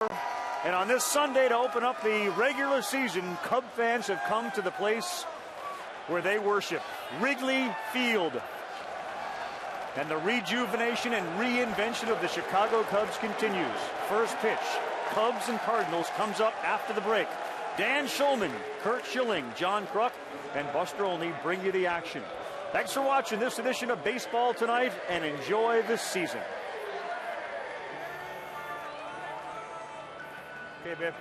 And on this Sunday, to open up the regular season, Cub fans have come to the place where they worship, Wrigley Field. And the rejuvenation and reinvention of the Chicago Cubs continues. First pitch, Cubs and Cardinals, comes up after the break. Dan Shulman, Curt Schilling, John Kruk, and Buster Olney bring you the action. Thanks for watching this edition of Baseball Tonight, and enjoy the season. Okay, babe.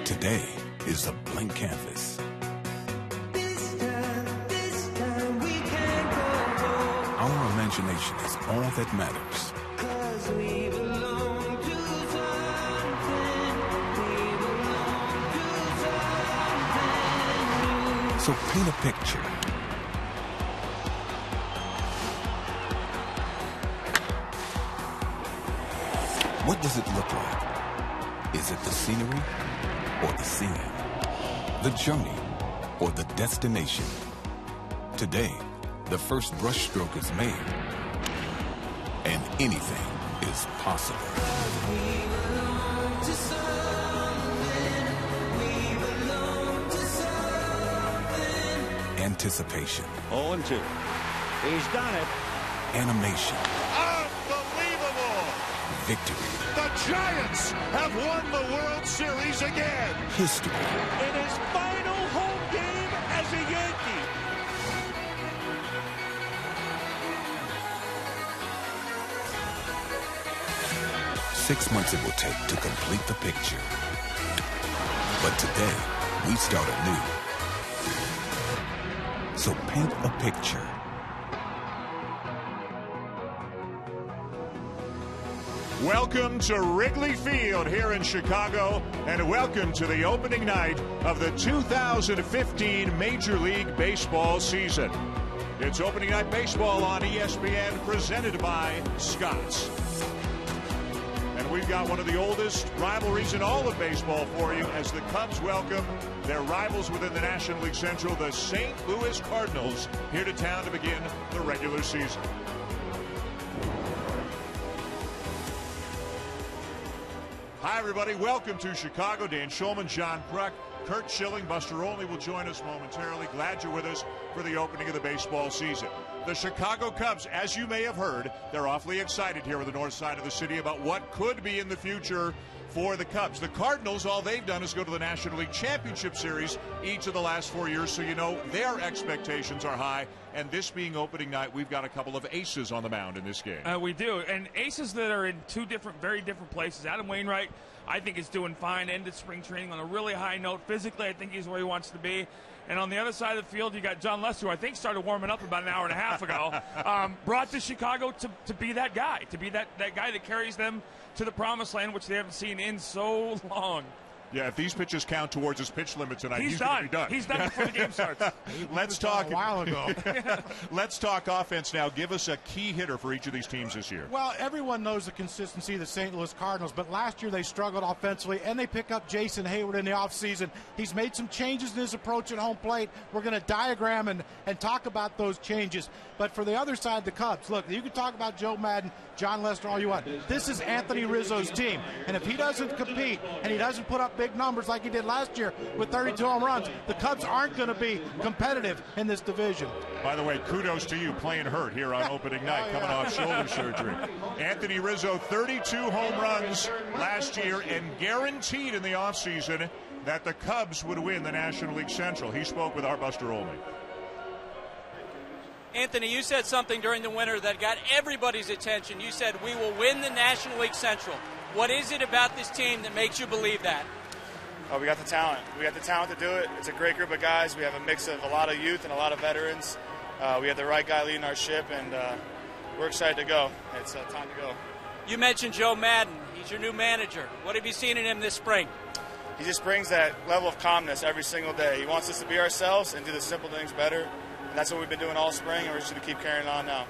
Today is a blank canvas. Our imagination is all that matters. So paint a picture. What does it look like? Is it the scenery or the scene? The journey or the destination? Today, the first brushstroke is made, and anything is possible. Anticipation. 0-2. He's done it. Animation. Unbelievable! Victory. The Giants have won the World Series again. History. In his final home game as a Yankee. Six months it will take to complete the picture. But today, we start anew. So paint a picture. Welcome to Wrigley Field here in Chicago, and welcome to the opening night of the 2015 Major League Baseball season. It's opening night baseball on ESPN, presented by Scotts. And we've got one of the oldest rivalries in all of baseball for you as the Cubs welcome their rivals within the National League Central, the St. Louis Cardinals, here to town to begin the regular season. Hi, everybody. Welcome to Chicago. Dan Shulman, John Kruk, Curt Schilling, Buster Olney will join us momentarily. Glad you're with us for the opening of the baseball season. The Chicago Cubs, as you may have heard, they're awfully excited here on the north side of the city about what could be in the future for the Cubs. The Cardinals, all they've done is go to the National League Championship Series each of the last 4 years, so you know their expectations are high. And this being opening night, we've got a couple of aces on the mound in this game. We do, and aces that are in two very different places. Adam Wainwright, I think, is doing fine. Ended spring training on a really high note. Physically, I think he's where he wants to be. And on the other side of the field, you got Jon Lester, who I think started warming up about an hour and a half ago, brought to Chicago to be that guy, to be that guy that carries them to the promised land, which they haven't seen in so long. Yeah, if these pitches count towards his pitch limit tonight, he's going to be done. He's done before the game starts. Let's talk a while ago. Let's talk offense now. Give us a key hitter for each of these teams this year. Well, everyone knows the consistency of the St. Louis Cardinals, but last year they struggled offensively, and they pick up Jason Hayward in the offseason. He's made some changes in his approach at home plate. We're going to diagram and talk about those changes. But for the other side, the Cubs, look, you can talk about Joe Madden, Jon Lester, all you want. This is Anthony Rizzo's team, and if he doesn't compete and he doesn't put up big numbers like he did last year with 32 home runs, the Cubs aren't going to be competitive in this division. By the way, kudos to you playing hurt here on opening night, coming off shoulder surgery. Anthony Rizzo, 32 home runs last year, and guaranteed in the offseason that the Cubs would win the National League Central. He spoke with our Buster Olney. Anthony, you said something during the winter that got everybody's attention. You said, we will win the National League Central. What is it about this team that makes you believe that? Oh, we got the talent. We got the talent to do it. It's a great group of guys. We have a mix of a lot of youth and a lot of veterans. We have the right guy leading our ship, and we're excited to go. It's time to go. You mentioned Joe Madden. He's your new manager. What have you seen in him this spring? He just brings that level of calmness every single day. He wants us to be ourselves and do the simple things better. And that's what we've been doing all spring, and we're just going to keep carrying on now.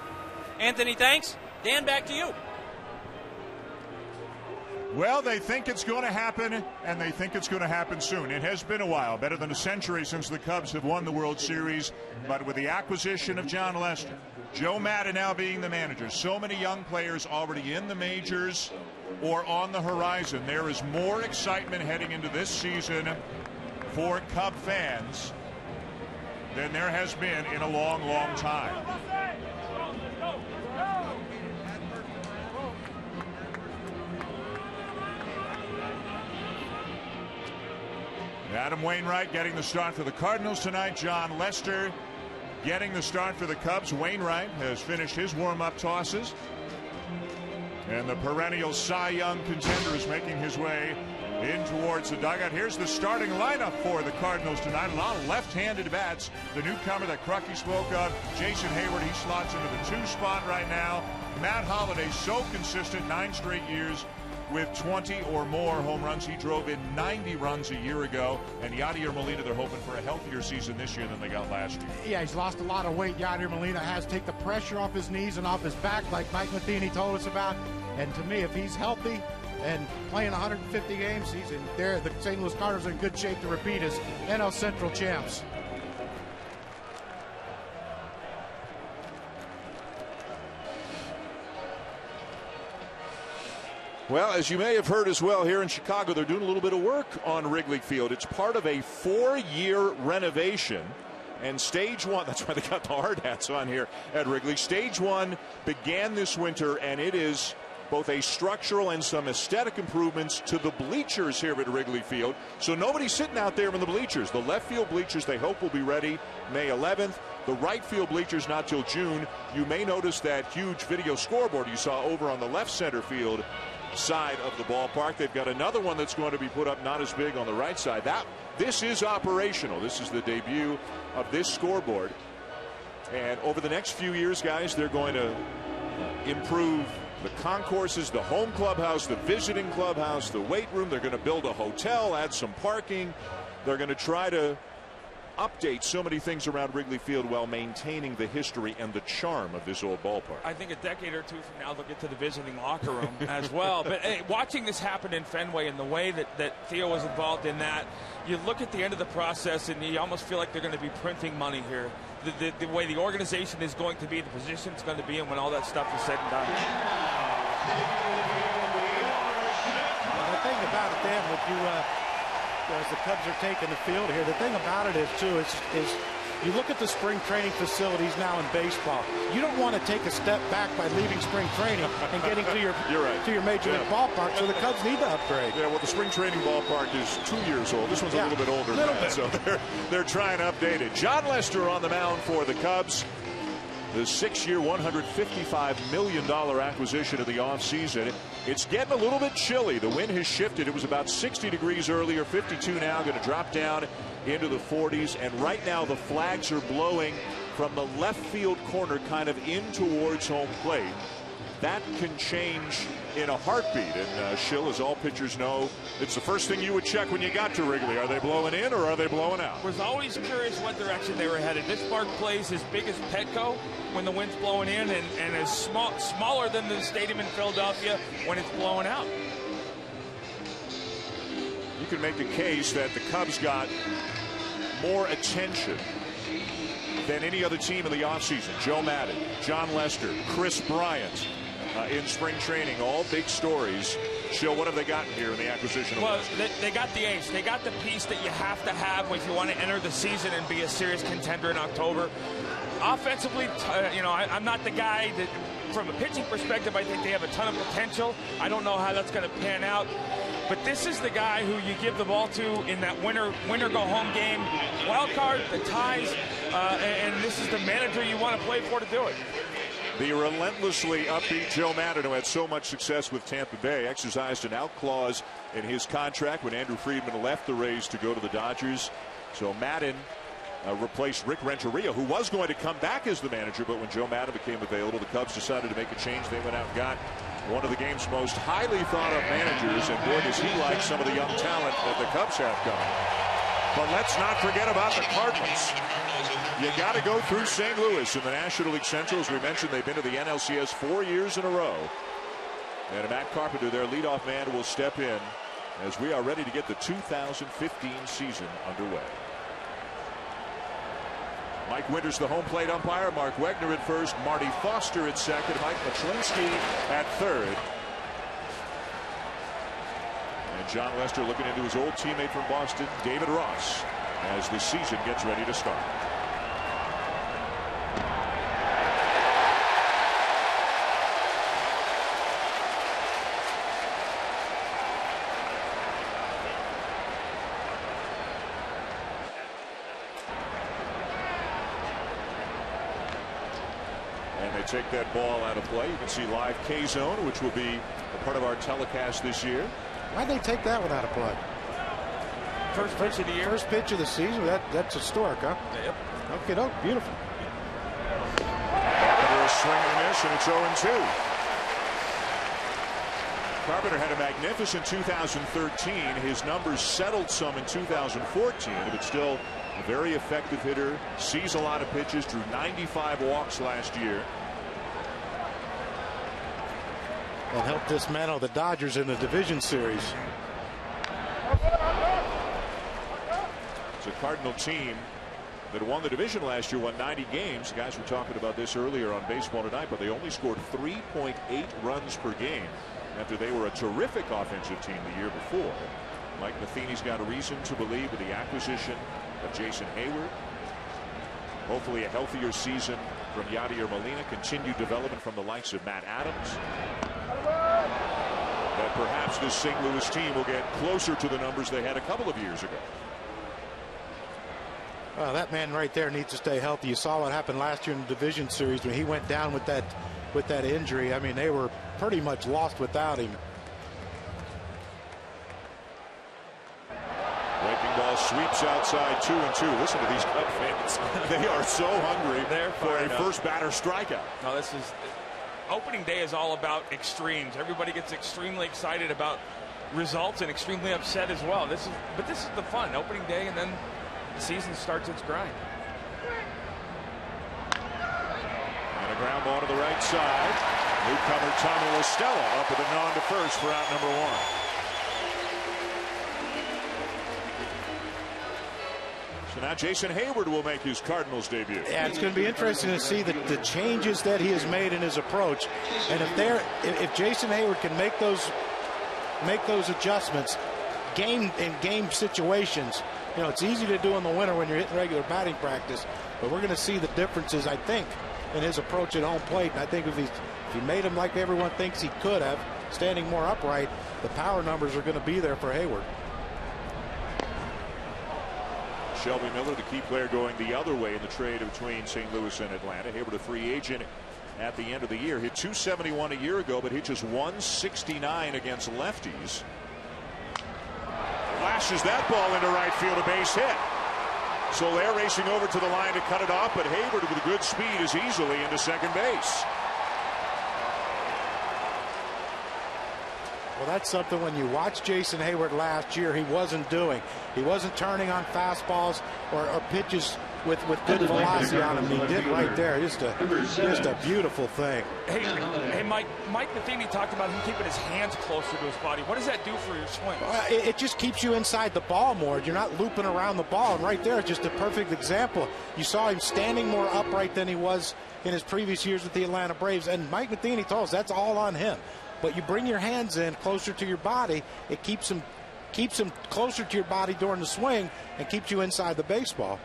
Anthony, thanks. Dan, back to you. Well, they think it's going to happen, and they think it's going to happen soon. It has been a while, better than a century since the Cubs have won the World Series. But with the acquisition of Jon Lester, Joe Madden now being the manager, so many young players already in the majors or on the horizon, there is more excitement heading into this season for Cub fans than there has been in a long, long time. Adam Wainwright getting the start for the Cardinals tonight. Jon Lester getting the start for the Cubs. Wainwright has finished his warm-up tosses. And the perennial Cy Young contender is making his way in towards the dugout. Here's the starting lineup for the Cardinals tonight. A lot of left-handed bats. The newcomer that Crucky spoke of, Jason Hayward, he slots into the 2 spot right now. Matt Holliday, so consistent, 9 straight years with 20 or more home runs. He drove in 90 runs a year ago. And Yadier Molina, they're hoping for a healthier season this year than they got last year. Yeah, he's lost a lot of weight. Yadier Molina has to take the pressure off his knees and off his back, like Mike Matheny told us about. And to me, if he's healthy and playing 150 games, he's in there. The St. Louis Cardinals are in good shape to repeat as NL Central champs. Well, as you may have heard as well, here in Chicago, they're doing a little bit of work on Wrigley Field. It's part of a 4-year renovation. And stage one, that's why they got the hard hats on here at Wrigley. Stage one began this winter, and it is both a structural and some aesthetic improvements to the bleachers here at Wrigley Field. So nobody's sitting out there in the bleachers. The left field bleachers, they hope, will be ready May 11th. The right field bleachers not till June. You may notice that huge video scoreboard you saw over on the left center field side of the ballpark. They've got another one that's going to be put up, not as big, on the right side. This is operational. This is the debut of this scoreboard. And over the next few years, guys, they're going to improve the concourses, the home clubhouse, the visiting clubhouse, the weight room. They're going to build a hotel, add some parking. They're going to try to update so many things around Wrigley Field while maintaining the history and the charm of this old ballpark. I think a decade or two from now they'll get to the visiting locker room as well. But hey, watching this happen in Fenway and the way that Theo was involved in that, you look at the end of the process and you almost feel like they're going to be printing money here. The way the organization is going to be, the position it's going to be in when all that stuff is said and done. The thing about it, Dan, with you, as the Cubs are taking the field here, the thing about it is, too, is you look at the spring training facilities now in baseball. You don't want to take a step back by leaving spring training and getting to your to your major league ballpark. So the Cubs need to upgrade. Yeah, well, the spring training ballpark is 2 years old. This one's a little bit older than that, so they're trying to update it. Jon Lester on the mound for the Cubs. The 6-year, $155 million acquisition of the offseason. It's getting a little bit chilly. The wind has shifted. It was about 60 degrees earlier, 52 now, going to drop down into the 40s. And right now the flags are blowing from the left field corner kind of in towards home plate. That can change in a heartbeat. And Schill, as all pitchers know, it's the first thing you would check when you got to Wrigley. Are they blowing in or are they blowing out? Was always curious what direction they were headed. This park plays as big as Petco when the wind's blowing in, and as smaller than the stadium in Philadelphia when it's blowing out. You can make the case that the Cubs got more attention than any other team in the offseason. Joe Maddon, Jon Lester, Chris Bryant in spring training, all big stories. Schill, what have they gotten here in the acquisition? Well, they got the ace. They got the piece that you have to have if you want to enter the season and be a serious contender in October. Offensively, I'm not the guy that, from a pitching perspective, I think they have a ton of potential. I don't know how that's going to pan out. But this is the guy who you give the ball to in that winner go home game, wild card, the ties, and this is the manager you want to play for to do it. The relentlessly upbeat Joe Maddon, who had so much success with Tampa Bay, exercised an out clause in his contract when Andrew Friedman left the Rays to go to the Dodgers. So Maddon replaced Rick Renteria, who was going to come back as the manager, but when Joe Maddon became available, the Cubs decided to make a change. They went out and got one of the game's most highly thought of managers, and boy, does he like some of the young talent that the Cubs have coming. But let's not forget about the Cardinals. You got to go through St. Louis in the National League Central. As we mentioned, they've been to the NLCS 4 years in a row. And Matt Carpenter, their leadoff man, will step in as we are ready to get the 2015 season underway. Mike Winters, the home plate umpire. Mark Wegner at first. Marty Foster at second. Mike Maczlinski at third. And Jon Lester looking into his old teammate from Boston, David Ross, as the season gets ready to start. Take that ball out of play. You can see live K-Zone, which will be a part of our telecast this year. Why'd they take that one out of play? First pitch of the year. First pitch of the season. That's historic, huh? Yep. Okay, oh, beautiful. Carpenter a swing and a miss, and it's 0-2. Carpenter had a magnificent 2013. His numbers settled some in 2014, but still a very effective hitter. Sees a lot of pitches. Drew 95 walks last year. And helped dismantle the Dodgers in the division series. It's a Cardinal team that won the division last year, won 90 games. The guys were talking about this earlier on Baseball Tonight, but they only scored 3.8 runs per game after they were a terrific offensive team the year before. Mike Matheny's got a reason to believe with the acquisition of Jason Hayward. Hopefully a healthier season from Yadier Molina, continued development from the likes of Matt Adams. That perhaps this St. Louis team will get closer to the numbers they had a couple of years ago. Well, that man right there needs to stay healthy. You saw what happened last year in the division series when he went down with that injury. I mean, they were pretty much lost without him. Breaking ball sweeps outside 2-2. Listen to these Cub fans. They are so hungry for a first batter strikeout. No, this is opening day is all about extremes. Everybody gets extremely excited about results and extremely upset as well. This is the fun, opening day, and then the season starts its grind. And a ground ball to the right side. Newcomer Tommy La Stella up with a nod to first for out number 1. So now Jason Hayward will make his Cardinals debut. Yeah, it's going to be interesting to see the changes that he has made in his approach, and if Jason Hayward can make those adjustments in game situations. You know, it's easy to do in the winter when you're hitting regular batting practice, but we're going to see the differences, I think, in his approach at home plate. And I think if he made him like everyone thinks he could have, standing more upright, the power numbers are going to be there for Hayward. Shelby Miller, the key player, going the other way in the trade between St. Louis and Atlanta. Hayward, a free agent at the end of the year. Hit .271 a year ago, but hit just .169 against lefties. Lashes that ball into right field, a base hit. Soler racing over to the line to cut it off, but Hayward with good speed is easily into second base. Well, that's something when you watch Jason Hayward last year, he wasn't doing. He wasn't turning on fastballs or pitches with good velocity on him. He did right there. Just a beautiful thing. Hey, Mike Matheny talked about him keeping his hands closer to his body. What does that do for your swing? It just keeps you inside the ball more. You're not looping around the ball. And right there, it's just a perfect example. You saw him standing more upright than he was in his previous years with the Atlanta Braves. And Mike Matheny told us that's all on him. But you bring your hands in closer to your body, it keeps him closer to your body during the swing and keeps you inside the baseball.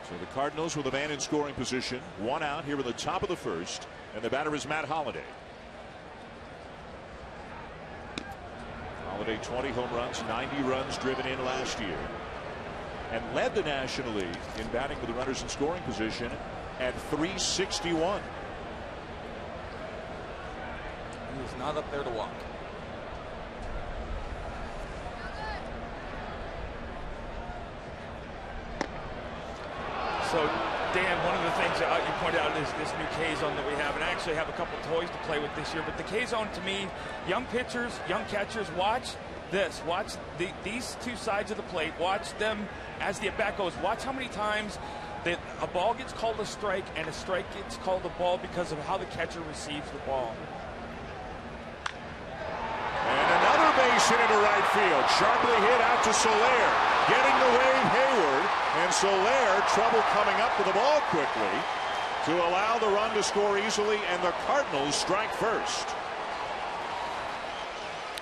So the Cardinals with a man in scoring position, 1 out here in the top of the first, and the batter is Matt Holliday. Holliday 20 home runs, 90 runs driven in last year, and led the National League in batting with the runners in scoring position at .361. He's not up there to walk. So, Dan, one of the things that you pointed out is this new K-Zone that we have, and I actually have a couple toys to play with this year, but the K-Zone, to me, young pitchers, young catchers, watch this. Watch these two sides of the plate. Watch them as the at-bat goes. Watch how many times that a ball gets called a strike and a strike gets called a ball because of how the catcher receives the ball. And another base hit into right field. Sharply hit out to Soler. Getting the wave, Hayward. And Soler, trouble coming up with the ball quickly to allow the run to score easily, and the Cardinals strike first.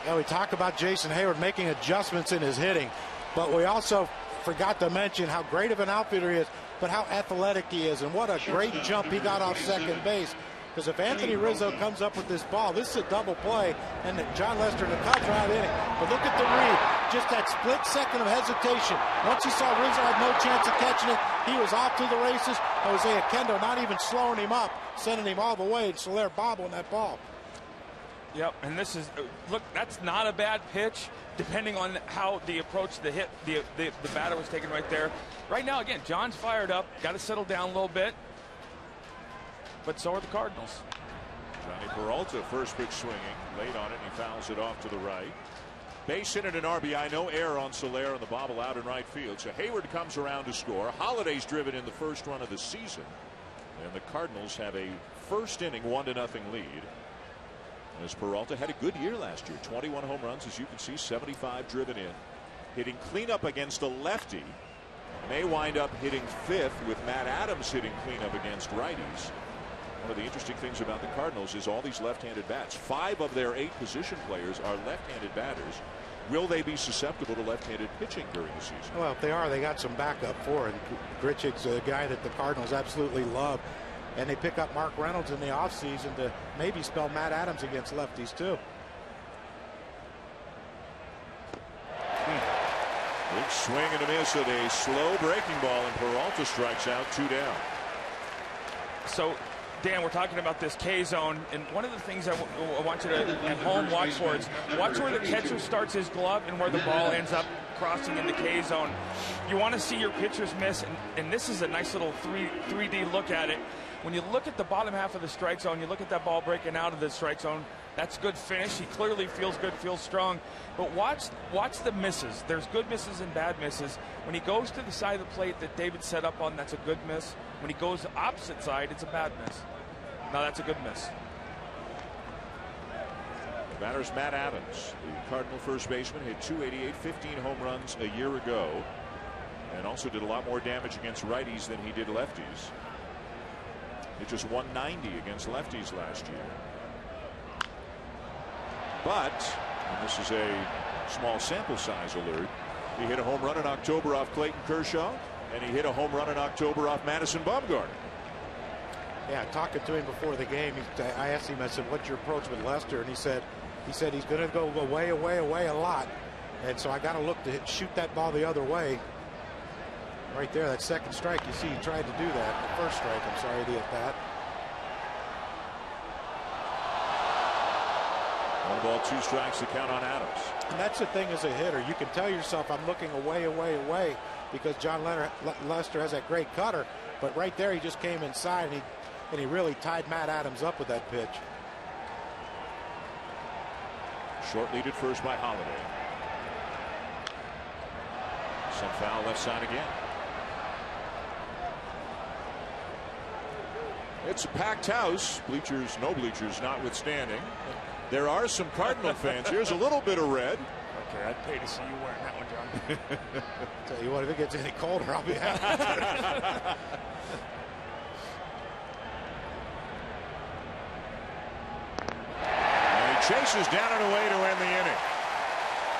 Yeah, we talk about Jason Hayward making adjustments in his hitting, but we also forgot to mention how great of an outfielder he is, but how athletic he is, and what a great jump he got off second base. Because if Anthony Rizzo comes up with this ball, this is a double play, and John Lester in the Cubs are out inning. But look at the read, just that split second of hesitation. Once he saw Rizzo had no chance of catching it, he was off to the races. Jose Oquendo not even slowing him up, sending him all the way, and Soler bobbling that ball. Yep, and this is, look, that's not a bad pitch, depending on how the approach, the hit, the batter was taken right there. Right now, again, John's fired up, got to settle down a little bit. But so are the Cardinals. Johnny Peralta, first pitch swinging, late on it, and he fouls it off to the right. Base hit and an RBI, no error on Soler on the bobble out in right field. So Hayward comes around to score. Holliday's driven in the first run of the season, and the Cardinals have a first inning 1-0 lead. As Peralta had a good year last year, 21 home runs, as you can see, 75 driven in, hitting cleanup against a lefty. May wind up hitting fifth with Matt Adams hitting cleanup against righties. One of the interesting things about the Cardinals is all these left-handed bats. 5 of their 8 position players are left-handed batters. Will they be susceptible to left-handed pitching during the season? Well, if they are, they got some backup for it. Grichuk's a guy that the Cardinals absolutely love. And they pick up Mark Reynolds in the offseason to maybe spell Matt Adams against lefties, too. Big swing and a miss at a slow breaking ball, and Peralta strikes out, 2 down. So, Dan, we're talking about this K-zone, and one of the things I want you to at home watch for is watch where the catcher starts his glove and where the ball ends up crossing in the K zone. You want to see your pitchers miss, and this is a nice little 3D look at it. When you look at the bottom half of the strike zone, you look at that ball breaking out of the strike zone, that's good finish. He clearly feels good, feels strong. But watch the misses. There's good misses and bad misses. When he goes to the side of the plate that David set up on, that's a good miss. When he goes the opposite side, it's a bad miss. Now that's a good miss. The batter's Matt Adams, the Cardinal first baseman, hit .288, 15 home runs a year ago, and also did a lot more damage against righties than he did lefties. Hit just .190 against lefties last year. But, and this is a small sample size alert, he hit a home run in October off Clayton Kershaw, and he hit a home run in October off Madison Bumgarner. Yeah, talking to him before the game, I asked him, I said, what's your approach with Lester? And he said he's going to go away a lot. And so I got to look to shoot that ball the other way. Right there, that second strike, you see he tried to do that. The first strike, I'm sorry, the at bat. 1 ball, 2 strikes to count on Adams. And that's the thing as a hitter. You can tell yourself, I'm looking away, because John Lester has that great cutter. But right there, he just came inside, and he really tied Matt Adams up with that pitch. Short lead at first by Holiday. Some foul left side again. It's a packed house, bleachers, no bleachers notwithstanding. There are some Cardinal fans. Here's a little bit of red. Okay, I'd pay to see you wearing that one, John. Tell you what, if it gets any colder, I'll be happy. And he chases down and away to end the inning.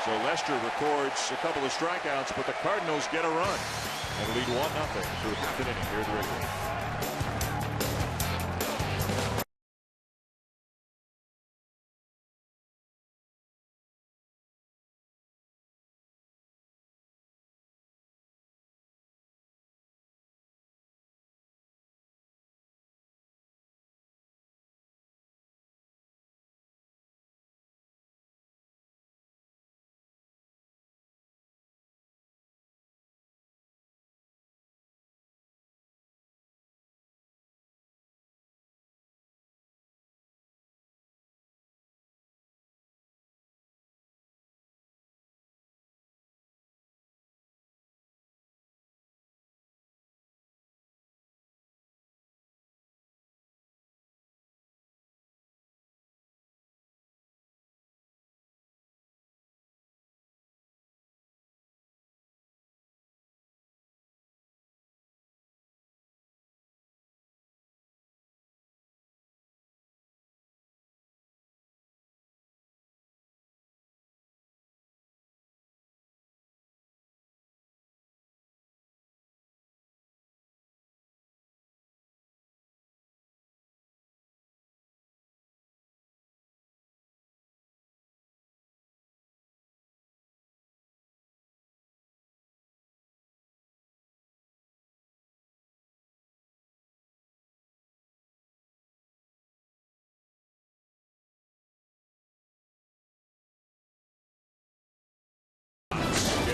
So Lester records a couple of strikeouts, but the Cardinals get a run and lead 1-0 through half an inning here at the Wrigley.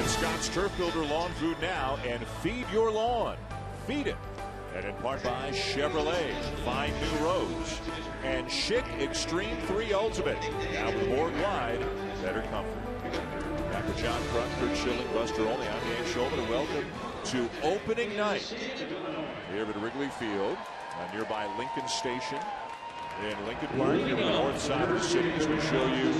Scott's Turf Builder Lawn Food now, and feed your lawn. Feed it. And in part by Chevrolet, find new roads. And Schick Extreme 3 Ultimate. Now with board wide, better comfort. Back with John Kruk, Kurt Schilling, Buster Olney. I'm Dan Shulman, and welcome to opening night here at Wrigley Field, nearby Lincoln Station in Lincoln Park, here on the north side of the city, as we show you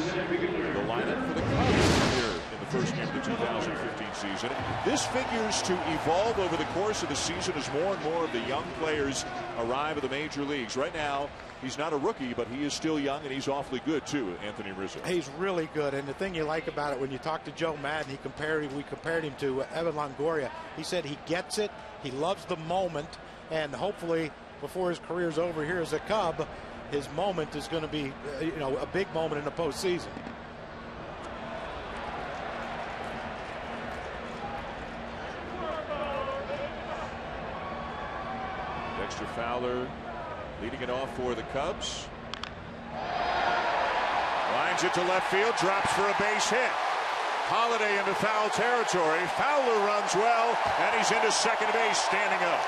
the lineup for the Cubs here in the first game of the 2015 season. This figures to evolve over the course of the season as more and more of the young players arrive at the major leagues. Right now, he's not a rookie, but he is still young, and he's awfully good, too, Anthony Rizzo. He's really good, and the thing you like about it, when you talk to Joe Madden, we compared him to Evan Longoria. He said he gets it, he loves the moment, and hopefully, before his career's over here as a Cub, his moment is going to be, a big moment in the postseason. Dexter Fowler leading it off for the Cubs. Lines it to left field, drops for a base hit. Holiday into foul territory. Fowler runs well, and he's into second base, standing up.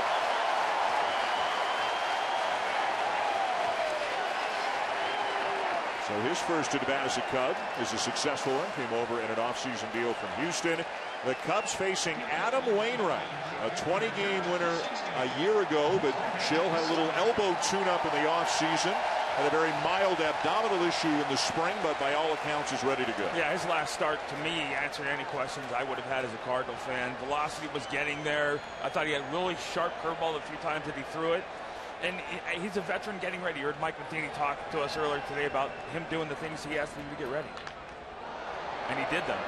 So his first at-bat as a Cub is a successful one. Came over in an offseason deal from Houston. The Cubs facing Adam Wainwright, a 20-game winner a year ago, but Chill had a little elbow tune-up in the offseason. Had a very mild abdominal issue in the spring, but by all accounts is ready to go. Yeah, his last start, to me, answered any questions I would have had as a Cardinal fan. Velocity was getting there. I thought he had a really sharp curveball the few times that he threw it. And he's a veteran getting ready. You heard Mike Matheny talk to us earlier today about him doing the things he asked him to get ready. And he did them.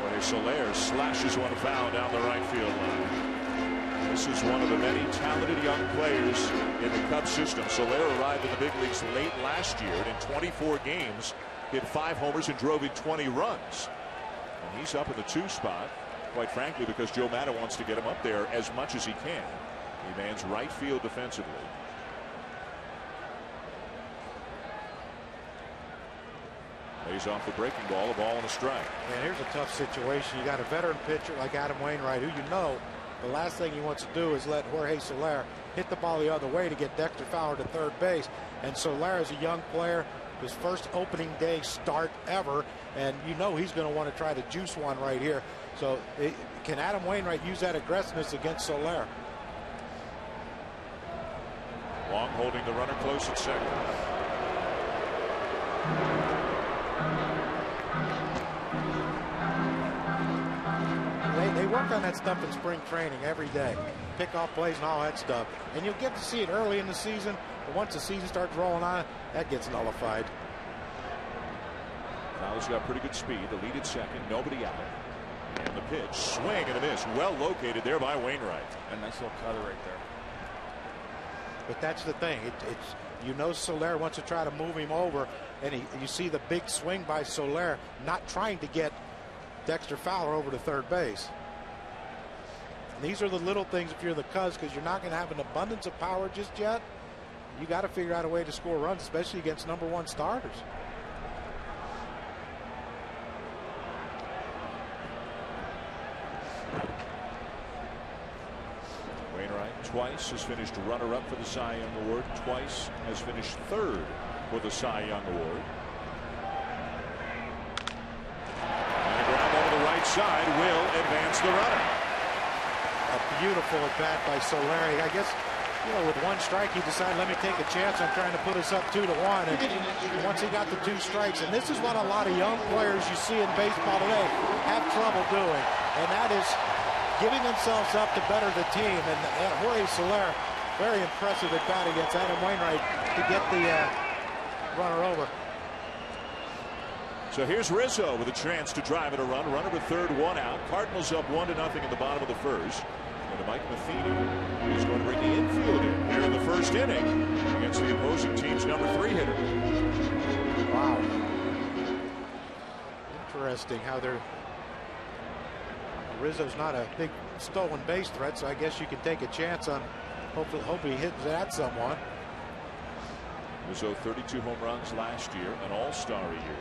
Jorge Soler slashes one foul down the right field line. This is one of the many talented young players in the Cubs system. Soler arrived in the big leagues late last year, and in 24 games, hit 5 homers and drove in 20 runs. And he's up in the 2 spot, quite frankly, because Joe Maddon wants to get him up there as much as he can. He mans right field defensively. Lays off the breaking ball, a ball and a strike. And here's a tough situation. You got a veteran pitcher like Adam Wainwright, who you know the last thing he wants to do is let Jorge Soler hit the ball the other way to get Dexter Fowler to third base. And Soler is a young player, his first opening day start ever, and you know he's going to want to try to juice one right here. So can Adam Wainwright use that aggressiveness against Soler? Long holding the runner close at second. They work on that stuff in spring training every day. Pick-off plays and all that stuff. And you'll get to see it early in the season, but once the season starts rolling on, that gets nullified. Fowler's got pretty good speed. The lead at second, nobody out. And the pitch, swing and a miss. Well located there by Wainwright. A nice little cutter right there. But that's the thing. It's you know Soler wants to try to move him over, and you see the big swing by Soler, not trying to get Dexter Fowler over to third base. And these are the little things if you're the Cubs, because you're not going to have an abundance of power just yet. You got to figure out a way to score runs, especially against #1 starters. Wainwright twice has finished runner-up for the Cy Young Award. Twice has finished third for the Cy Young Award. And a ground ball to the right side will advance the runner. A beautiful at bat by Solari. I guess, you know, with 1 strike, he decided, let me take a chance on trying to put us up 2-1. And once he got the 2 strikes, and this is what a lot of young players you see in baseball today have trouble doing, and that is giving themselves up to better the team. And Jorge Soler, very impressive at bat against Adam Wainwright to get the runner over. So here's Rizzo with a chance to drive in a run. Runner to third, 1 out. Cardinals up 1-0 in the bottom of the first. And Mike Matheny is going to bring the infield in here in the first inning against the opposing team's #3 hitter. Wow. Interesting how they're. Rizzo's not a big stolen base threat, so I guess you can take a chance on hope he hits at someone. Rizzo 32 home runs last year, an all-star a year.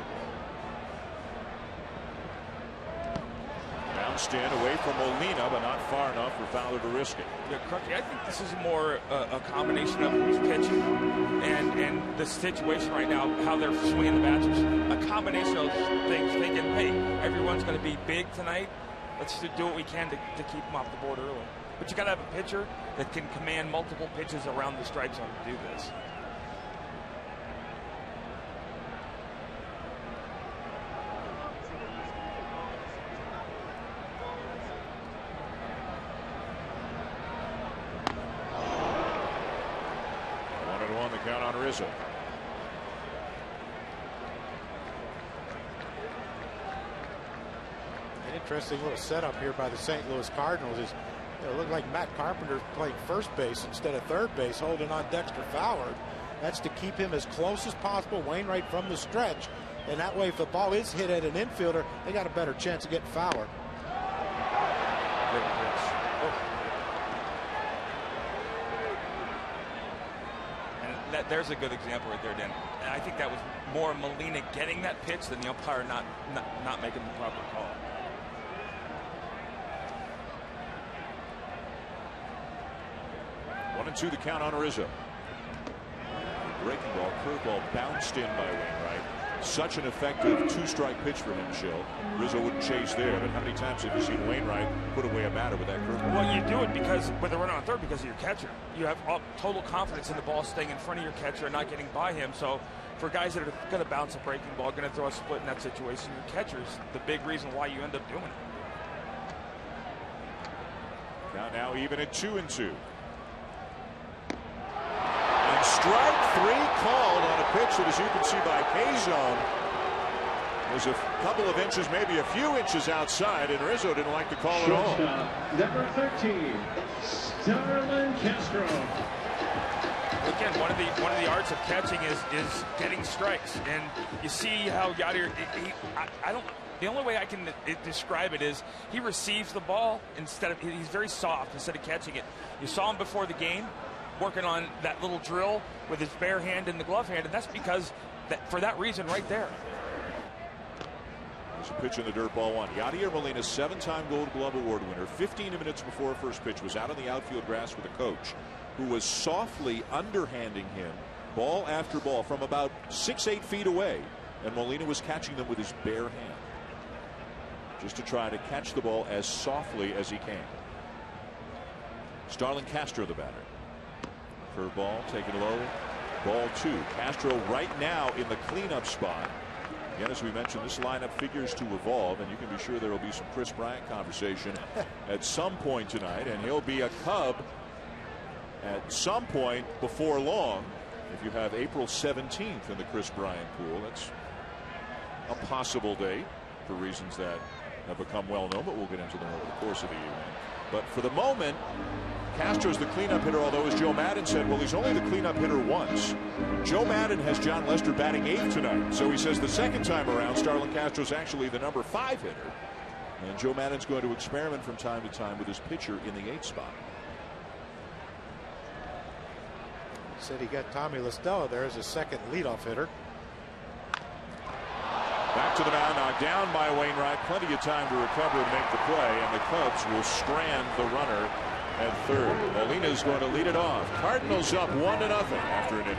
Bounced in away from Molina, but not far enough for Fowler to risk it. Yeah, Crucky, I think this is more a combination of who's pitching and the situation right now, how they're swinging the batters. A combination of things, thinking, hey, everyone's going to be big tonight. Let's do what we can to keep them off the board early. But you got to have a pitcher that can command multiple pitches around the strike zone to do this. The count on Rizzo. An interesting little setup here by the St. Louis Cardinals is it looked like Matt Carpenter playing first base instead of third base, holding on Dexter Fowler. That's to keep him as close as possible, Wainwright from the stretch, and that way if the ball is hit at an infielder, they got a better chance of getting Fowler. there's a good example right there, Dan. And I think that was more Molina getting that pitch than the umpire not making the proper call. One and two, the count on Rizzo. Breaking ball, curveball bounced in by Wainwright. Such an effective two-strike pitch for him, Schill. Rizzo wouldn't chase there, but how many times have you seen Wainwright put away a batter with that curveball? Well, you do it because with a runner on third because of your catcher. You have total confidence in the ball staying in front of your catcher and not getting by him. So for guys that are going to bounce a breaking ball, going to throw a split in that situation, your catcher's the big reason why you end up doing it. Now even at 2-2. And strike three called on a pitch that, as you can see by K-Zone, was a couple of inches, maybe a few inches outside, and Rizzo didn't like the call at all. Number 13, Starlin Castro. Again, one of the arts of catching is getting strikes, and you see how Yadier. I don't. The only way I can describe it is he receives the ball instead of, he's very soft instead of catching it. You saw him before the game working on that little drill with his bare hand and the glove hand, and that's because for that reason right there. There's a pitch in the dirt, ball one. Yadier Molina, 7-time Gold Glove Award winner, 15 minutes before first pitch, was out on the outfield grass with a coach who was softly underhanding him ball after ball from about 6-8 feet away, and Molina was catching them with his bare hand, just to try to catch the ball as softly as he can. Starlin Castro, the batter. Curveball taken low. Ball two. Castro right now in the cleanup spot. Again, as we mentioned, this lineup figures to evolve, and you can be sure there will be some Chris Bryant conversation at some point tonight, and he'll be a Cub at some point before long. If you have April 17th in the Chris Bryant pool, that's a possible date for reasons that have become well known, but we'll get into them over the course of the evening. But for the moment, Castro's the cleanup hitter, although, as Joe Madden said, well, he's only the cleanup hitter once. Joe Madden has John Lester batting 8th tonight, so he says the second time around, Starlin Castro's actually the number 5 hitter. And Joe Madden's going to experiment from time to time with his pitcher in the 8th spot. Said he got Tommy La Stella there as a second leadoff hitter. Back to the mound, knocked down by Wainwright. Plenty of time to recover and make the play, and the Cubs will strand the runner at third. Molina's going to lead it off. Cardinals up 1-0 after an inning.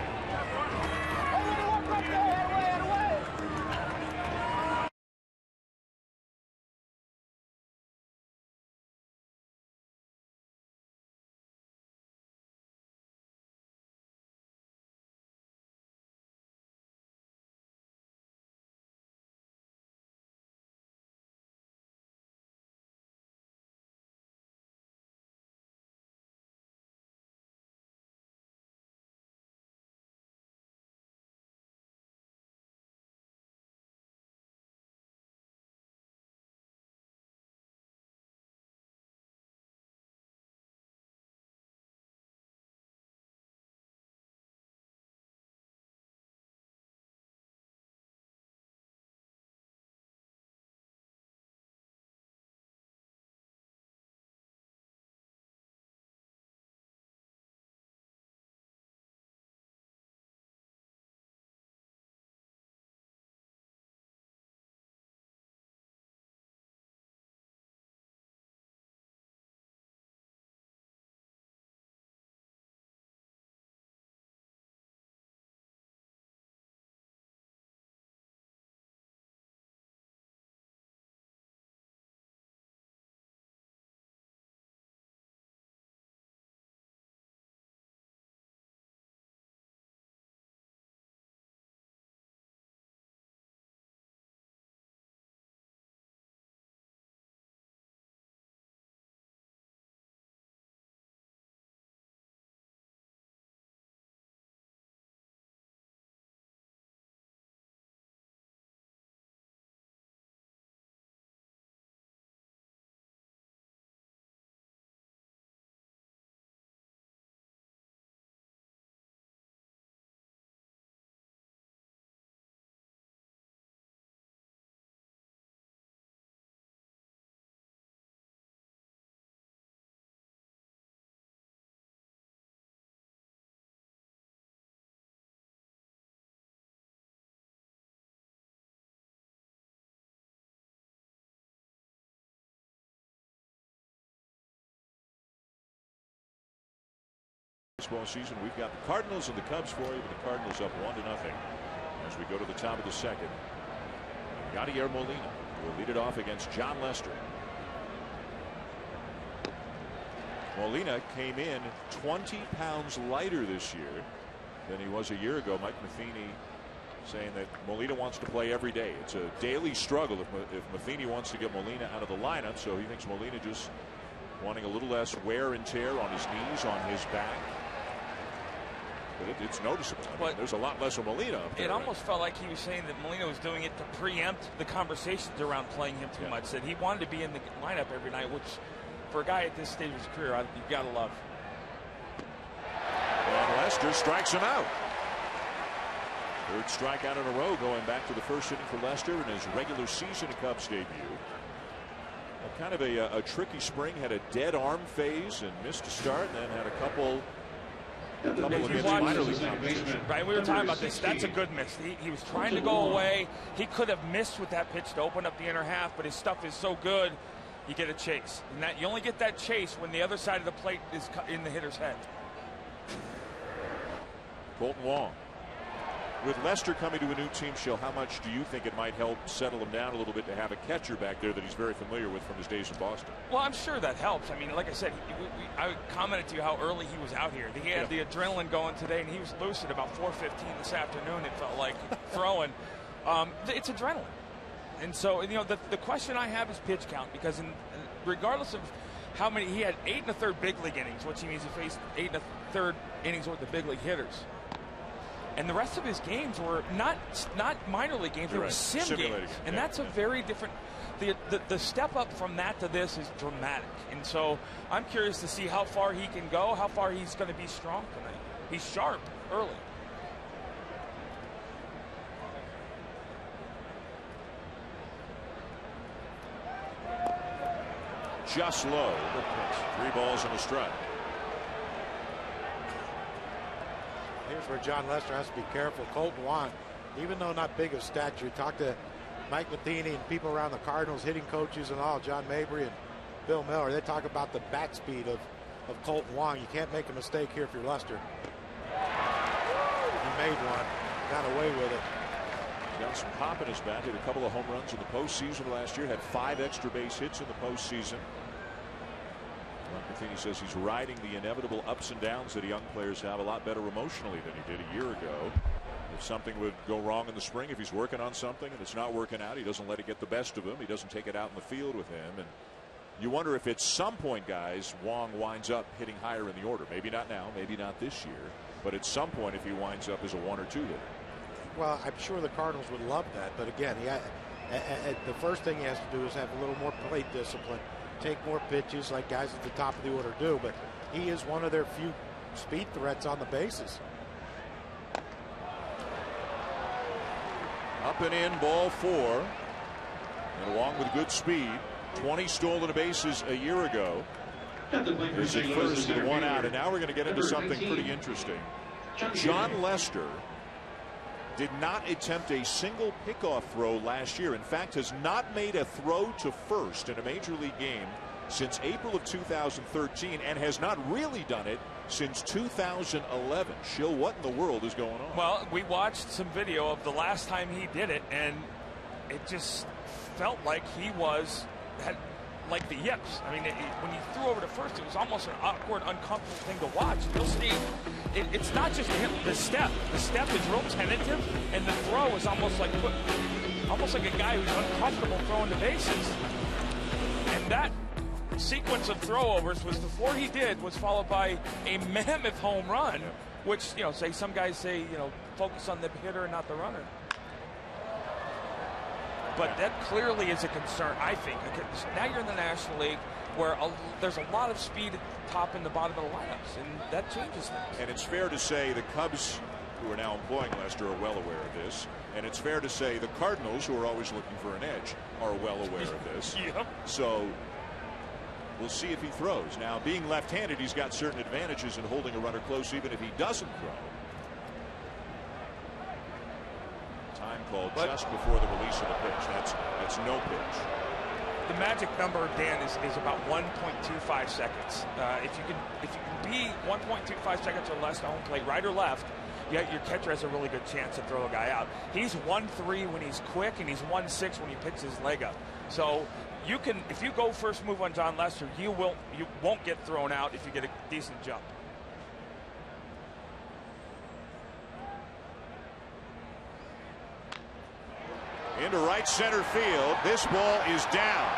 Baseball season. We've got the Cardinals and the Cubs for you, but the Cardinals up 1-0 as we go to the top of the second. Yadier Molina will lead it off against John Lester. Molina came in 20 pounds lighter this year than he was a year ago. Mike Matheny saying that Molina wants to play every day. It's a daily struggle if Matheny wants to get Molina out of the lineup, so he thinks Molina just wanting a little less wear and tear on his knees, on his back. But it's noticeable. I mean, there's a lot less of Molina up there. It almost felt like he was saying that Molina was doing it to preempt the conversations around playing him too much, that he wanted to be in the lineup every night, which for a guy at this stage of his career, you've got to love. And Lester strikes him out. Third strikeout in a row going back to the first inning for Lester in his regular season Cubs debut. Kind of a tricky spring, had a dead arm phase and missed a start, and then had a couple against minor league competition. Right, we were talking about this. That's a good miss. He was trying to go away. He could have missed with that pitch to open up the inner half, but his stuff is so good, you get a chase. And that you only get that chase when the other side of the plate is in the hitter's head. Colton Wong. With Lester coming to a new team, Shill, how much do you think it might help settle him down a little bit to have a catcher back there that he's very familiar with from his days in Boston? Well, I'm sure that helps. I mean, like I said, I commented to you how early he was out here. He had the adrenaline going today, and he was lucid about 4:15 this afternoon. It felt like throwing. It's adrenaline. And so, the question I have is pitch count, because regardless of how many, he had 8 1/3 big league innings, which means he faced 8 1/3 innings worth of big league hitters. And the rest of his games were not minor league games, they were sim games. And that's a very different, the step up from that to this is dramatic. And so I'm curious to see how far he can go, how far he's going to be strong tonight. He's sharp early. Just low. 3 balls and a strike. Here's where John Lester has to be careful. Colton Wong, even though not big of stature, talked to Mike Matheny and people around the Cardinals, hitting coaches and all, John Mabry and Bill Miller. They talk about the bat speed of Colton Wong. You can't make a mistake here if you're Lester. He made one, got away with it. Got some pop in his bat, hit a couple of home runs in the postseason last year, had 5 extra base hits in the postseason. Matheny says he's riding the inevitable ups and downs that young players have a lot better emotionally than he did a year ago. If something would go wrong in the spring, if he's working on something and it's not working out, he doesn't let it get the best of him. He doesn't take it out in the field with him. And you wonder if at some point, guys, Wong winds up hitting higher in the order. Maybe not now, maybe not this year, but at some point if he winds up as a 1 or 2 hitter. Well, I'm sure the Cardinals would love that, but again, the first thing he has to do is have a little more plate discipline. Take more pitches like guys at the top of the order do, but he is one of their few speed threats on the bases. Up and in, ball 4. And along with good speed, 20 stolen bases a year ago. Here's at first with 1 out, and now we're going to get into something pretty interesting. John Lester did not attempt a single pickoff throw last year. In fact, has not made a throw to first in a major league game since April of 2013, and has not really done it since 2011. Shill, what in the world is going on? Well, we watched some video of the last time he did it, and it just felt like he had like the yips. I mean, when he threw over to first, it was almost an awkward, uncomfortable thing to watch. You'll see, it's not just him. The step is real tentative, and the throw is almost like a guy who's uncomfortable throwing the bases. And that sequence of throwovers before he did was followed by a mammoth home run, which some guys say focus on the hitter and not the runner. But that clearly is a concern, I think. Now you're in the National League where there's a lot of speed at the top and the bottom of the lineups, and that changes things. And it's fair to say the Cubs, who are now employing Lester, are well aware of this. And it's fair to say the Cardinals, who are always looking for an edge, are well aware of this. Yep. So we'll see if he throws. Now, being left-handed, he's got certain advantages in holding a runner close even if he doesn't throw. Time called just before the release of the pitch. That's no pitch. the magic number, Dan, is about 1.25 seconds. If you can be 1.25 seconds or less to home plate, right or left, your catcher has a really good chance to throw a guy out. He's 1.3 when he's quick, and he's 1.6 when he picks his leg up. So you can, if you go first move on John Lester, you won't get thrown out if you get a decent jump. Into right center field. This ball is down.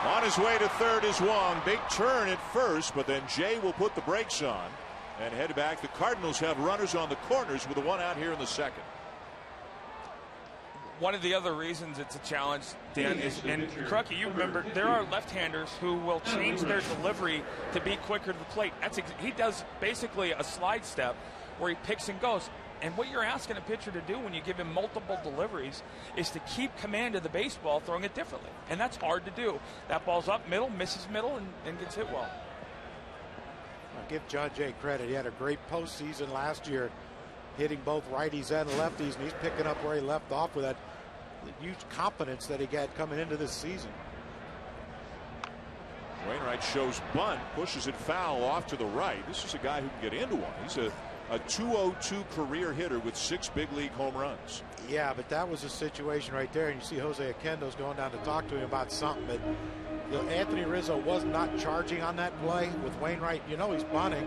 On his way to third is Wong. Big turn at first, but then Jay will put the brakes on and head back. The Cardinals have runners on the corners with a one out here in the second. One of the other reasons it's a challenge, Dan, is, and Crucky, you remember, there are left-handers who will change their delivery to be quicker to the plate. He does basically a slide step where he picks and goes. And what you're asking a pitcher to do when you give him multiple deliveries is to keep command of the baseball, throwing it differently. And that's hard to do. That ball's up middle, misses middle, and gets hit well. I'll give John Jay credit. He had a great postseason last year, hitting both righties and lefties, and he's picking up where he left off with that huge confidence that he had coming into this season. Wainwright shows bunt, pushes it foul off to the right. This is a guy who can get into one. He's a 202 career hitter with 6 big league home runs. Yeah, but that was a situation right there, and you see Jose Oquendo's going down to talk to him about something. But Anthony Rizzo was not charging on that play with Wainwright. You know he's bunting,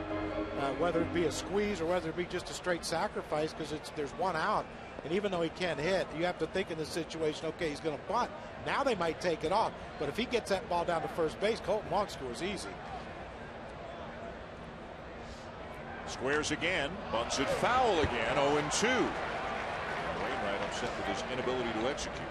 whether it be a squeeze or whether it be just a straight sacrifice, because there's one out. And even though he can't hit, you have to think in this situation, okay, he's going to bunt. Now they might take it off. But if he gets that ball down to first base, Colton Wong scores easy. Squares again, bunts it foul again, 0-2. Wainwright upset with his inability to execute.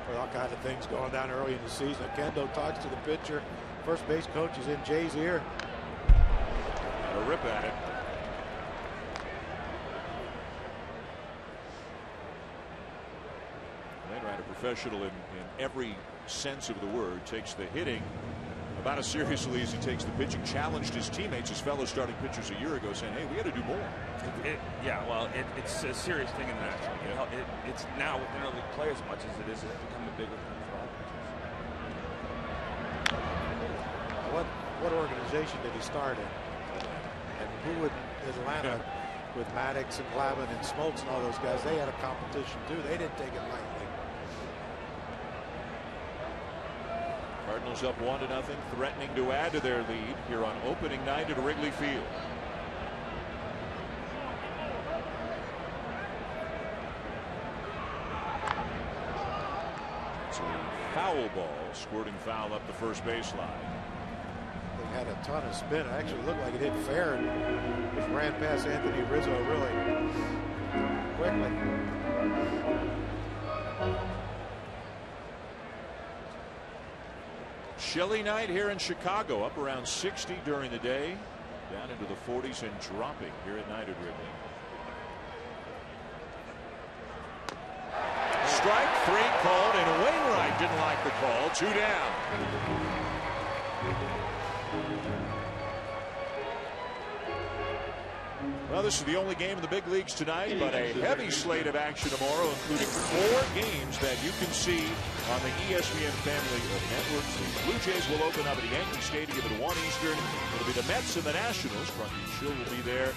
Well, all kind of things going down early in the season. Oquendo talks to the pitcher. First base coach is in Jay's ear. A rip at it. Wainwright, a professional in every sense of the word, takes the hitting about as seriously as he takes the pitching. Challenged his teammates, his fellow starting pitchers a year ago, saying, hey, we got to do more. It's a serious thing in the National League. It's now with interleague play as much as it is, it's become a bigger thing for all pitchers. What organization did he start in? And who would Atlanta with Maddox and Glavine and Smoltz and all those guys? They had a competition too. They didn't take it lightly. Cardinals up 1-0, threatening to add to their lead here on opening night at Wrigley Field. It's a foul ball, squirting foul up the first baseline. They had a ton of spin. It actually looked like it hit fair and just ran past Anthony Rizzo really quickly. Chilly night here in Chicago, up around 60 during the day, down into the 40s and dropping here at night at Wrigley. Strike 3 called, and Wainwright didn't like the call. 2 down. Well, this is the only game in the big leagues tonight, but a heavy slate of action tomorrow, including 4 games that you can see on the ESPN family of networks. The Blue Jays will open up at Yankee Stadium at 1 Eastern. It'll be the Mets and the Nationals. Crucky and Schill will be there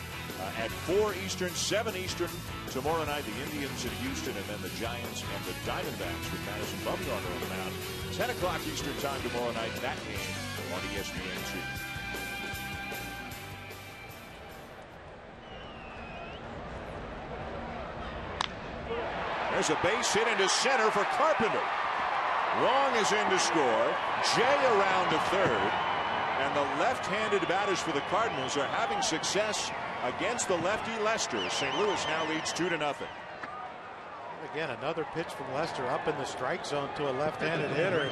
at 4 Eastern, 7 Eastern. Tomorrow night, the Indians in Houston, and then the Giants and the Diamondbacks with Madison Bumgarner on the mound. 10 o'clock Eastern time tomorrow night, that game on ESPN2. There's a base hit into center for Carpenter. Wong is in to score. Jay around to third. And the left-handed batters for the Cardinals are having success against the lefty Lester. St. Louis now leads 2-0. Again, another pitch from Lester up in the strike zone to a left-handed hitter.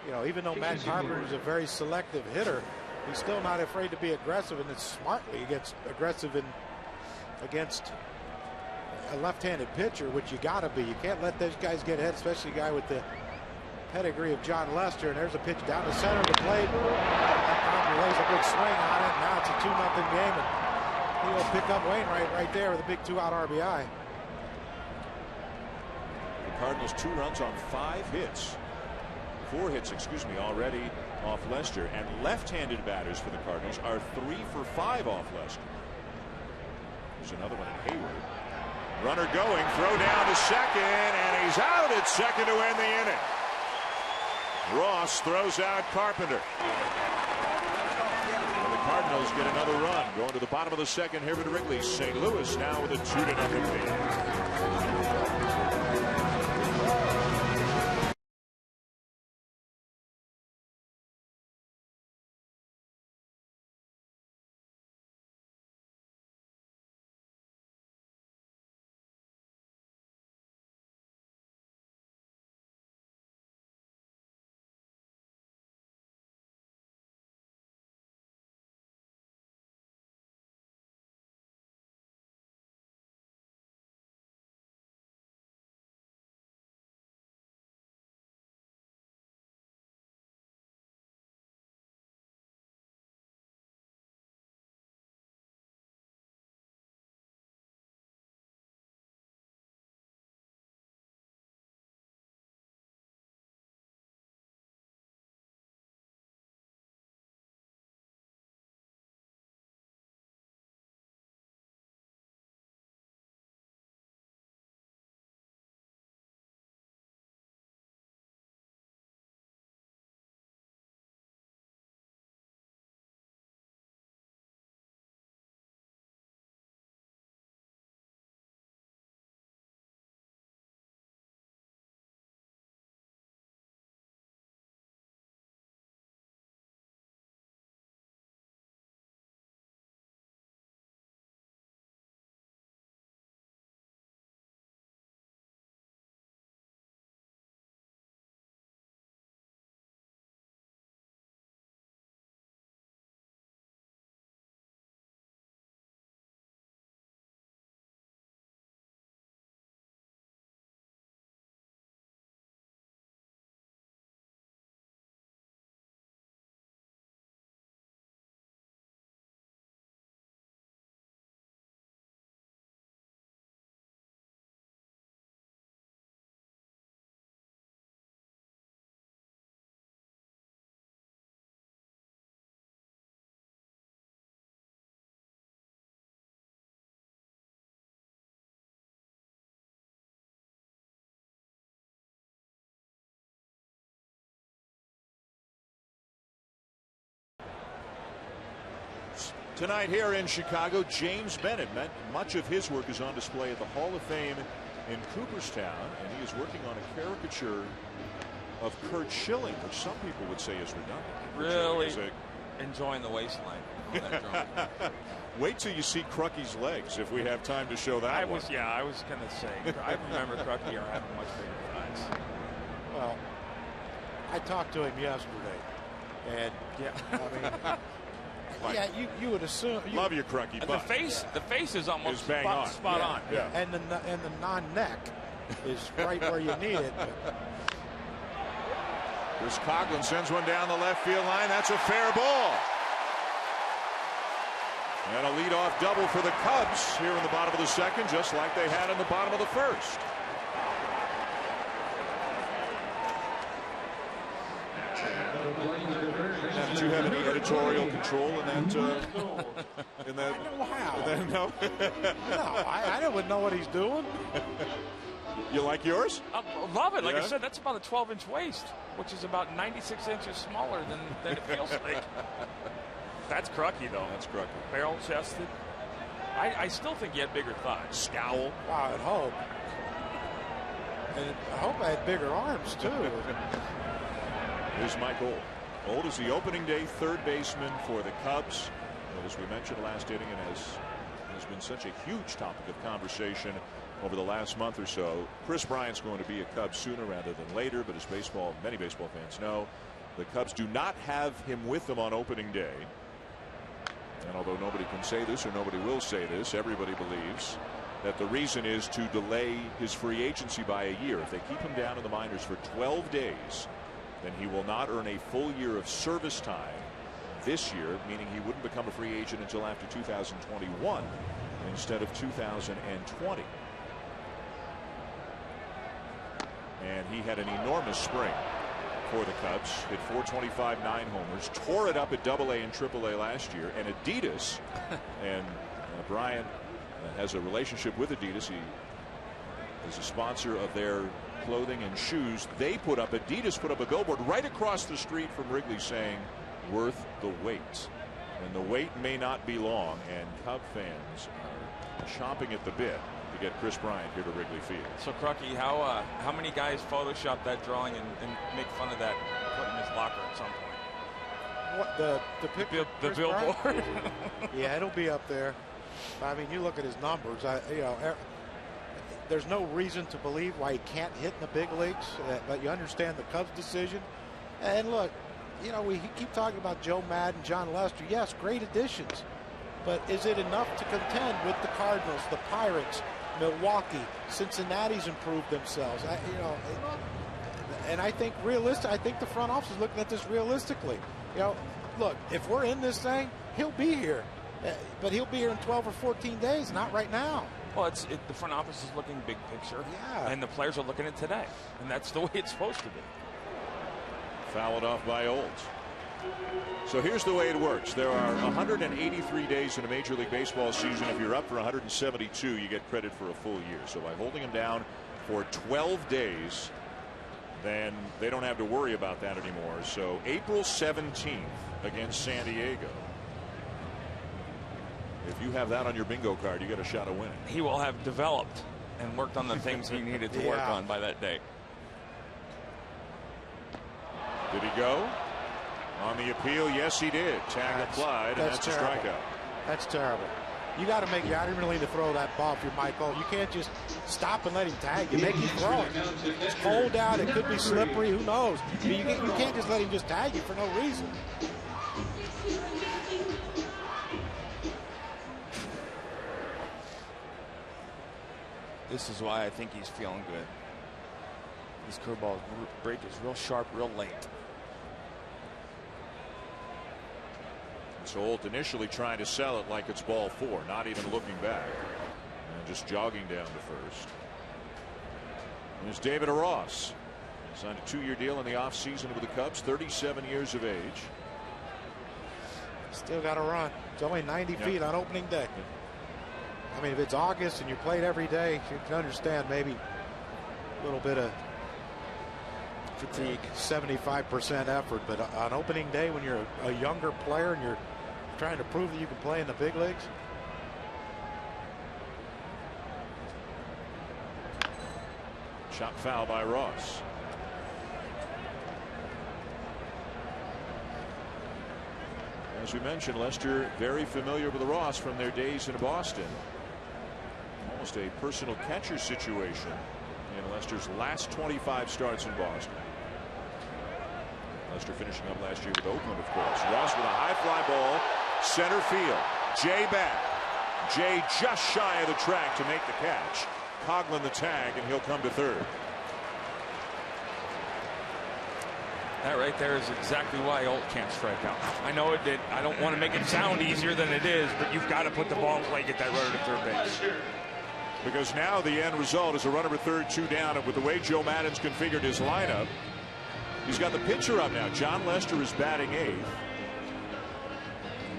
You know, even though Matt Carpenter is a very selective hitter, he's still not afraid to be aggressive, and it's smartly he gets aggressive against a left-handed pitcher, which you got to be. You can't let those guys get ahead, especially a guy with the pedigree of John Lester. And there's a pitch down the center of the plate. That lays a big swing on it. Now it's a 2-0 game. And he'll pick up Wainwright right there with a big 2-out RBI. The Cardinals 2 runs on 4 hits, already off Lester. And left-handed batters for the Cardinals are 3 for 5 off Lester. There's another one in Hayward. Runner going, throw down to second, and he's out at second to end the inning. Ross throws out Carpenter. And the Cardinals get another run. Going to the bottom of the second here at Wrigley. St. Louis now with a 2-0 lead. Tonight here in Chicago, James Bennett. Much of his work is on display at the Hall of Fame in Cooperstown, and he is working on a caricature of Curt Schilling, which some people would say is redundant. Really enjoying the waistline. Wait till you see Crucky's legs if we have time to show that. I was going to say, I remember Crucky having much bigger thighs. Well, I talked to him yesterday, and you would assume. Love your Crucky, but the face is almost spot on. Yeah. And the non-neck is right where you need it. Chris Coghlan sends one down the left field line. That's a fair ball. And a leadoff double for the Cubs here in the bottom of the second, just like they had in the bottom of the first. Now, did you have any editorial control in that? I know how. No, I wouldn't know what he's doing. You like yours? Love it. Like I said, that's about a 12-inch waist, which is about 96 inches smaller than it feels like. That's Crucky, though. That's Crucky. Barrel-chested. I still think he had bigger thighs. Scowl. Wow, I'd hope. And I hope I had bigger arms, too. Here's Mike Old. Old is the opening day third baseman for the Cubs. Well, as we mentioned last inning, and has been such a huge topic of conversation over the last month or so. Chris Bryant's going to be a Cub sooner rather than later, but as many baseball fans know, the Cubs do not have him with them on opening day. And although nobody can say this or nobody will say this, everybody believes that the reason is to delay his free agency by a year. If they keep him down in the minors for 12 days, then he will not earn a full year of service time this year, meaning he wouldn't become a free agent until after 2021 instead of 2020. And he had an enormous spring for the Cubs. Hit 425, 9 homers, tore it up at AA and AAA last year. And Adidas, and Brian has a relationship with Adidas. He is a sponsor of their clothing and shoes. Adidas put up a billboard right across the street from Wrigley saying, "Worth the wait." And the wait may not be long, and Cub fans are chomping at the bit to get Chris Bryant here to Wrigley Field. So, Crucky, how many guys Photoshop that drawing and make fun of that, put in his locker at some point? What the picture? The billboard. Yeah, it'll be up there. I mean, you look at his numbers. There's no reason to believe why he can't hit in the big leagues. But you understand the Cubs' decision. And look, we keep talking about Joe Maddon, John Lester. Yes, great additions. But is it enough to contend with the Cardinals, the Pirates, Milwaukee? Cincinnati's improved themselves. And I think the front office is looking at this realistically. Look, if we're in this thing, he'll be here. But he'll be here in 12 or 14 days, not right now. Well, the front office is looking big picture. Yeah. And the players are looking at today. And that's the way it's supposed to be. Fouled off by Olds. So here's the way it works. There are 183 days in a Major League Baseball season. If you're up for 172, you get credit for a full year. So by holding him down for 12 days, then they don't have to worry about that anymore. So April 17th against San Diego. If you have that on your bingo card, you got a shot of winning. He will have developed and worked on the things he needed to work on by that day. Did he go? On the appeal, yes, he did. Tag applied, and that's a strikeout. That's terrible. You got to make it. I didn't really need to throw that ball if you're Mike Old. You can't just stop and let him tag you. Make him throw it. It's cold out. It could be slippery. Who knows? You can't just let him just tag you for no reason. This is why I think he's feeling good. These curveballs break is real sharp, real late. So Holt initially trying to sell it like it's ball 4, not even looking back, and just jogging down to first. There's David Ross. Signed a 2-year deal in the offseason with the Cubs, 37 years of age. Still got to run. It's only 90 feet on opening day. I mean, if it's August and you played every day, you can understand maybe a little bit of fatigue, 75% effort. But on opening day, when you're a younger player and you're trying to prove that you can play in the big leagues. Shot foul by Ross. As we mentioned, Lester very familiar with Ross from their days in Boston. Almost a personal catcher situation in Lester's last 25 starts in Boston. Lester finishing up last year with Oakland, of course. Ross with a high fly ball, center field. Jay back. Jay just shy of the track to make the catch. Coghlan the tag, and he'll come to third. That right there is exactly why Holt can't strike out. I know it did. I don't want to make it sound easier than it is, but you've got to put the ball in play, get that runner to third base. Because now the end result is a runner at third, 2 down, and with the way Joe Maddon's configured his lineup, he's got the pitcher up now. John Lester is batting 8th.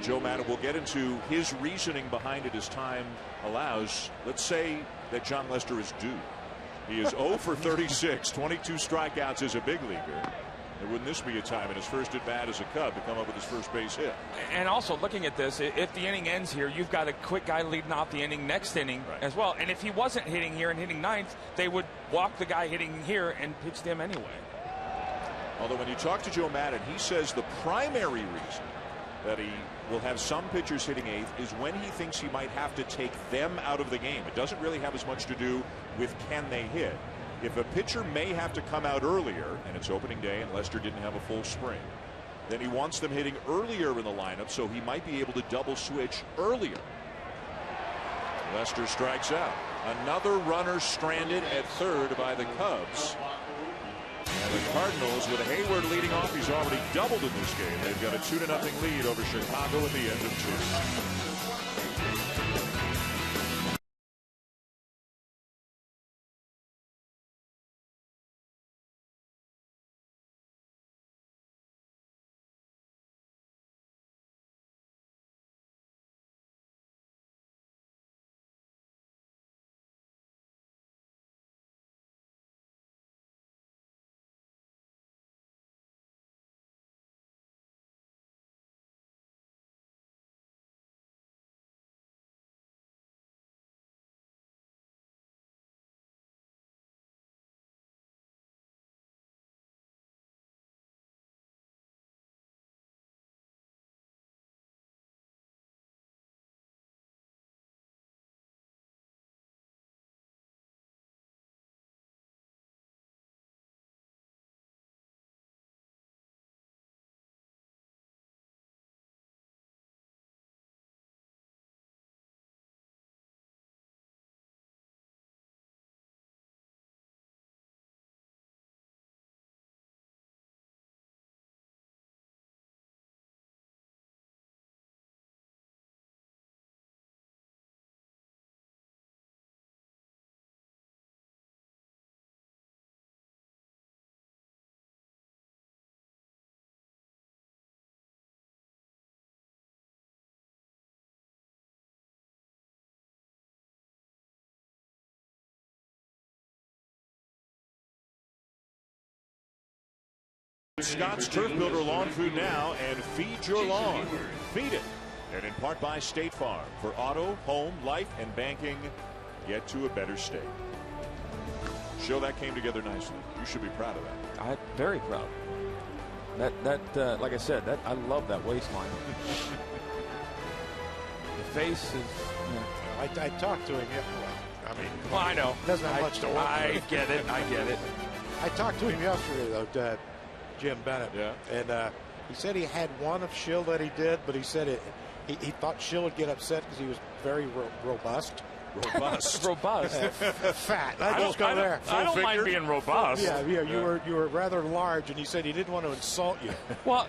Joe Maddon will get into his reasoning behind it as time allows. Let's say that John Lester is due. He is 0 for 36, 22 strikeouts as a big leaguer. Wouldn't this be a time in his first at bat as a Cub to come up with his first base hit? And also looking at this, if the inning ends here, you've got a quick guy leading off the inning next inning as well. And if he wasn't hitting here and hitting 9th, they would walk the guy hitting here and pitch them anyway. Although when you talk to Joe Maddon, he says the primary reason that he will have some pitchers hitting 8th is when he thinks he might have to take them out of the game. It doesn't really have as much to do with can they hit. If a pitcher may have to come out earlier, and it's opening day and Lester didn't have a full spring, then he wants them hitting earlier in the lineup so he might be able to double switch earlier. Lester strikes out. Another runner stranded at third by the Cubs. And the Cardinals, with Hayward leading off, he's already doubled in this game. They've got a 2-0 lead over Chicago at the end of 2. Scott's Turf Builder Lawn Food now, and feed your lawn. Feed it. And in part by State Farm. For auto, home, life, and banking, get to a better state. Show that came together nicely. You should be proud of that. I'm very proud. That like I said, I love that waistline. The face is. I talked to him. Well, I know. Doesn't have much to work with. I get it. I talked to him yesterday, though, Jim Bennett. Yeah. And he said he had one of Schill that he did, but he said he thought Schill would get upset because he was very robust. Robust. Fat. I don't mind being robust. Yeah. You were rather large, and he said he didn't want to insult you. Well,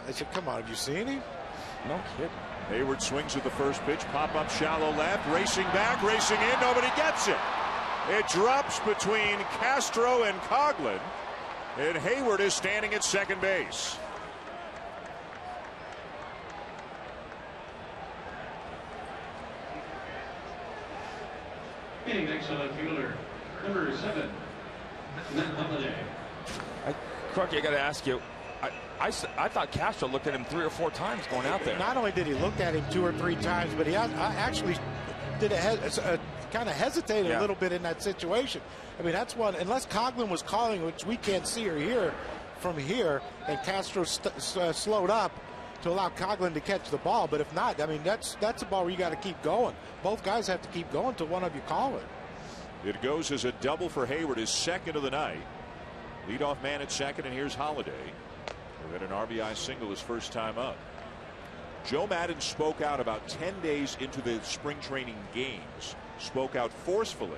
I said, come on, have you seen him? No kidding. Hayward swings at the first pitch, pop up shallow left, racing back, racing in, nobody gets it. It drops between Castro and Coghlan, and Hayward is standing at second base. Hitting next on fielder, number 7, Matt Holliday. Crookie, I got to ask you. I thought Castro looked at him 3 or 4 times going out there. Not only did he look at him 2 or 3 times, but he actually did kind of hesitated a little bit in that situation. I mean, that's one, unless Coghlan was calling, which we can't see or hear from here, and Castro slowed up to allow Coghlan to catch the ball. But if not, I mean, that's a ball where you got to keep going. Both guys have to keep going till one of you call it. It goes as a double for Hayward, his second of the night. Leadoff man at second, and here's Holliday, who had an RBI single his first time up. Joe Maddon spoke out about 10 days into the spring training games, spoke out forcefully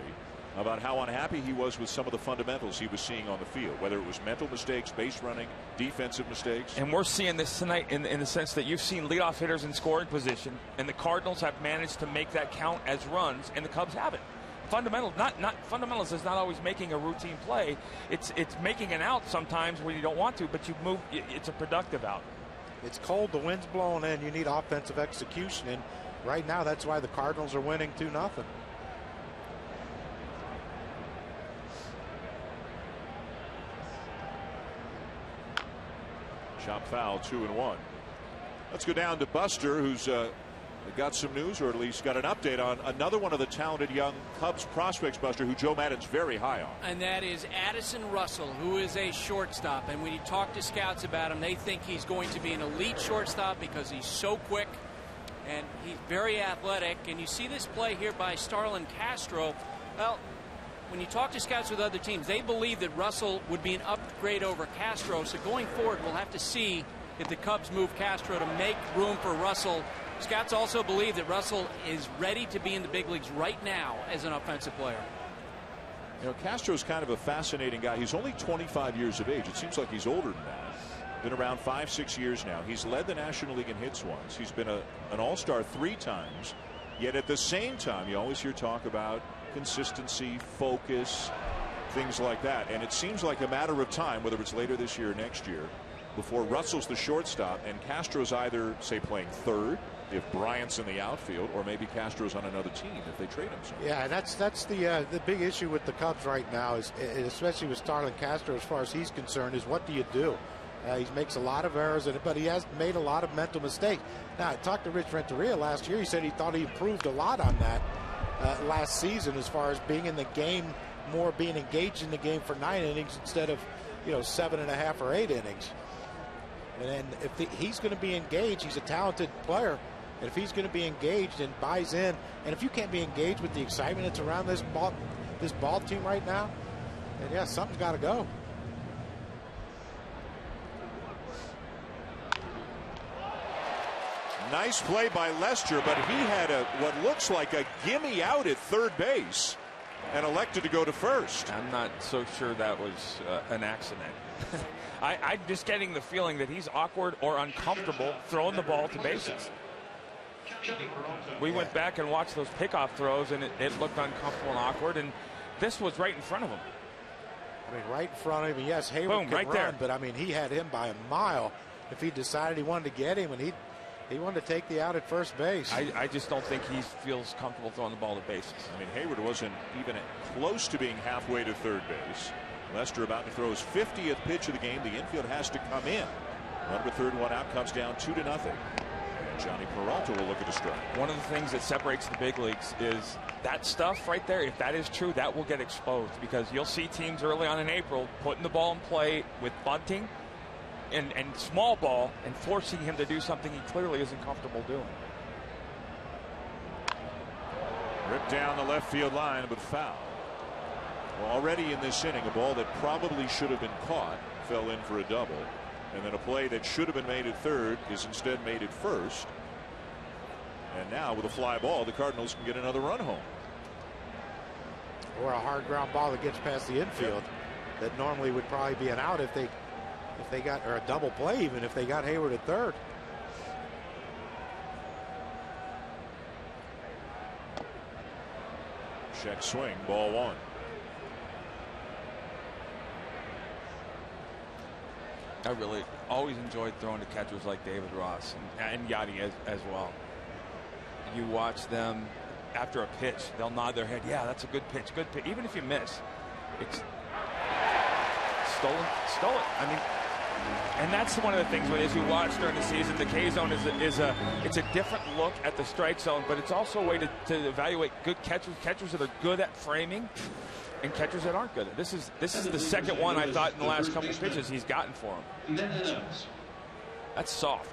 about how unhappy he was with some of the fundamentals he was seeing on the field, whether it was mental mistakes, base running, defensive mistakes. And we're seeing this tonight in the sense that you've seen leadoff hitters in scoring position, and the Cardinals have managed to make that count as runs, and the Cubs haven't. Fundamentals is not always making a routine play. It's making an out sometimes when you don't want to, but you move. It's a productive out. It's cold, the wind's blowing in, you need offensive execution, and right now that's why the Cardinals are winning 2-0. Chop foul, 2-1. Let's go down to Buster, who's got some news, or at least got an update on another one of the talented young Cubs prospects, Buster, who Joe Maddon's very high on. And that is Addison Russell, who is a shortstop. And when you talk to scouts about him, they think he's going to be an elite shortstop because he's so quick and he's very athletic. And you see this play here by Starlin Castro. Well, when you talk to scouts with other teams, they believe that Russell would be an upgrade over Castro. So going forward, we'll have to see if the Cubs move Castro to make room for Russell. Scouts also believe that Russell is ready to be in the big leagues right now as an offensive player. You know, Castro's kind of a fascinating guy. He's only 25 years of age. It seems like he's older than that. Been around 5-6 years now. He's led the National League in hits once. He's been an all-star 3 times. Yet at the same time, you always hear talk about consistency, focus, things like that. And it seems like a matter of time, whether it's later this year or next year, before Russell's the shortstop and Castro's either, say, playing third, if Bryant's in the outfield, or maybe Castro's on another team if they trade him. Yeah, and that's the big issue with the Cubs right now, is especially with Starlin Castro, as far as he's concerned, is what do you do? He makes a lot of errors, but he has made a lot of mental mistakes. Now, I talked to Rich Renteria last year. He said he thought he improved a lot on that last season, as far as being in the game more, being engaged in the game for 9 innings instead of 7.5 or 8 innings. And if he's going to be engaged, he's a talented player. And if he's going to be engaged and buys in, and if you can't be engaged with the excitement that's around this ball team right now, then yeah, something's got to go. Nice play by Lester, but he had what looks like a gimme out at third base and elected to go to first. I'm not so sure that was an accident. I'm just getting the feeling that he's awkward or uncomfortable throwing the ball to bases. We went back and watched those pickoff throws, and it looked uncomfortable and awkward, and this was right in front of him. I mean, right in front of him. Yes, Hayward Boom, could right run, there. but I mean, he had him by a mile if he decided he wanted to get him, and he wanted to take the out at first base. I just don't think he feels comfortable throwing the ball to bases. I mean, Hayward wasn't even close to being halfway to third base. Lester about to throw his 50th pitch of the game. The infield has to come in. Number third, 1 out, comes down 2-0. And Johnny Peralta will look at a strike. One of the things that separates the big leagues is that stuff right there. If that is true, that will get exposed, because you'll see teams early on in April putting the ball in play with bunting and small ball and forcing him to do something he clearly isn't comfortable doing. Ripped down the left field line, but foul. Well, already in this inning, a ball that probably should have been caught fell in for a double. And then a play that should have been made at third is instead made at first. And now with a fly ball, the Cardinals can get another run home. Or a hard ground ball that gets past the infield that normally would probably be an out if they got, or a double play even if they got Hayward at third. Check swing, ball 1. I really always enjoyed throwing to catchers like David Ross and Yadi as well. You watch them after a pitch, they'll nod their head, yeah, that's a good pitch, good pitch. Even if you miss, it's stolen. I mean, and that's one of the things as you watch during the season, the K zone it's a different look at the strike zone, but it's also a way to evaluate good catchers that are good at framing, and catchers that aren't good. This is the second one I thought in the last couple of pitches he's gotten for him. That's soft.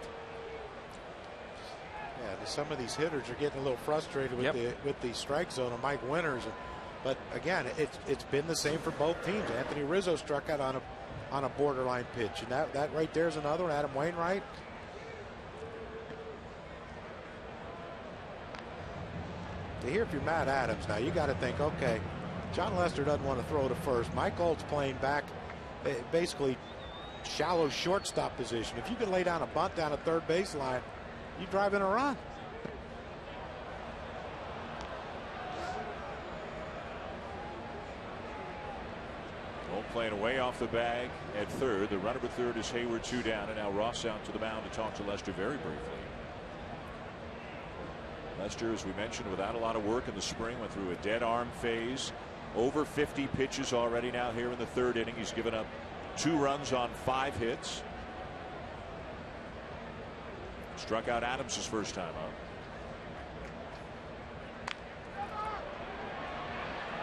Yeah, some of these hitters are getting a little frustrated with the strike zone of Mike Winters, but again, it's been the same for both teams. Anthony Rizzo struck out on a borderline pitch, and that right there is another one. Adam Wainwright. Here, if you're Matt Adams now, you got to think, okay, John Lester doesn't want to throw to first. Mike Holt's playing back, basically shallow shortstop position. If you can lay down a bunt down a third baseline, you drive in a run. Holt playing away off the bag at third. The runner at third is Hayward, 2 down, and now Ross out to the mound to talk to Lester very briefly. Lester, as we mentioned, without a lot of work in the spring, went through a dead arm phase. Over 50 pitches already now here in the third inning. He's given up 2 runs on 5 hits. Struck out Adams his first time out.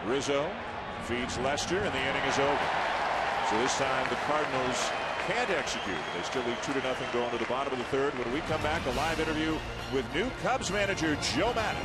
Rizzo feeds Lester, and the inning is over. So this time the Cardinals can't execute. They still lead 2-0 going to the bottom of the third. When we come back, a live interview with new Cubs manager Joe Maddon.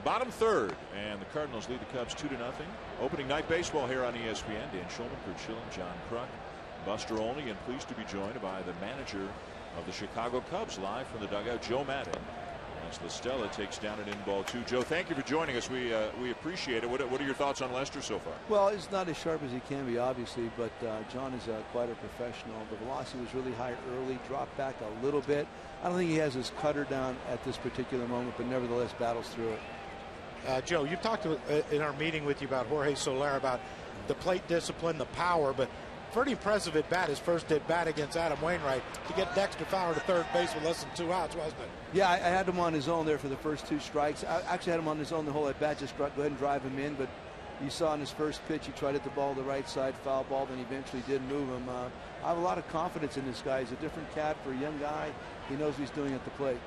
Bottom third, and the Cardinals lead the Cubs 2-0. Opening night baseball here on ESPN. Dan Shulman, Kurt Schilling, John Kruk, Buster Olney, and pleased to be joined by the manager of the Chicago Cubs live from the dugout, Joe Maddon, as La Stella takes down an in-ball 2. Joe, thank you for joining us. We appreciate it. What are your thoughts on Lester so far? Well, it's not as sharp as he can be, obviously, but John is quite a professional. The velocity was really high early, dropped back a little bit. I don't think he has his cutter down at this particular moment, but nevertheless battles through it. Joe, you talked in our meeting with you about Jorge Soler, about the plate discipline, the power, but pretty impressive at bat, his first at bat against Adam Wainwright, to get Dexter Fowler to third base with less than 2 outs, wasn't it? Yeah, I had him on his own there for the first 2 strikes. I actually had him on his own the whole at bat, just go ahead and drive him in, but you saw in his first pitch, he tried to hit the ball to the right side, foul ball, then he eventually did move him. I have a lot of confidence in this guy. He's a different cat for a young guy. He knows what he's doing at the plate.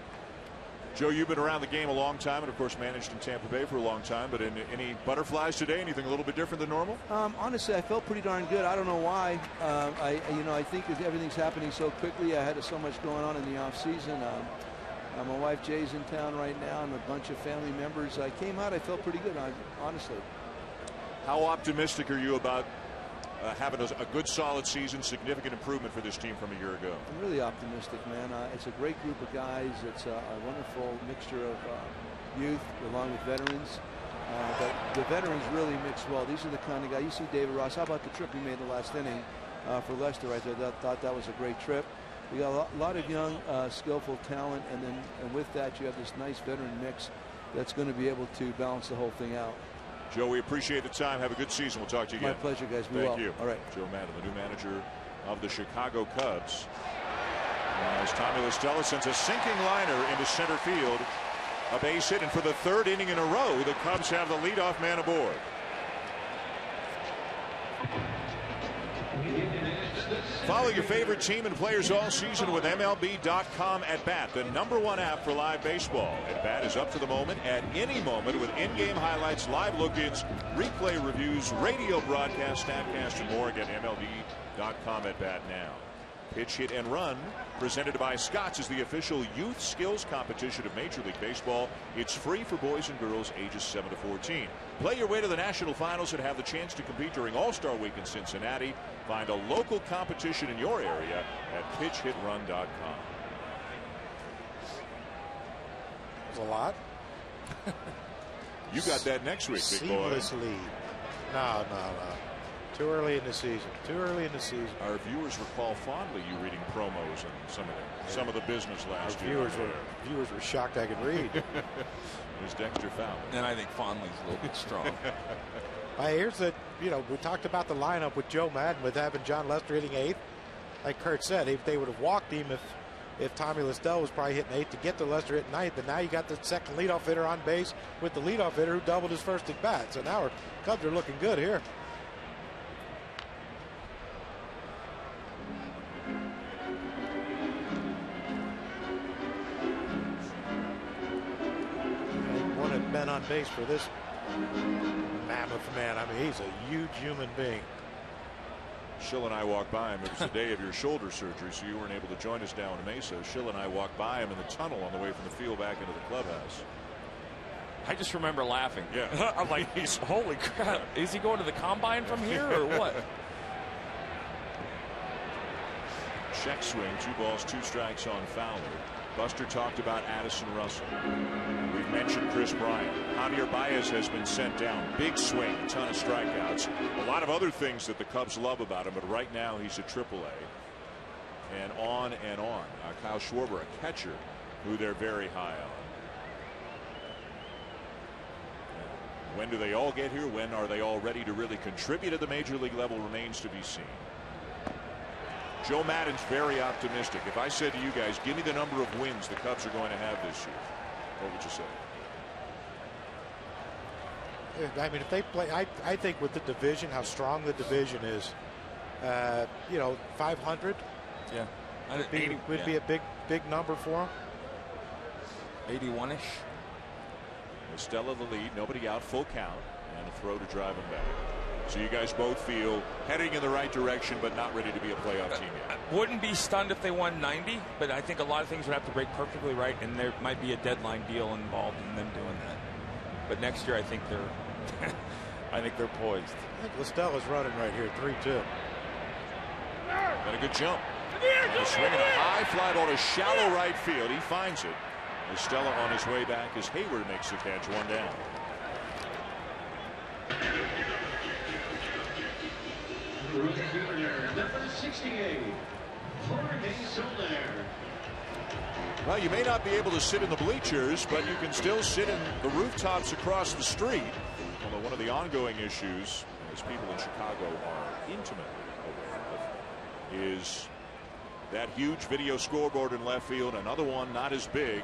Joe, you've been around the game a long time and, of course, managed in Tampa Bay for a long time. But any butterflies today? Anything a little bit different than normal? Honestly, I felt pretty darn good. I don't know why. I think everything's happening so quickly. I had so much going on in the off season. My wife Jay's in town right now, and a bunch of family members. I came out. I felt pretty good, honestly. How optimistic are you about having a good, solid season, significant improvement for this team from a year ago? I'm really optimistic, man. It's a great group of guys. It's a wonderful mixture of youth along with veterans. But the veterans really mix well. These are the kind of guys. You see David Ross. How about the trip he made the last inning for Lester right there? Thought that was a great trip. We got a lot of young, skillful talent, and with that, you have this nice veteran mix that's going to be able to balance the whole thing out. Joe, we appreciate the time. Have a good season. We'll talk to you again. My pleasure, guys. Thank you. All right. Joe Maddon, the new manager of the Chicago Cubs. As Tommy La Stella sends a sinking liner into center field. A base hit, and for the 3rd inning in a row, the Cubs have the leadoff man aboard. Follow your favorite team and players all season with MLB.com At Bat, the #1 app for live baseball. At Bat is up to the moment at any moment with in-game highlights, live look-ins, replay reviews, radio broadcasts, statcast, and more. Get MLB.com At Bat now. Pitch Hit and Run, presented by Scotts, is the official youth skills competition of Major League Baseball. It's free for boys and girls ages 7 to 14. Play your way to the national finals and have the chance to compete during All-Star Week in Cincinnati. Find a local competition in your area at pitchhitrun.com. That's a lot. You got that next week, big boy. Seamless lead. No. Too early in the season. Our viewers recall fondly you reading promos and some of the business last year. Viewers were shocked I could read. It was Dexter Fowler. And I think Fondly's a little bit strong. Here's the, we talked about the lineup with Joe Maddon, with having John Lester hitting 8th. Like Kurt said, if they would have walked him, if Tommy La Stella was probably hitting 8th to get to Lester hitting 9th, but now you got the second leadoff hitter on base with the leadoff hitter who doubled his first at bat. So now our Cubs are looking good here. Been on base for this mammoth man. I mean, he's a huge human being. Schill and I walked by him. It was the day of your shoulder surgery, so you weren't able to join us down in Mesa. Schill and I walked by him in the tunnel on the way from the field back into the clubhouse. I just remember laughing. Yeah. I'm like, holy crap. Is he going to the combine from here or what? Check swing, 2 balls, 2 strikes on Fowler. Buster talked about Addison Russell. We've mentioned Chris Bryant. Javier Baez has been sent down. Big swing, a ton of strikeouts. A lot of other things that the Cubs love about him, but right now he's a AAA. And on and on. Kyle Schwarber, a catcher, who they're very high on. When do they all get here? When are they all ready to really contribute at the major league level remains to be seen. Joe Maddon's very optimistic. If I said to you guys, give me the number of wins the Cubs are going to have this year, what would you say? I mean, if they play, I think with the division, how strong the division is, 500. Yeah. Would be a big number for them. 81-ish. Stella the lead, nobody out, full count, and a throw to drive him back. So you guys both feel heading in the right direction, but not ready to be a playoff team yet. Wouldn't be stunned if they won 90, but I think a lot of things would have to break perfectly right, and there might be a deadline deal involved in them doing that. But next year, I think they're, I think they're poised. I think Listella's running right here, 3-2. Got a good jump. He's swinging a high fly ball to shallow right field. He finds it. Listella on his way back as Hayward makes the catch, 1 down. Rookie fielder, number 68, Jorge Soler. Well, you may not be able to sit in the bleachers, but you can still sit in the rooftops across the street. Although one of the ongoing issues, as people in Chicago are intimately aware of, is that huge video scoreboard in left field. Another one, not as big,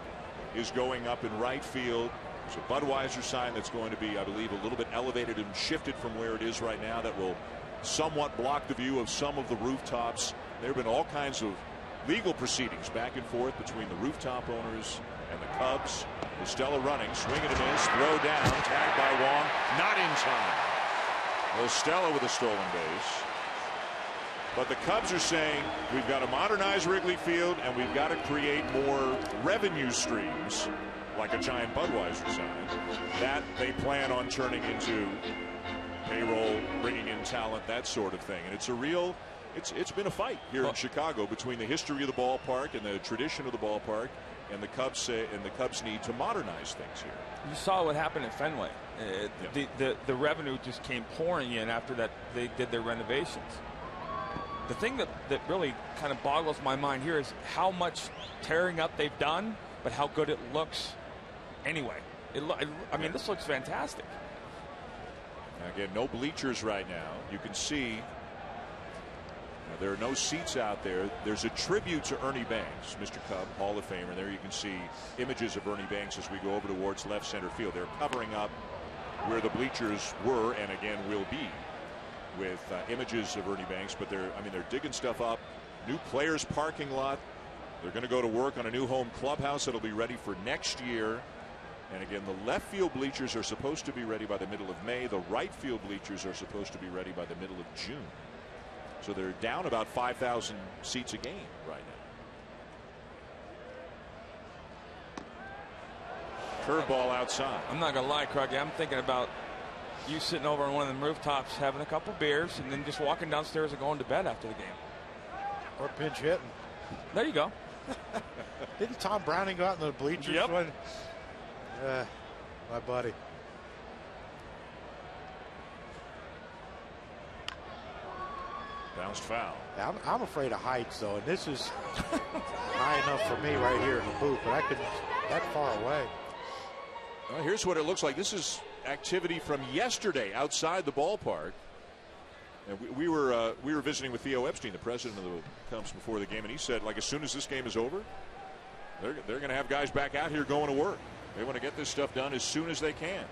is going up in right field. There's a Budweiser sign that's going to be, I believe, a little bit elevated and shifted from where it is right now that will somewhat block the view of some of the rooftops. There have been all kinds of legal proceedings back and forth between the rooftop owners and the Cubs. Listella running, swing and a miss, throw down, tagged by Wong, not in time. Listella with a stolen base. But the Cubs are saying we've got to modernize Wrigley Field and we've got to create more revenue streams, like a giant Budweiser sign, that they plan on turning into payroll, bringing in talent, that sort of thing. And it's a real, it's been a fight here in Chicago between the history of the ballpark and the tradition of the ballpark, and the Cubs need to modernize things here. You saw what happened at Fenway. The revenue just came pouring in after that they did their renovations. The thing that really kind of boggles my mind here is how much tearing up they've done, but how good it looks anyway. I mean, this looks fantastic. Again, no bleachers right now. You can see there are no seats out there. There's a tribute to Ernie Banks, Mr. Cub, Hall of Famer. There you can see images of Ernie Banks as we go over towards left center field. They're covering up where the bleachers were and again will be with images of Ernie Banks. But they're digging stuff up. New players parking lot. They're going to go to work on a new home clubhouse that'll be ready for next year. And again, the left field bleachers are supposed to be ready by the middle of May. The right field bleachers are supposed to be ready by the middle of June. So they're down about 5,000 seats a game right now. Curveball outside. I'm not going to lie, Cruggy. I'm thinking about you sitting over on one of them rooftops having a couple beers and then just walking downstairs and going to bed after the game. Or pinch hitting. There you go. Didn't Tom Browning go out in the bleachers? Yep. When, my buddy. Bounced foul. Yeah, I'm afraid of heights, though, and this is high enough for me right here in the booth, but I couldn't that far away. Well, here's what it looks like. This is activity from yesterday outside the ballpark. And we were visiting with Theo Epstein, the president of the Cubs, before the game, and he said, like, as soon as this game is over, they're going to have guys back out here going to work. They want to get this stuff done as soon as they can.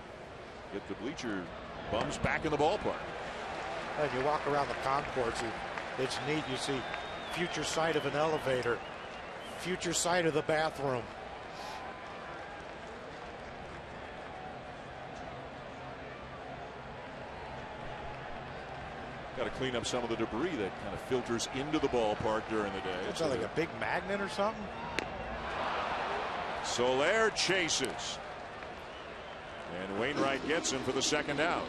Get the bleacher bums back in the ballpark. And you walk around the concourse, it's neat. You see future sight of an elevator, future sight of the bathroom. Got to clean up some of the debris that kind of filters into the ballpark during the day. It's like a big magnet or something. Soler chases. And Wainwright gets him for the second out.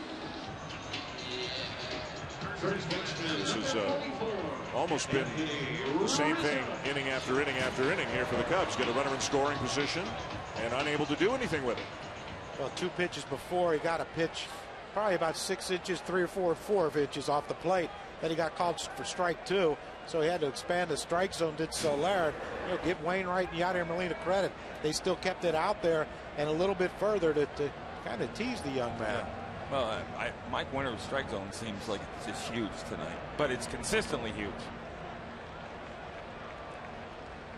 This has almost been the same thing inning after inning after inning here for the Cubs. Get a runner in scoring position and unable to do anything with it. Well, 2 pitches before, he got a pitch probably about 6 inches, 3 or 4 inches off the plate. Then he got called for strike 2, so he had to expand the strike zone. Did Soler. Give Wainwright and Yadier Molina credit. They still kept it out there and a little bit further to kind of tease the young man. Well, Mike Winter's strike zone seems like it's just huge tonight, but it's consistently huge.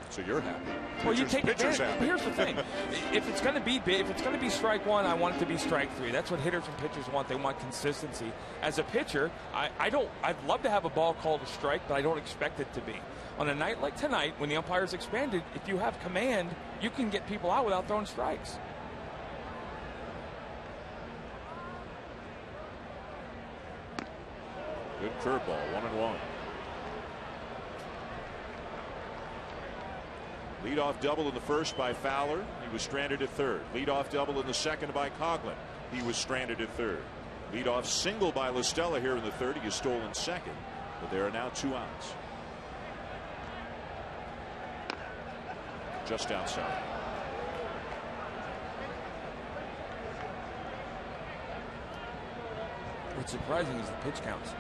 So you're happy. Well, you take advantage. Here's the thing: if it's going to be big, if it's going to be strike 1, I want it to be strike 3. That's what hitters and pitchers want. They want consistency. As a pitcher, I'd love to have a ball called a strike, but I don't expect it to be. On a night like tonight, when the umpire's expanded, if you have command, you can get people out without throwing strikes. Good curveball, 1-1. Leadoff double in the first by Fowler. He was stranded at third. Leadoff double in the second by Coghlan. he was stranded at third. Leadoff single by La Stella here in the third. He is stolen second, but there are now 2 outs. Just outside. What's surprising is the pitch counts.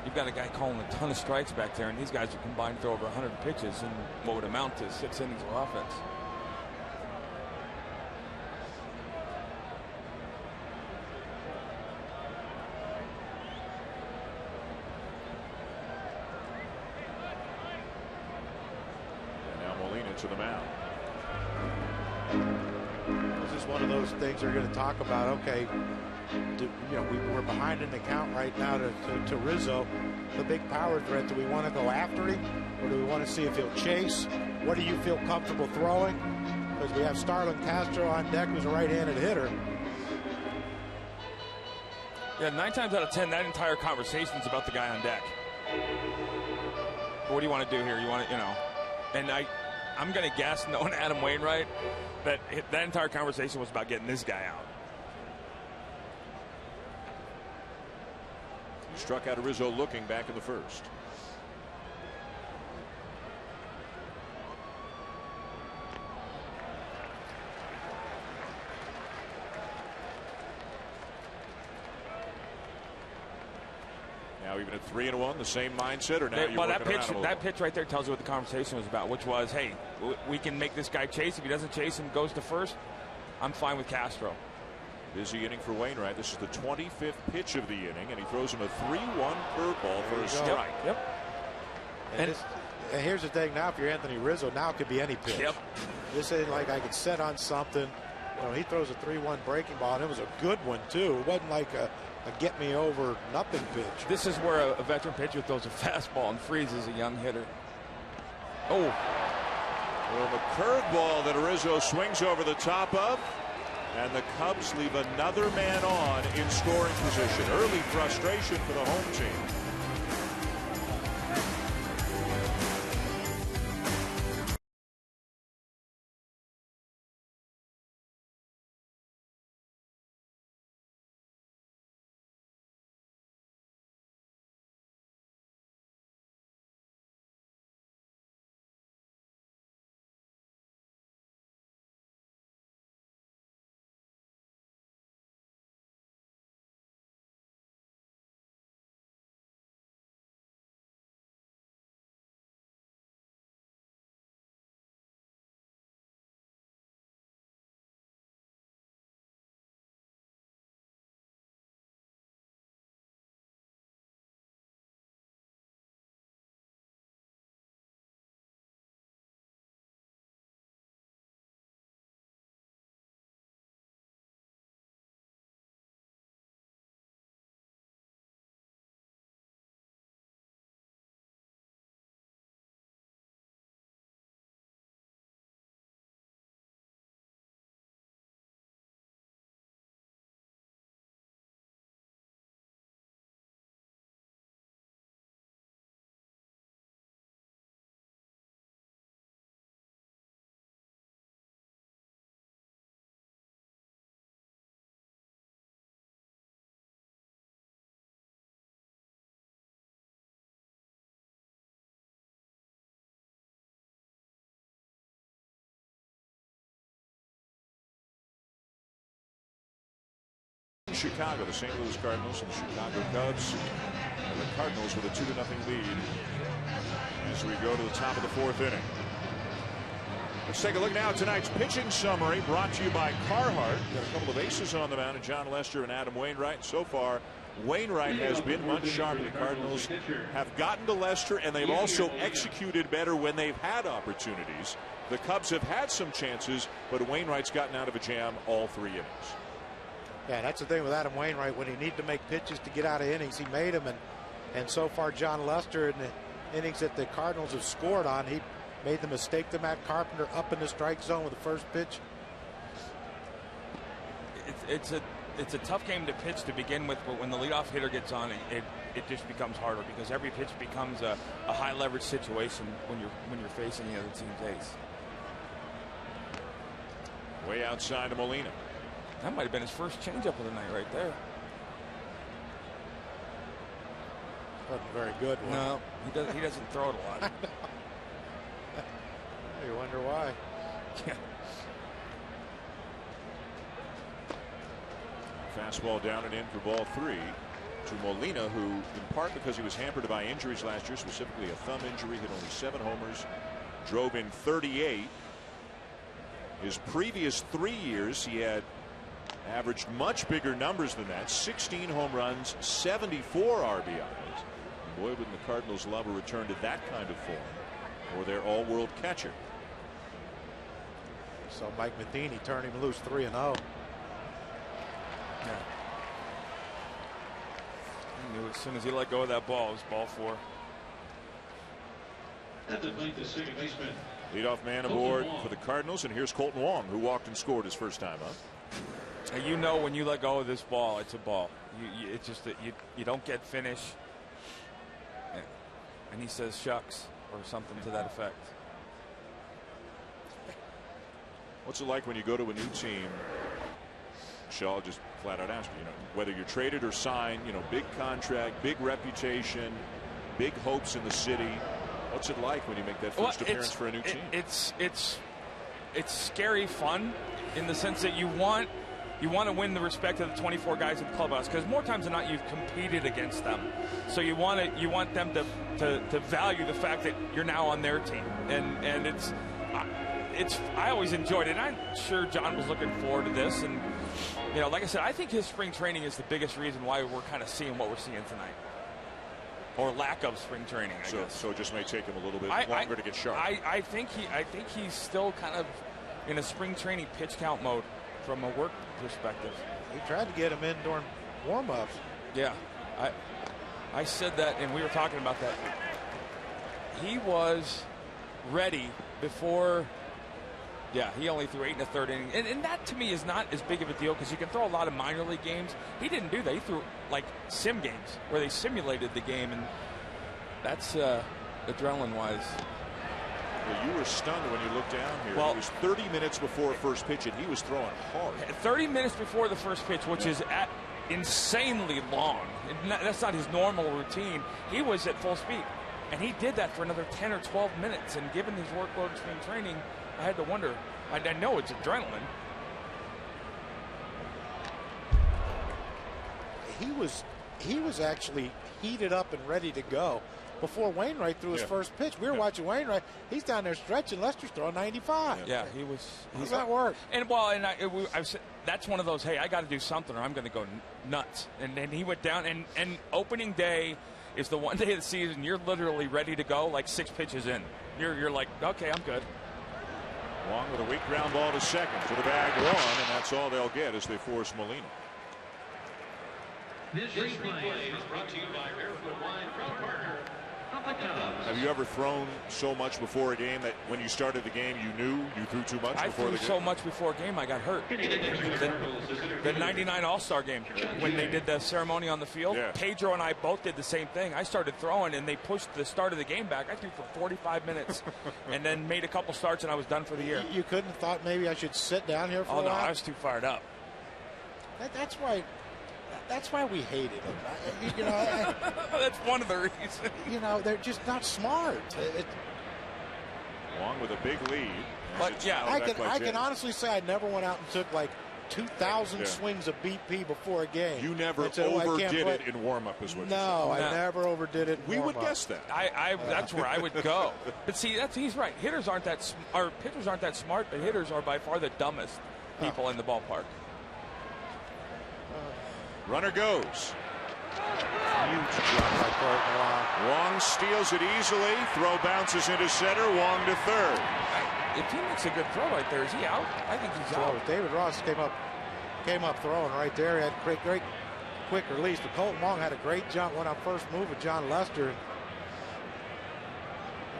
You've got a guy calling a ton of strikes back there, and these guys are combined for over 100 pitches in what would amount to 6 innings of offense. And now Molina to the mound. This is one of those things they're going to talk about. Okay, we're behind in the count right now to Rizzo, the big power threat. Do we want to go after him, or do we want to see if he'll chase? What do you feel comfortable throwing? Because we have Starlin Castro on deck, who's a right-handed hitter. Yeah, 9 times out of 10, that entire conversation is about the guy on deck. But what do you want to do here? You want to, and I'm going to guess, knowing Adam Wainwright, that entire conversation was about getting this guy out. He struck out Rizzo looking back in the first. Now even at 3-1, the same mindset, or now well, that pitch right there tells you what the conversation was about, which was, hey, we can make this guy chase. If he doesn't chase him, goes to first, I'm fine with Castro. Busy inning for Wainwright. This is the 25th pitch of the inning, and he throws him a 3-1 curveball for a strike. Yep. And here's the thing. Now, if you're Anthony Rizzo, now it could be any pitch. Yep. This ain't like I could set on something. He throws a 3-1 breaking ball, and it was a good one too. It wasn't like a get me over nothing pitch. This is where a veteran pitcher throws a fastball and freezes a young hitter. Oh. Well, the curveball that Rizzo swings over the top of. And the Cubs leave another man on in scoring position. Early frustration for the home team. Chicago, the St. Louis Cardinals and the Chicago Cubs, and the Cardinals with a 2-0 lead as we go to the top of the 4th inning. Let's take a look now at tonight's pitching summary, brought to you by Carhartt. Got a couple of aces on the mound, and John Lester and Adam Wainwright. So far, Wainwright has been much sharper. The Cardinals have gotten to Lester, and they've also executed better when they've had opportunities. The Cubs have had some chances, but Wainwright's gotten out of a jam all 3 innings. Yeah, that's the thing with Adam Wainwright. When he needed to make pitches to get out of innings, he made them. And so far, John Lester, in the innings that the Cardinals have scored on, he made the mistake to Matt Carpenter up in the strike zone with the first pitch. It's a tough game to pitch to begin with, but when the leadoff hitter gets on, it just becomes harder because every pitch becomes a high leverage situation when you're facing the other team's ace. Way outside to Molina. That might have been his first changeup of the night right there. Wasn't a very good one. No, he doesn't throw it a lot. You wonder why. Yeah. Fastball down and in for ball 3 to Molina, who in part because he was hampered by injuries last year, specifically a thumb injury, hit only 7 homers, drove in 38. His previous 3 years he had averaged much bigger numbers than that. 16 home runs, 74 RBIs. Boy, wouldn't the Cardinals love a return to that kind of form, or their all-world catcher. So Mike Matheny turned him loose 3-0. Yeah. He knew as soon as he let go of that ball, it was ball 4. At the plate, the second baseman. Leadoff man aboard for the Cardinals, and here's Colton Wong, who walked and scored his first time up. You know when you let go of this ball, it's a ball. It's just that you don't get finish. And he says shucks or something to that effect. What's it like when you go to a new team? Shaw just flat out asked you, whether you're traded or signed, big contract, big reputation, big hopes in the city. What's it like when you make that first appearance for a new team? It's scary fun in the sense that you want to win the respect of the 24 guys in the clubhouse, because more times than not you've competed against them. So you want them to value the fact that you're now on their team, and I always enjoyed it. I'm sure John was looking forward to this, and like I said, I think his spring training is the biggest reason why we're kind of seeing what we're seeing tonight, or lack of spring training. I guess. So it just may take him a little bit longer to get sharp. I think he's still kind of in a spring training pitch count mode from a work perspective. He tried to get him in during warm-ups. Yeah, I said that, and we were talking about that. He was ready before. Yeah, he only threw 8 1/3 innings, and that to me is not as big of a deal because you can throw a lot of minor league games. He didn't do that. He threw like sim games where they simulated the game, and that's adrenaline-wise. Well, you were stunned when you looked down here. Well, it was 30 minutes before first pitch, and he was throwing hard. 30 minutes before the first pitch, which is insanely long. That's not his normal routine. He was at full speed, and he did that for another 10 or 12 minutes. And given his workload in spring training, I had to wonder. I know it's adrenaline. He was actually heated up and ready to go before Wainwright threw his first pitch. We were watching Wainwright. He's down there stretching. Lester's throwing 95. Yeah, he was. How does that work? And I said that's one of those. Hey, I got to do something, or I'm going to go nuts. And then he went down. And opening day is the one day of the season you're literally ready to go, like 6 pitches in. You're like, okay, I'm good. Wong with a weak ground ball to second to the bag 1, and that's all they'll get as they force Molina. This replay is brought to you by Barefoot Wine from Parker. Have you ever thrown so much before a game that when you started the game you knew you threw too much before the game? I threw so much before a game I got hurt. The 99 All-Star game, when they did the ceremony on the field, Pedro and I both did the same thing. I started throwing, and they pushed the start of the game back. I threw for 45 minutes and then made a couple starts, and I was done for the year. You couldn't have thought maybe I should sit down here for a while? Oh, no, I was too fired up. That's why we hated them. That's one of the reasons. They're just not smart. Wong with a big lead. But yeah, I can honestly say I never went out and took like 2,000 swings of BP before a game. You never overdid it in warm-up, is what you said. No, I never overdid it. We would guess that. That's where I would go. But see, he's right. Pitchers aren't that smart, but hitters are by far the dumbest people in the ballpark. Runner goes. Huge drop by Colton Wong. Wong steals it easily. Throw bounces into center. Wong to third. If he makes a good throw right there, is he out? I think he's out. David Ross came up throwing right there. He had great quick release. But Colton Wong had a great jump, went on first move with John Lester.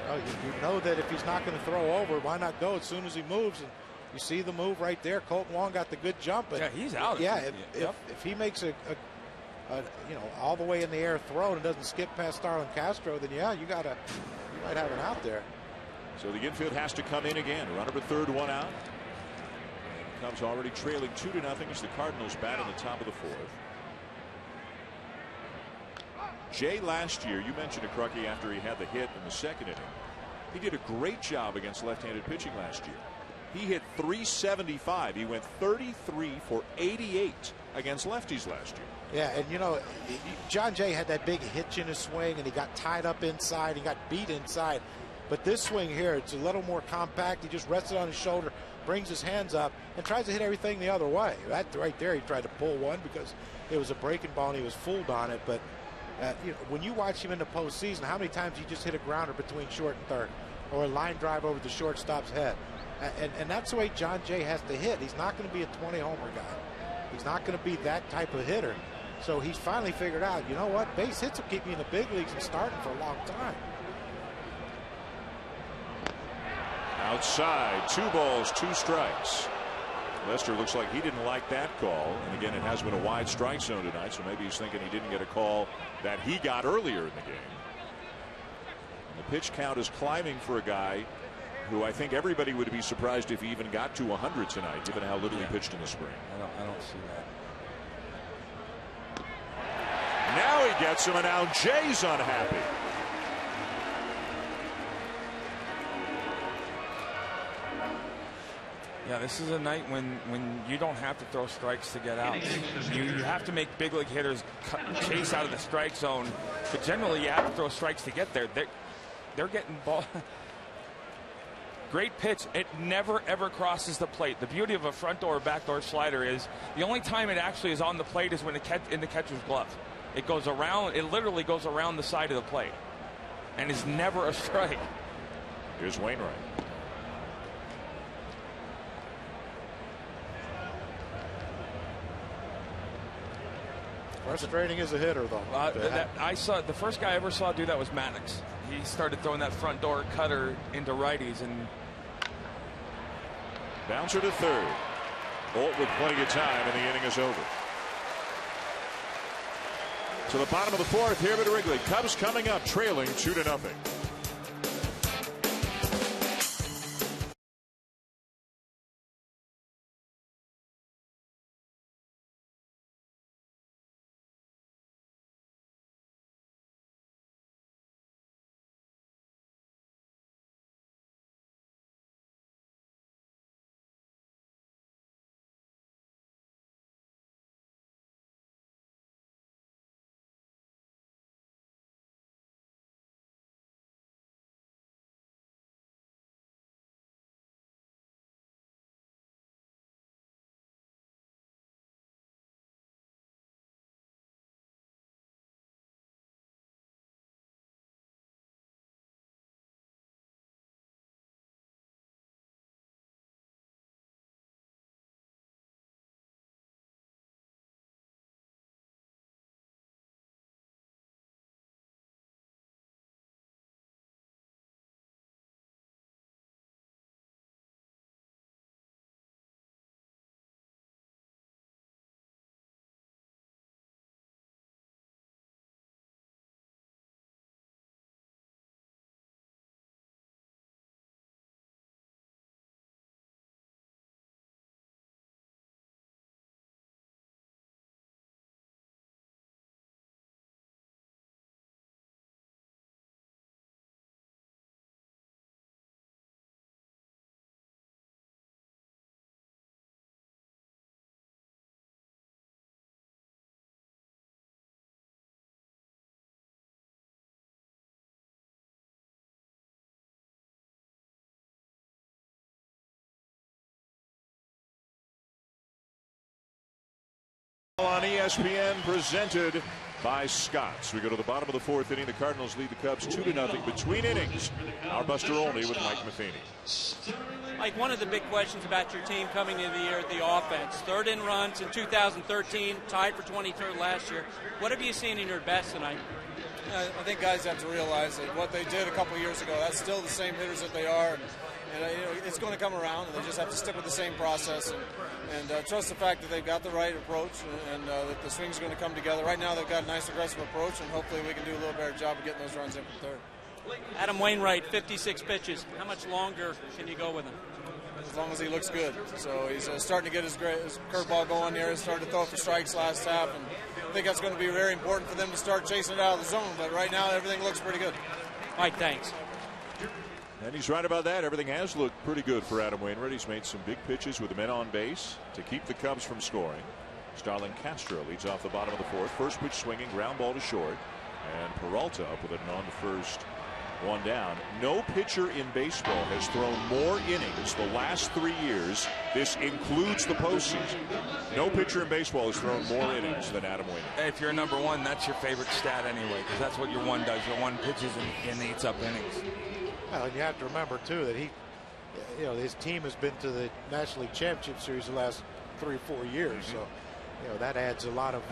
You know that if he's not going to throw over, why not go as soon as he moves? And you see the move right there. Colton Wong got the good jump. Yeah, he's out. Yeah, if he makes a all the way in the air throw and doesn't skip past Starlin Castro, then you might have an out there. So the infield has to come in again. Runner at third, 1 out. Cubs already trailing 2-0 as the Cardinals bat in the top of the fourth. Jay last year, you mentioned a Crucky after he had the hit in the second inning. He did a great job against left-handed pitching last year. He hit .375. He went 33 for 88 against lefties last year. Yeah, and you know, John Jay had that big hitch in his swing, and he got tied up inside. He got beat inside. But this swing here, it's a little more compact. He just rests it on his shoulder, brings his hands up, and tries to hit everything the other way. That right there, he tried to pull one because it was a breaking ball, and he was fooled on it. But you know, when you watch him in the postseason, how many times he just hit a grounder between short and third, or a line drive over the shortstop's head? And that's the way John Jay has to hit. He's not going to be a 20-homer guy. He's not going to be that type of hitter. So he's finally figured out, you know what, base hits will keep you in the big leagues and starting for a long time. Outside, 2 balls, 2 strikes. Lester looks like he didn't like that call. And again, it has been a wide strike zone tonight, so maybe he's thinking he didn't get a call that he got earlier in the game. And the pitch count is climbing for a guy who I think everybody would be surprised if he even got to 100 tonight, given how little he pitched in the spring. I don't see that. Now he gets him, and now Jay's unhappy. Yeah, this is a night when you don't have to throw strikes to get out. You have to make big league hitters chase out of the strike zone, but generally you have to throw strikes to get there. They're getting ball. Great pitch. It never, ever crosses the plate. The beauty of a front door or back door slider is the only time it actually is on the plate is when in the catcher's glove. It goes around. It literally goes around the side of the plate, and is never a strike. Here's Wainwright. Frustrating as a hitter, though. I saw the first guy I ever saw do that was Maddox. He started throwing that front door cutter into righties, and bouncer to third. Bolt with plenty of time, and the inning is over. To the bottom of the fourth here at Wrigley. Cubs coming up, trailing 2-0. On ESPN, presented by Scott's. We go to the bottom of the fourth inning. The Cardinals lead the Cubs 2-0 between innings. Our Buster Olney with Mike Matheny. Mike, one of the big questions about your team coming into the year, the offense. Third in runs in 2013, tied for 23rd last year. What have you seen in your best tonight? I think guys have to realize that what they did a couple years ago, that's still the same hitters that they are. And it's going to come around, and they just have to stick with the same process and trust the fact that they've got the right approach and that the swing's going to come together. Right now they've got a nice aggressive approach, and hopefully we can do a little better job of getting those runs in from third. Adam Wainwright, 56 pitches. How much longer can you go with him? as long as he looks good. So he's starting to get his curveball going here. He's starting to throw for strikes last half, and I think that's going to be very important for them to start chasing it out of the zone. But right now, everything looks pretty good. Mike, thanks. And he's right about that. Everything has looked pretty good for Adam Wainwright. He's made some big pitches with the men on base to keep the Cubs from scoring. Starlin Castro leads off the bottom of the fourth. First pitch swinging, ground ball to short. And Peralta up with an on to first, one down. No pitcher in baseball has thrown more innings the last 3 years. This includes the postseason. No pitcher in baseball has thrown more innings than Adam Wainwright. If you're number one, that's your favorite stat anyway, because that's what your one does. Your one pitches and eats up innings. Well, and you have to remember too that his team has been to the National League Championship Series the last 3 or 4 years. So, that adds a lot of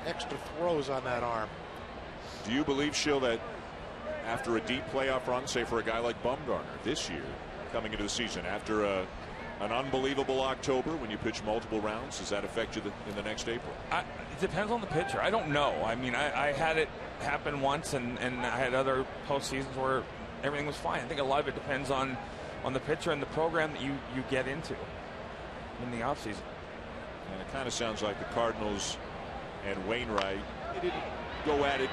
extra throws on that arm. Do you believe, Schill, that after a deep playoff run, say for a guy like Bumgarner this year, coming into the season, after an unbelievable October when you pitch multiple rounds, does that affect you in the next April? It depends on the pitcher. I don't know. I mean, I had it happen once, and I had other postseasons where everything was fine. I think a lot of it depends on the pitcher and the program that you get into in the offseason. And it kind of sounds like the Cardinals and Wainwright, they didn't go at it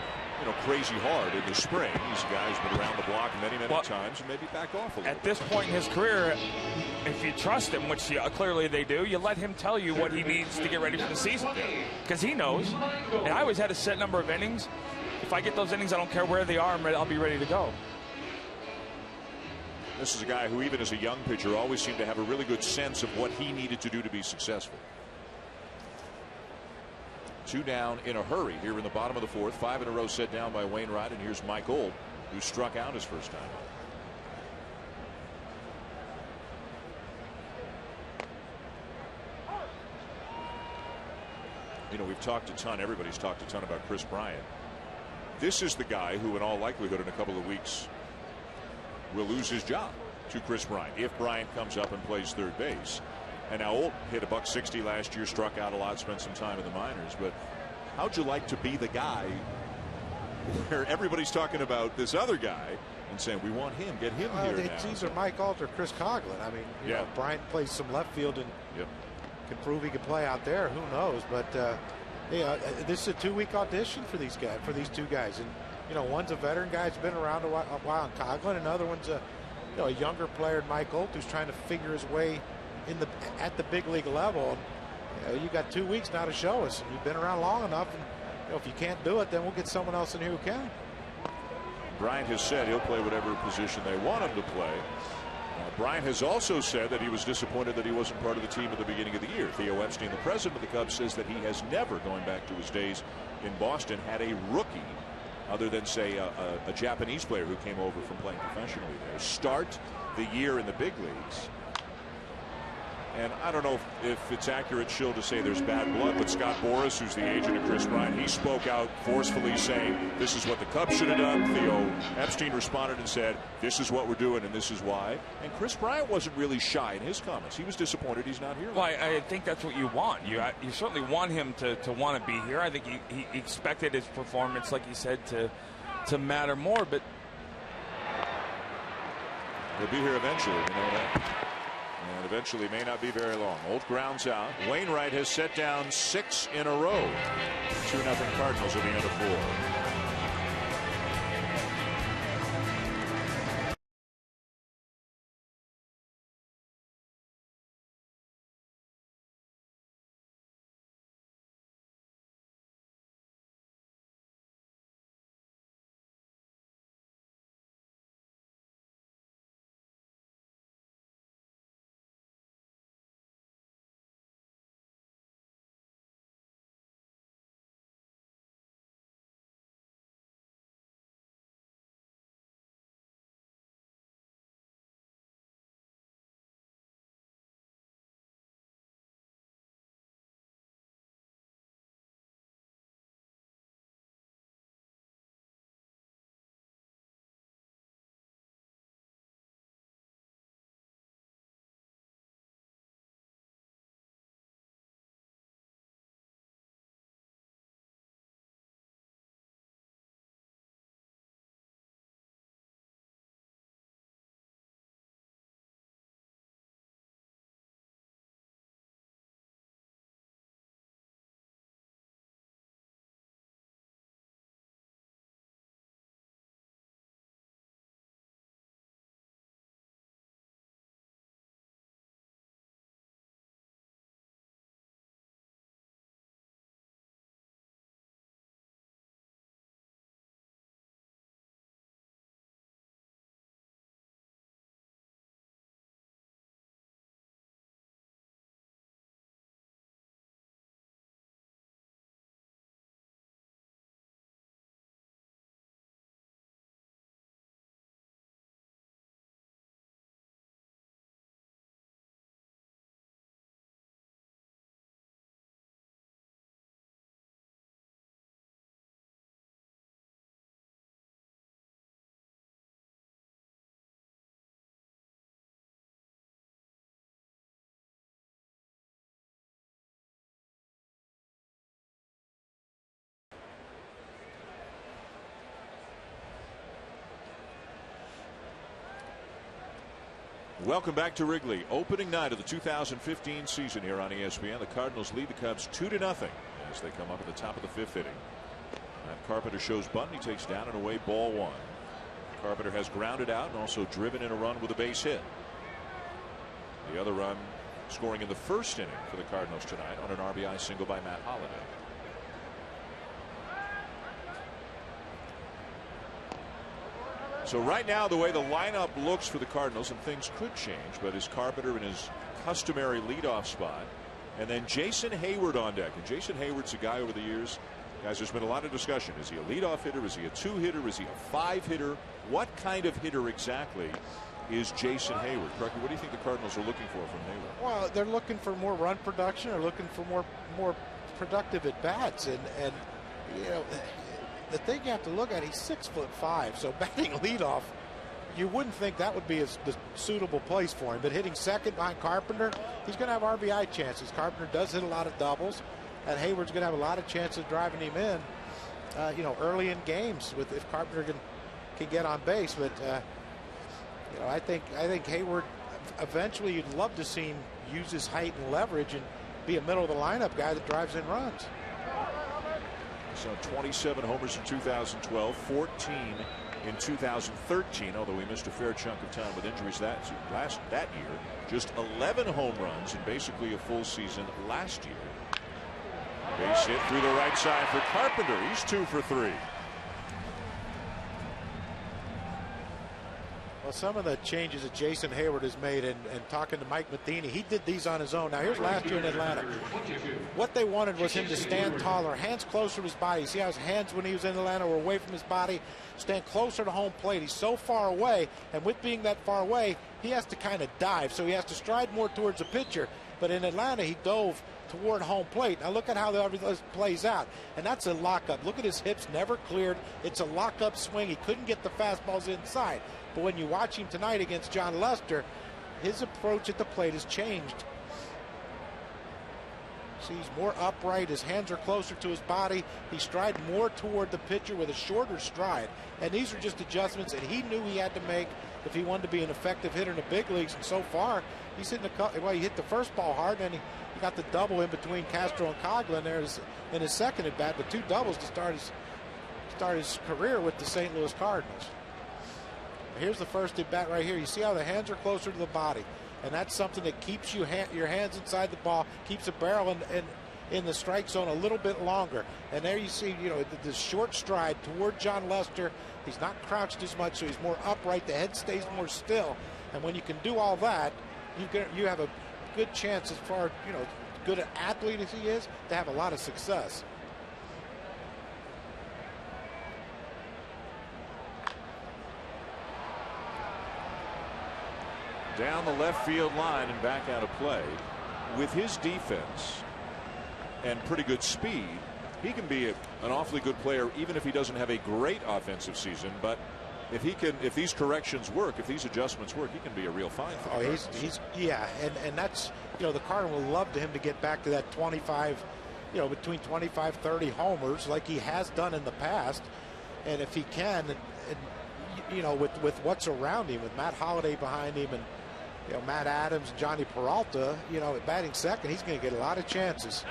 crazy hard in the spring. These guys been around the block many times and maybe back off a little bit. At this point in his career, if you trust him, which clearly they do, you let him tell you what he needs to get ready for the season, because he knows. And I always had a set number of innings. If I get those innings, I don't care where they are, I'll be ready to go. This is a guy who, even as a young pitcher, always seemed to have a really good sense of what he needed to do to be successful. 2 down in a hurry here in the bottom of the fourth. 5 in a row set down by Wainwright, and here's Mike Old, who struck out his first time. We've talked a ton, everybody's talked a ton about Kris Bryant. This is the guy who, in all likelihood, in a couple of weeks, will lose his job to Kris Bryant if Bryant comes up and plays third base. And now Old hit a .160 last year, struck out a lot, spent some time in the minors. But how'd you like to be the guy where everybody's talking about this other guy and saying, we want him, get him here now? It's either Mike Alt or Chris Coghlan. I mean, you know, Bryant plays some left field and can prove he can play out there. Who knows? But this is a 2-week audition for these guys, for these two guys. And one's a veteran guy who's been around a while in Coghlan, and another one's a younger player in Mike Olt who's trying to figure his way at the big league level. You got 2 weeks now to show us, and you've been around long enough. And if you can't do it, then we'll get someone else in here who can. Bryant has said he'll play whatever position they want him to play. Bryant has also said that he was disappointed that he wasn't part of the team at the beginning of the year. Theo Epstein, the president of the Cubs, says that he has never, going back to his days in Boston, had a rookie, other than, say, a Japanese player who came over from playing professionally there, start the year in the big leagues. And I don't know if it's accurate, Schill, to say there's bad blood, but Scott Boras, who's the agent of Kris Bryant, he spoke out forcefully saying this is what the Cubs should have done. Theo Epstein responded and said this is what we're doing and this is why. And Kris Bryant wasn't really shy in his comments. He was disappointed he's not here. Well, I think that's what you want. You certainly want him to want to be here. I think he expected his performance, like he said, to matter more. But he'll be here eventually. You know that. And eventually may not be very long. Old grounds out. Wainwright has set down 6 in a row. 2-0 Cardinals at the end of 4. Welcome back to Wrigley. Opening night of the 2015 season here on ESPN. The Cardinals lead the Cubs 2-0 as they come up at the top of the 5th inning. Matt Carpenter shows bunt. He takes down and away ball 1. Carpenter has grounded out and also driven in a run with a base hit. The other run scoring in the 1st inning for the Cardinals tonight on an RBI single by Matt Holliday. So right now, the way the lineup looks for the Cardinals, and things could change, but is Carpenter in his customary leadoff spot, and then Jason Heyward on deck. And Jason Hayward's a guy over the years, guys, there's been a lot of discussion. Is he a leadoff hitter? Is he a 2-hitter? Is he a 5-hitter? What kind of hitter exactly is Jason Heyward? Correct me, what do you think the Cardinals are looking for from Heyward? Well, they're looking for more run production. They're looking for more productive at bats, and you know, the thing you have to look at, he's 6'5", so batting leadoff, you wouldn't think that would be the suitable place for him. But hitting second behind Carpenter, he's going to have RBI chances. Carpenter does hit a lot of doubles, and Hayward's going to have a lot of chances of driving him in, you know, early in games with if Carpenter can get on base. But you know, I think Heyward eventually, you'd love to see him use his height and leverage and be a middle of the lineup guy that drives in runs. So 27 homers in 2012, 14 in 2013, although he missed a fair chunk of time with injuries that year. Just 11 home runs in basically a full season last year. Base hit through the right side for Carpenter. He's 2 for 3. Well, some of the changes that Jason Heyward has made, and talking to Mike Matheny, he did these on his own. Now, here's last year in Atlanta. What they wanted was him to stand taller, hands closer to his body. See how his hands when he was in Atlanta were away from his body? Stand closer to home plate. He's so far away, and with being that far away, he has to kind of dive, so he has to stride more towards the pitcher. But in Atlanta, he dove toward home plate. Now look at how that plays out, and that's a lockup. Look at his hips, never cleared. It's a lockup swing. He couldn't get the fastballs inside. But when you watch him tonight against John Lester, his approach at the plate has changed. See, he's more upright. His hands are closer to his body. He strides more toward the pitcher with a shorter stride. And these are just adjustments that he knew he had to make if he wanted to be an effective hitter in the big leagues. And so far, he's hitting he hit the first ball hard, and then he got the double in between Castro and Coghlan there in his second at bat, but 2 doubles to start his career with the St. Louis Cardinals. Here's the first at bat right here. You see how the hands are closer to the body, and that's something that keeps your hands inside the ball, keeps the barrel in the strike zone a little bit longer. And there you see, you know, the short stride toward John Lester. He's not crouched as much, so he's more upright. The head stays more still, and when you can do all that, you have a good chance, as far, you know, good an athlete as he is, to have a lot of success. Down the left field line and back out of play. With his defense and pretty good speed, he can be an awfully good player even if he doesn't have a great offensive season. But if these corrections work, if these adjustments work, he can be a real find for the Cardinals. Yeah, and that's, you know, the Cardinals will love to him to get back to that 25, you know, between 25, 30 homers like he has done in the past. And if he can, and you know, with what's around him, with Matt Holliday behind him, and you know, Matt Adams, Johnny Peralta, you know, at batting second, he's going to get a lot of chances.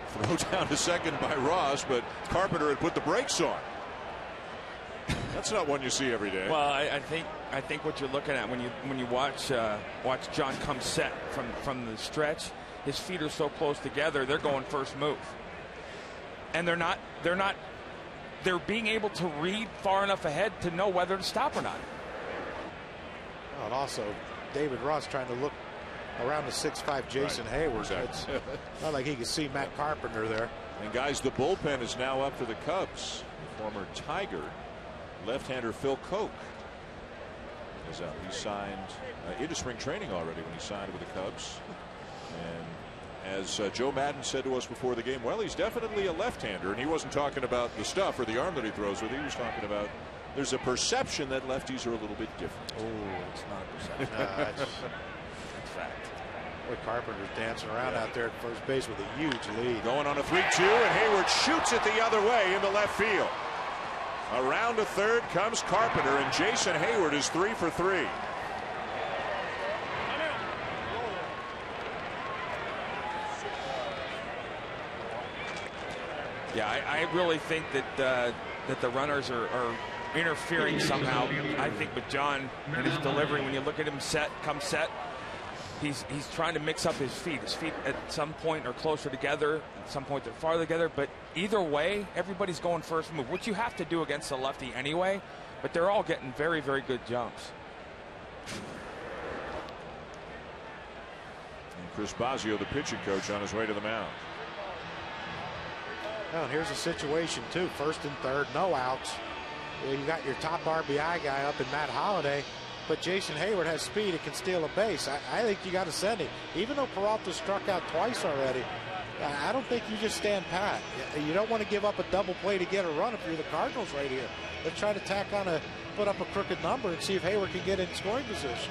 Throw down to second by Ross, but Carpenter had put the brakes on. That's not one you see every day. Well, I think what you're looking at when you watch John come set from the stretch, his feet are so close together, they're going first move, and they're being able to read far enough ahead to know whether to stop or not. Oh, and also David Ross trying to look around the 6'5" Jason Heyward. Exactly. It's not like he could see Matt Carpenter there. And guys, the bullpen is now up for the Cubs. The former Tiger left-hander Phil Koch is up. He signed into spring training already when he signed with the Cubs. And as Joe Madden said to us before the game, well, he's definitely a left-hander, and he wasn't talking about the stuff or the arm that he throws with. He was talking about there's a perception that lefties are a little bit different. Oh, it's not a perception. That's fact. Boy, Carpenter's dancing around out there at first base with a huge lead. Going on a 3-2, and Heyward shoots it the other way into left field. Around to third comes Carpenter, and Jason Heyward is 3 for 3. Yeah, I really think that that the runners are interfering somehow. I think with John and his delivery, when you look at him come set, he's trying to mix up his feet. His feet at some point are closer together, at some point they're farther together. But either way, everybody's going first move, which you have to do against the lefty anyway. But they're all getting very, very good jumps. And Chris Bosio, the pitching coach, on his way to the mound. Well, and here's a situation, too. First and third, no outs. You got your top RBI guy up in Matt Holliday, but Jason Heyward has speed. It can steal a base. I think you got to send him. Even though Peralta struck out twice already, I don't think you just stand pat. You don't want to give up a double play to get a run if you're the Cardinals right here. Let's try to put up a crooked number and see if Heyward can get in scoring position.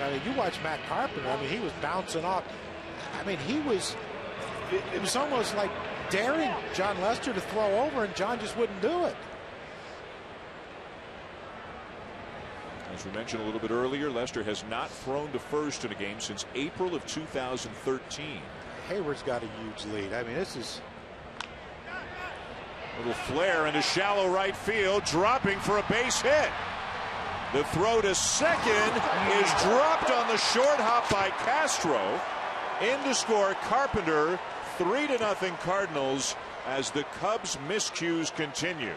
I mean, you watch Matt Carpenter. I mean, he was bouncing off. I mean, it was almost like daring John Lester to throw over, and John just wouldn't do it. As we mentioned a little bit earlier, Lester has not thrown to first in a game since April of 2013. Heyward's got a huge lead. I mean, this is a little flare into shallow right field, dropping for a base hit. The throw to second is dropped on the short hop by Castro. In to score Carpenter. 3-0 Cardinals as the Cubs' miscues continue.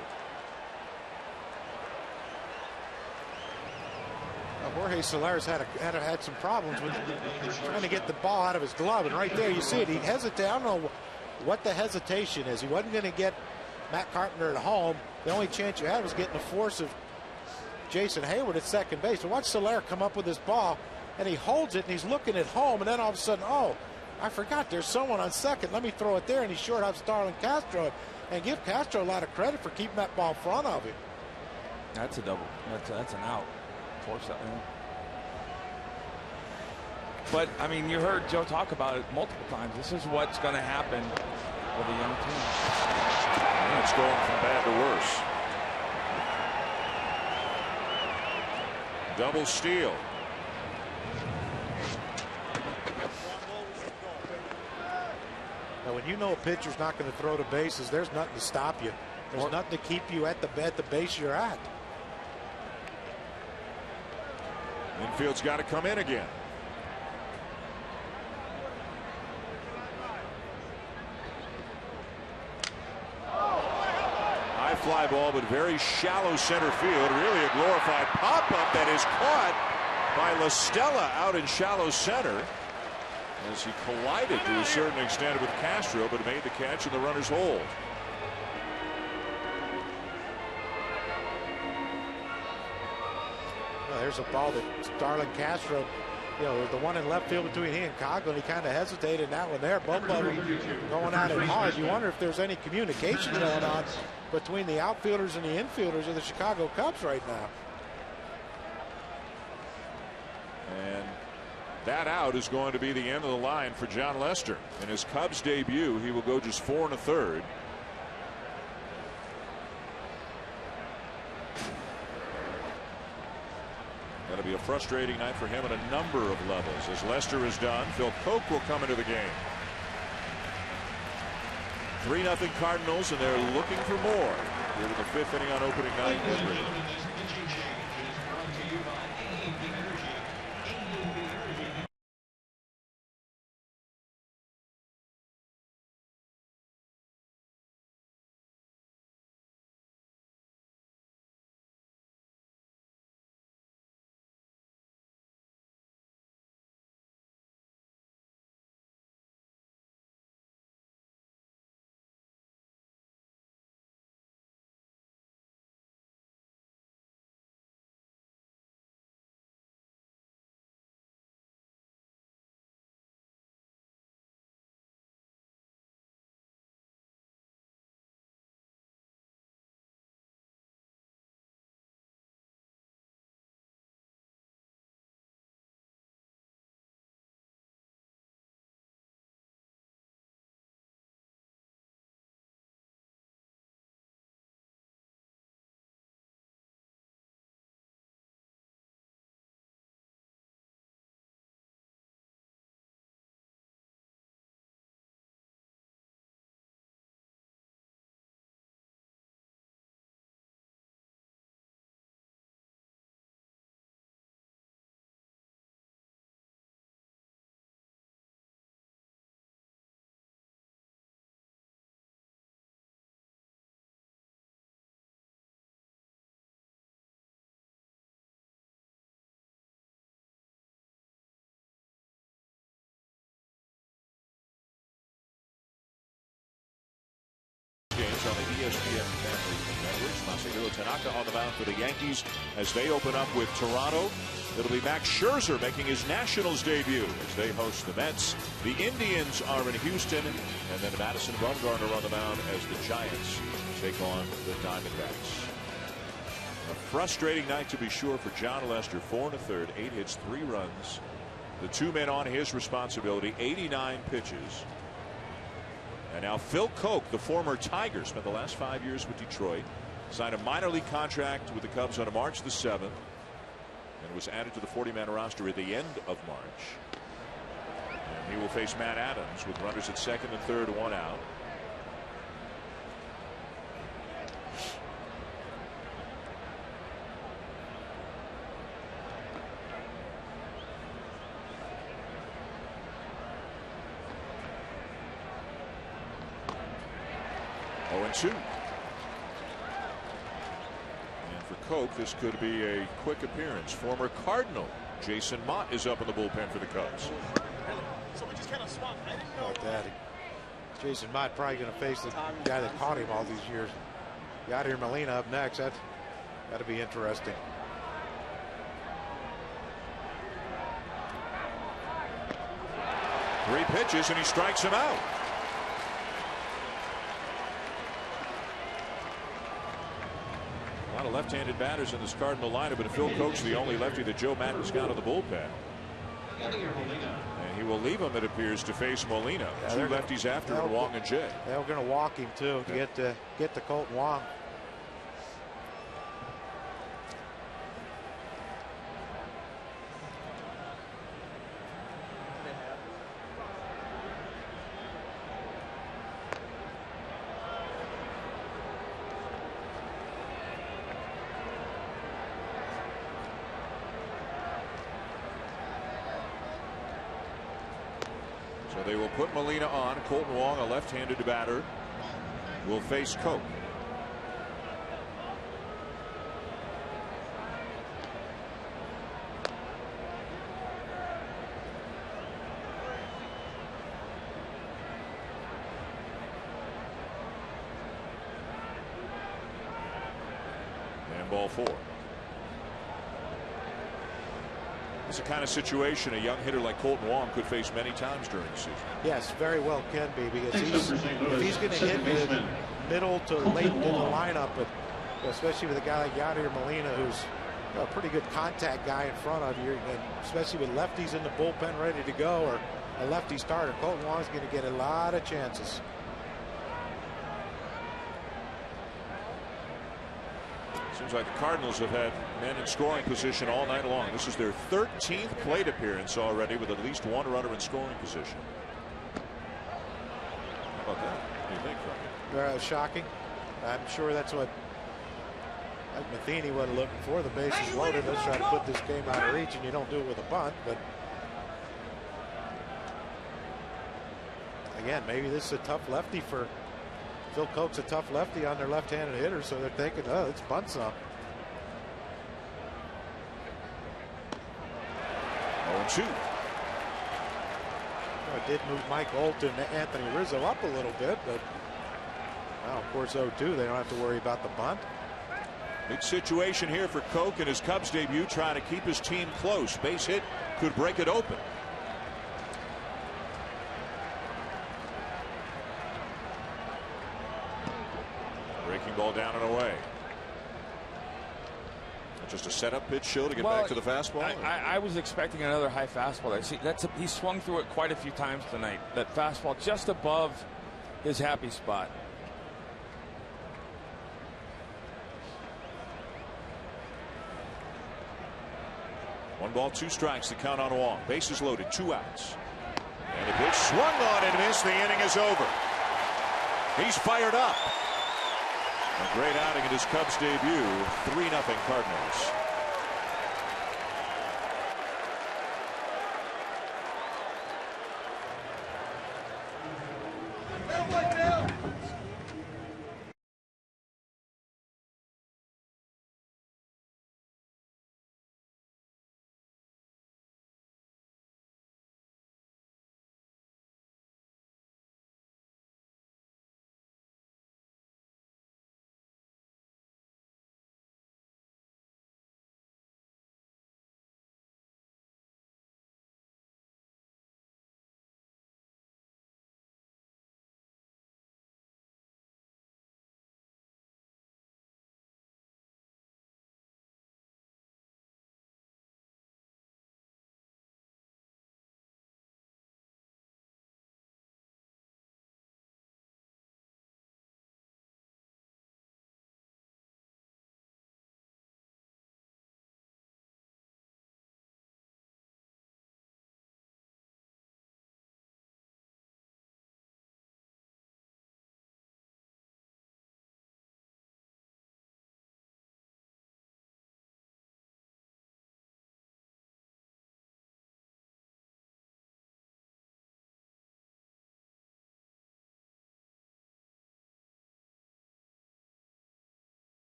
Jorge Soler's had some problems with trying to get the ball out of his glove, and right there you see it. He hesitated. I don't know what the hesitation is. He wasn't going to get Matt Carpenter at home. The only chance you had was getting the force of Jason Heyward at second base. But watch Soler come up with his ball, and he holds it, and he's looking at home, and then all of a sudden, oh, I forgot there's someone on second. Let me throw it there, and he short ups Starlin Castro, and give Castro a lot of credit for keeping that ball in front of him. That's a double. That's an out. Force that one. But I mean, you heard Joe talk about it multiple times. This is what's going to happen with a young team. And it's going from bad to worse. Double steal. Now, when you know a pitcher's not going to throw to bases, there's nothing to stop you. There's nothing to keep you at the base you're at. Infield's got to come in again. High fly ball, but very shallow center field. Really a glorified pop-up that is caught by La Stella out in shallow center, as he collided to a certain extent with Castro, but made the catch and the runners hold. Well, there's a ball that Starlin Castro, you know, the one in left field between he and Coghlan, he kind of hesitated in that one there. Both of them going at it hard. You wonder if there's any communication going on between the outfielders and the infielders of the Chicago Cubs right now. And that out is going to be the end of the line for John Lester. In his Cubs debut, he will go just 4 1/3. That'll be a frustrating night for him at a number of levels. As Lester is done, Phil Koch will come into the game. 3-0 Cardinals, and they're looking for more here in the 5th inning on opening night. ESPN Family Networks. Masahiro Tanaka on the mound for the Yankees as they open up with Toronto. It'll be Max Scherzer making his Nationals debut as they host the Mets. The Indians are in Houston, and then Madison Bumgarner on the mound as the Giants take on the Diamondbacks. A frustrating night to be sure for John Lester. 4 1/3, 8 hits, 3 runs. The 2 men on his responsibility, 89 pitches. And now Phil Koch, the former Tiger, spent the last 5 years with Detroit, signed a minor league contract with the Cubs on March the 7th, and was added to the 40-man roster at the end of March. And he will face Matt Adams with runners at second and third, 1 out. And 2. And for Koch, this could be a quick appearance. Former Cardinal Jason Mott is up in the bullpen for the Cubs. So we just kind of swapped. I didn't know that. Jason Mott probably going to face the guy that caught him all these years. Yadier Molina up next. That's got to be interesting. Three pitches and he strikes him out. A lot of left-handed batters in this Cardinal lineup, but Phil Koch's the only lefty that Joe Maddon's got in the bullpen. And he will leave him, it appears, to face Molina. Yeah, 2 lefties after him, Wong and Jay. They're going to walk him too to get to Colton Wong. They will put Molina on. Colton Wong, a left-handed batter, will face Koch. And ball 4. It's the kind of situation a young hitter like Colton Wong could face many times during the season. Yes, very well can be, because if he's going to hit the middle to late in the lineup, but especially with a guy like Yadier Molina, who's a pretty good contact guy in front of you, and especially with lefties in the bullpen ready to go, or a lefty starter, Colton Wong's going to get a lot of chances. Seems like the Cardinals have had men in scoring position all night long. This is their 13th plate appearance already with at least 1 runner in scoring position. How about that? What do you think, Frank? Shocking. I'm sure that's what Matheny wasn't looking for. The bases loaded. Let's try to put this game out of reach, and you don't do it with a bunt. But again, maybe this is a tough lefty for Phil Koch's, a tough lefty on their left-handed hitter, so they're thinking, oh, let's bunt some. 0-2. Well, it did move Mike Olton and Anthony Rizzo up a little bit, but now, of course, 0-2, they don't have to worry about the bunt. Big situation here for Koch in his Cubs debut, trying to keep his team close. Base hit could break it open. Breaking ball down and away. Just a setup pitch show to get back to the fastball. I was expecting another high fastball. See, he swung through it quite a few times tonight. That fastball just above his happy spot. One ball, 2 strikes. The count on Wong. Bases loaded, 2 outs. And the pitch swung on and missed. The inning is over. He's fired up. A great outing in his Cubs debut. 3-0 Cardinals.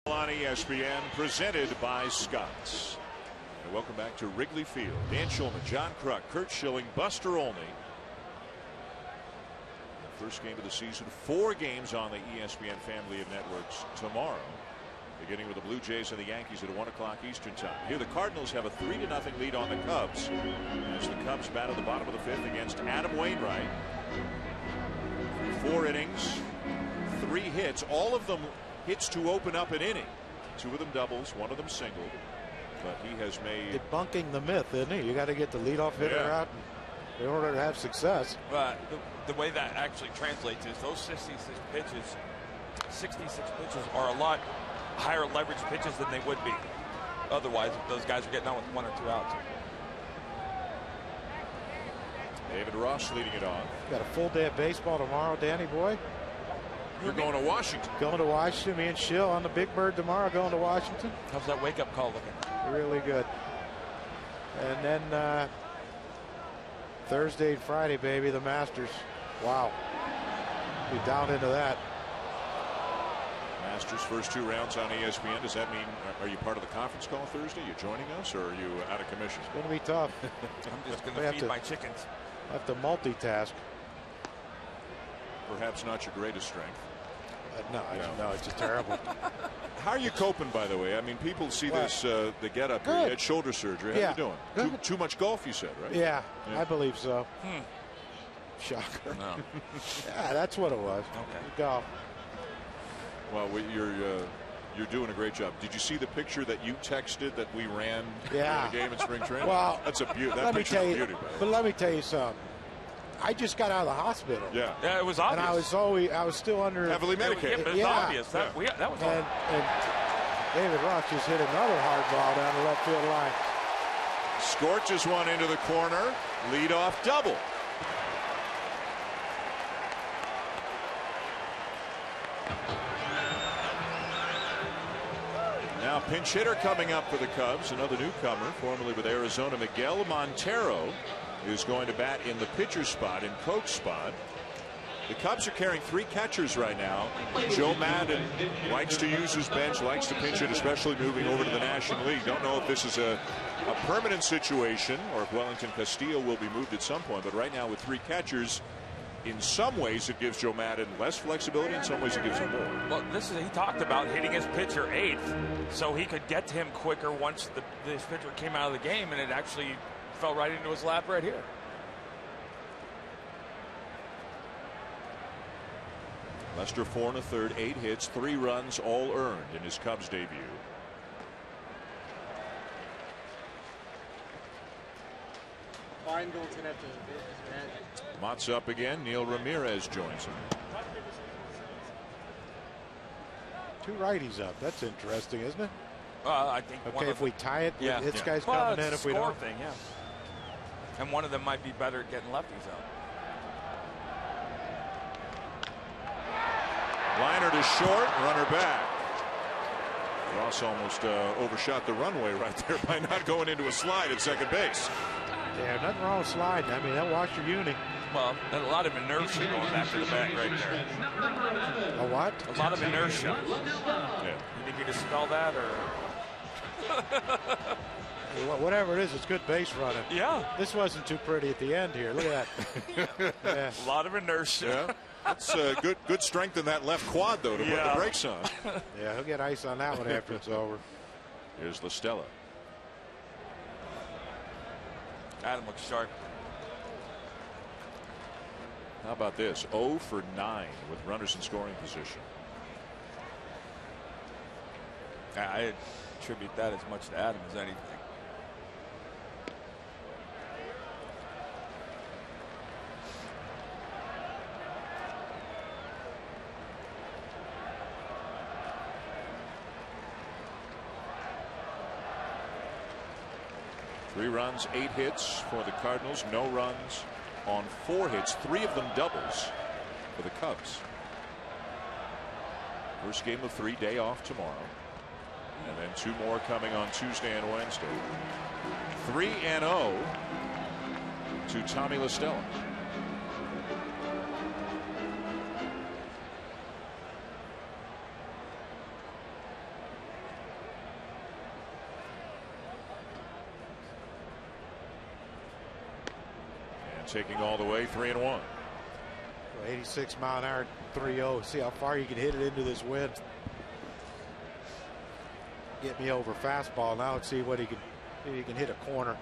On ESPN, presented by Scotts. And welcome back to Wrigley Field. Dan Shulman, John Kruk, Curt Schilling, Buster Olney. The first game of the season. 4 games on the ESPN family of networks tomorrow. Beginning with the Blue Jays and the Yankees at 1 o'clock Eastern time. Here the Cardinals have a 3-0 lead on the Cubs. As the Cubs bat at the bottom of the 5th against Adam Wainwright. 4 innings, 3 hits, all of them hits to open up an inning. 2 of them doubles, 1 of them single. But he has made debunking the myth, isn't he? You got to get the leadoff hitter out in order to have success. But the way that actually translates is those 66 pitches are a lot higher leverage pitches than they would be otherwise if those guys are getting out with 1 or 2 outs. David Ross leading it on. Got a full day of baseball tomorrow, Danny boy. You're going to Washington. Going to Washington. Me and Schill on the Big Bird tomorrow going to Washington. How's that wake-up call looking? Really good. And then Thursday and Friday, baby, the Masters. Wow. Be down into that. Masters first 2 rounds on ESPN. Does that mean, are you part of the conference call Thursday? Are you joining us or are you out of commission? It's going to be tough. I'm just going to feed my chickens. I have to multitask. Perhaps not your greatest strength. No, it's just terrible. How are you coping, by the way? I mean, people see this, the get-up here. You had shoulder surgery. How are you doing? Too much golf, you said, right? Yeah, I believe so. Shocker. No. Yeah, that's what it was. Okay. Golf. Well, you're doing a great job. Did you see the picture that you texted that we ran during the game in spring training? Well, that's a beauty. That picture's a beauty. But let me tell you something. I just got out of the hospital. Yeah, it was obvious. And I was still under heavily medicated. It was obvious. That was and David Ross just hit another hard ball down the left field line. Scorches one into the corner. Leadoff double. Now pinch hitter coming up for the Cubs, another newcomer, formerly with Arizona, Miguel Montero, is going to bat in the pitcher spot, in Koch's spot. The Cubs are carrying 3 catchers right now. Joe Maddon likes to use his bench, likes to pinch it, especially moving over to the National League. Don't know if this is a permanent situation or if Wellington Castillo will be moved at some point, but right now with 3 catchers, in some ways it gives Joe Maddon less flexibility, in some ways it gives him more. Well, he talked about hitting his pitcher 8th so he could get to him quicker once this pitcher came out of the game, and it actually fell right into his lap right here. Lester 4 1/3, 8 hits, 3 runs, all earned in his Cubs debut. Mott's up again. Neil Ramirez joins him. 2 righties up. That's interesting, isn't it? I think. Okay, if we tie it, this guy's coming in. If we don't, thing, and one of them might be better at getting lefties out. Liner to short, runner back. Ross almost overshot the runway right there by not going into a slide at second base. Yeah, nothing wrong with sliding. I mean, that'll wash your uni. Well, and a lot of inertia going back to the back right there. A what? A lot of inertia. Yeah. You need me to spell that or? Whatever it is, it's good base running. Yeah. This wasn't too pretty at the end here. Look at that. Yeah. A lot of inertia. Yeah. That's good strength in that left quad, though, to put the brakes on. Yeah, he'll get ice on that one after it's over. Here's La Stella. Adam looks sharp. How about this? 0 for 9 with runners in scoring position. I attribute that as much to Adam as anything. Three runs, 8 hits for the Cardinals. No runs on 4 hits. 3 of them doubles for the Cubs. First game of 3, day off tomorrow. And then 2 more coming on Tuesday and Wednesday. 3-0 to Tommy La Stella. taking all the way 3-1. 86 mile an hour 3-0. See how far you can hit it into this wind. Get me over fastball now. Let's see what he can hit a corner.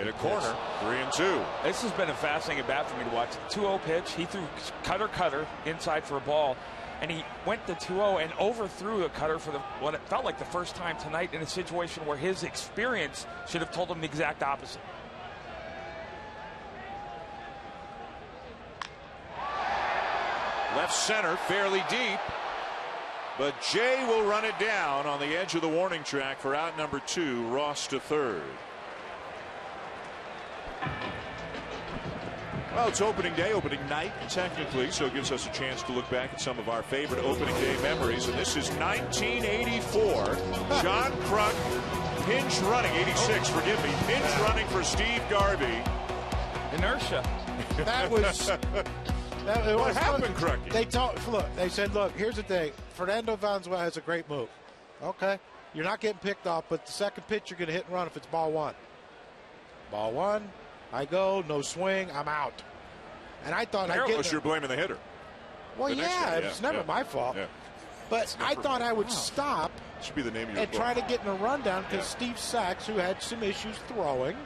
In a corner, 3-2. This has been a fascinating bat for me to watch. The 2-0 pitch, he threw cutter inside for a ball, and he went to 2-0 and overthrew a cutter for what it felt like the first time tonight in a situation where his experience should have told him the exact opposite. Left center, fairly deep, but Jay will run it down on the edge of the warning track for out number 2. Ross to third. Well, it's opening day, opening night, technically, so it gives us a chance to look back at some of our favorite opening day memories. And this is 1984. John Kruk, pinch running, 86, forgive me, pinch running for Steve Garvey. Inertia. That was. What happened, Crucky? They said, look, here's the thing. Fernando Valenzuela has a great move. Okay. You're not getting picked off, but the second pitch you're going to hit and run if it's ball one. Ball one. I go, no swing, I'm out. And I thought I'd get. Unless you're blaming the hitter. Well, it's never my fault. Yeah. But I thought I would stop. Should be the name of your and try to get in a rundown because Steve Sachs, who had some issues throwing,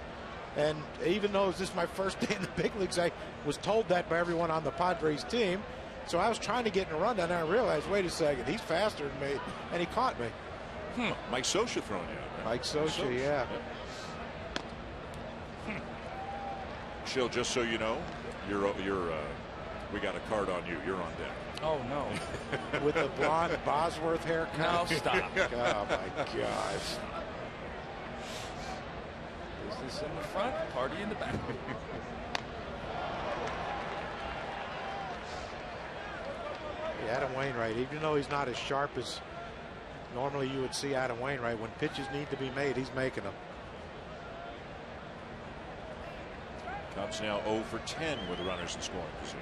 and even though this is my first day in the big leagues, I was told that by everyone on the Padres team. So I was trying to get in a rundown, and I realized, wait a second, he's faster than me, and he caught me. Mike Scioscia throwing you out, right? Mike Scioscia, yeah. Chill, just so you know, we got a card on you. You're on deck. Oh, no. With the blonde Bosworth haircut? No, stop. Oh, my gosh. Business in the front, party in the back. Adam Wainwright, even though he's not as sharp as normally you would see Adam Wainwright, when pitches need to be made, he's making them. Cubs now 0 for 10 with runners in scoring position.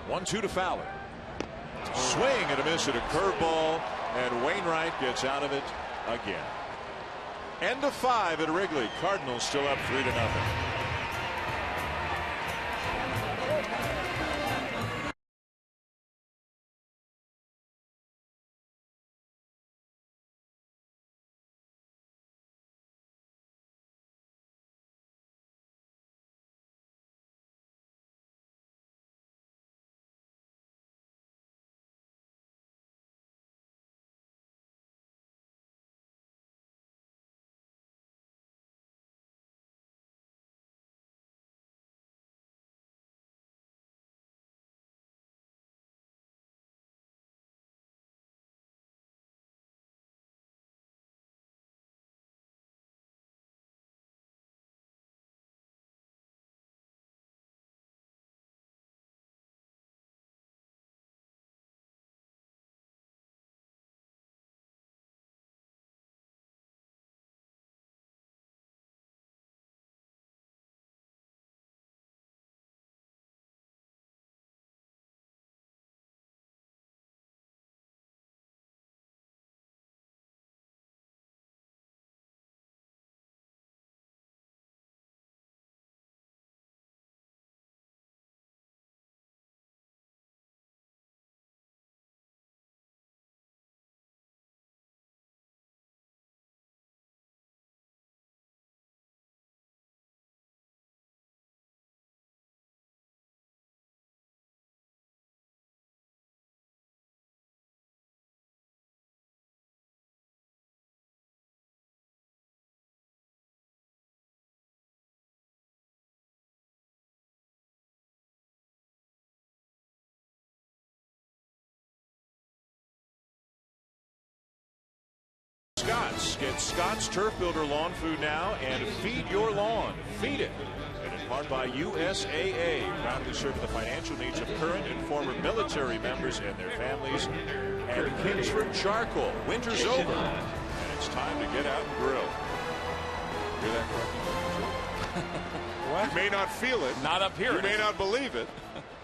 One-two to Fowler. Swing and a miss at a curveball, and Wainwright gets out of it again. End of 5 at Wrigley. Cardinals still up 3-0. Scott's. Get Scott's Turf Builder Lawn Food now and feed your lawn. Feed it. And in part by USAA, proudly serving the financial needs of current and former military members and their families. And Kingsford Charcoal. Winter's over, and it's time to get out and grill. Hear that, Clark? What? You may not feel it. Not up here. You may not believe it.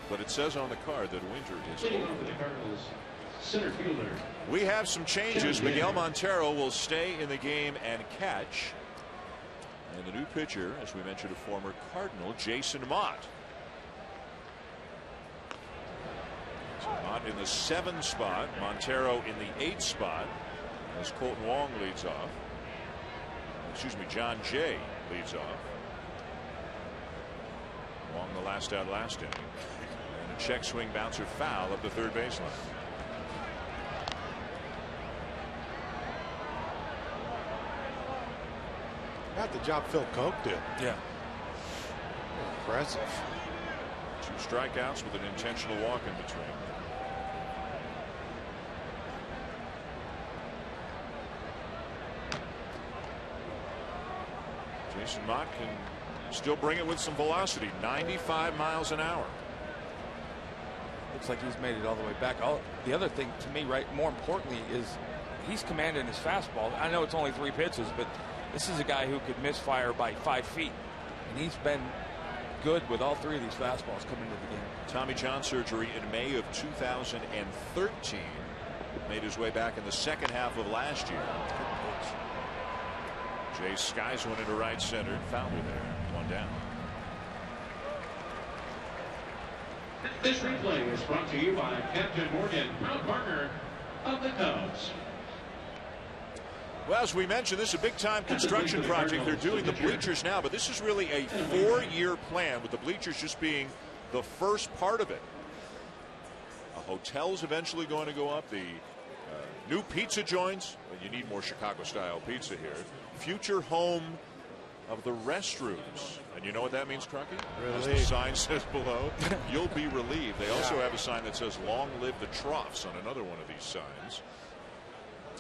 But it says on the card that winter is over. Center fielder. We have some changes. Miguel Montero will stay in the game and catch. And the new pitcher, as we mentioned, a former Cardinal, Jason Mott. Mott in the 7 spot, Montero in the 8 spot, as Colton Wong leads off. Excuse me, John Jay leads off. Wong the last out last inning. And a check swing bouncer foul up the third baseline. Got the job Phil Koch did. Yeah. Impressive. 2 strikeouts with an intentional walk in between. Jason Mott can still bring it with some velocity, 95 miles an hour. Looks like he's made it all the way back. The other thing to me, right, more importantly, is he's commanding his fastball. I know it's only 3 pitches, but this is a guy who could misfire by 5 feet. And he's been good with all 3 of these fastballs coming into the game. Tommy John surgery in May of 2013. Made his way back in the second half of last year. Jay skies one into right center. Fowler there. 1 down. This replay is brought to you by Captain Morgan, proud partner of the Cubs. Well, as we mentioned, this is a big-time construction project. They're doing the bleachers now, but this is really a 4-year plan, with the bleachers just being the first part of it. A hotel's eventually going to go up. The new pizza joints. Well, you need more Chicago-style pizza here. Future home of the restrooms. And you know what that means, Crocky? As the sign says below, you'll be relieved. They also have a sign that says "Long live the troughs" on another one of these signs.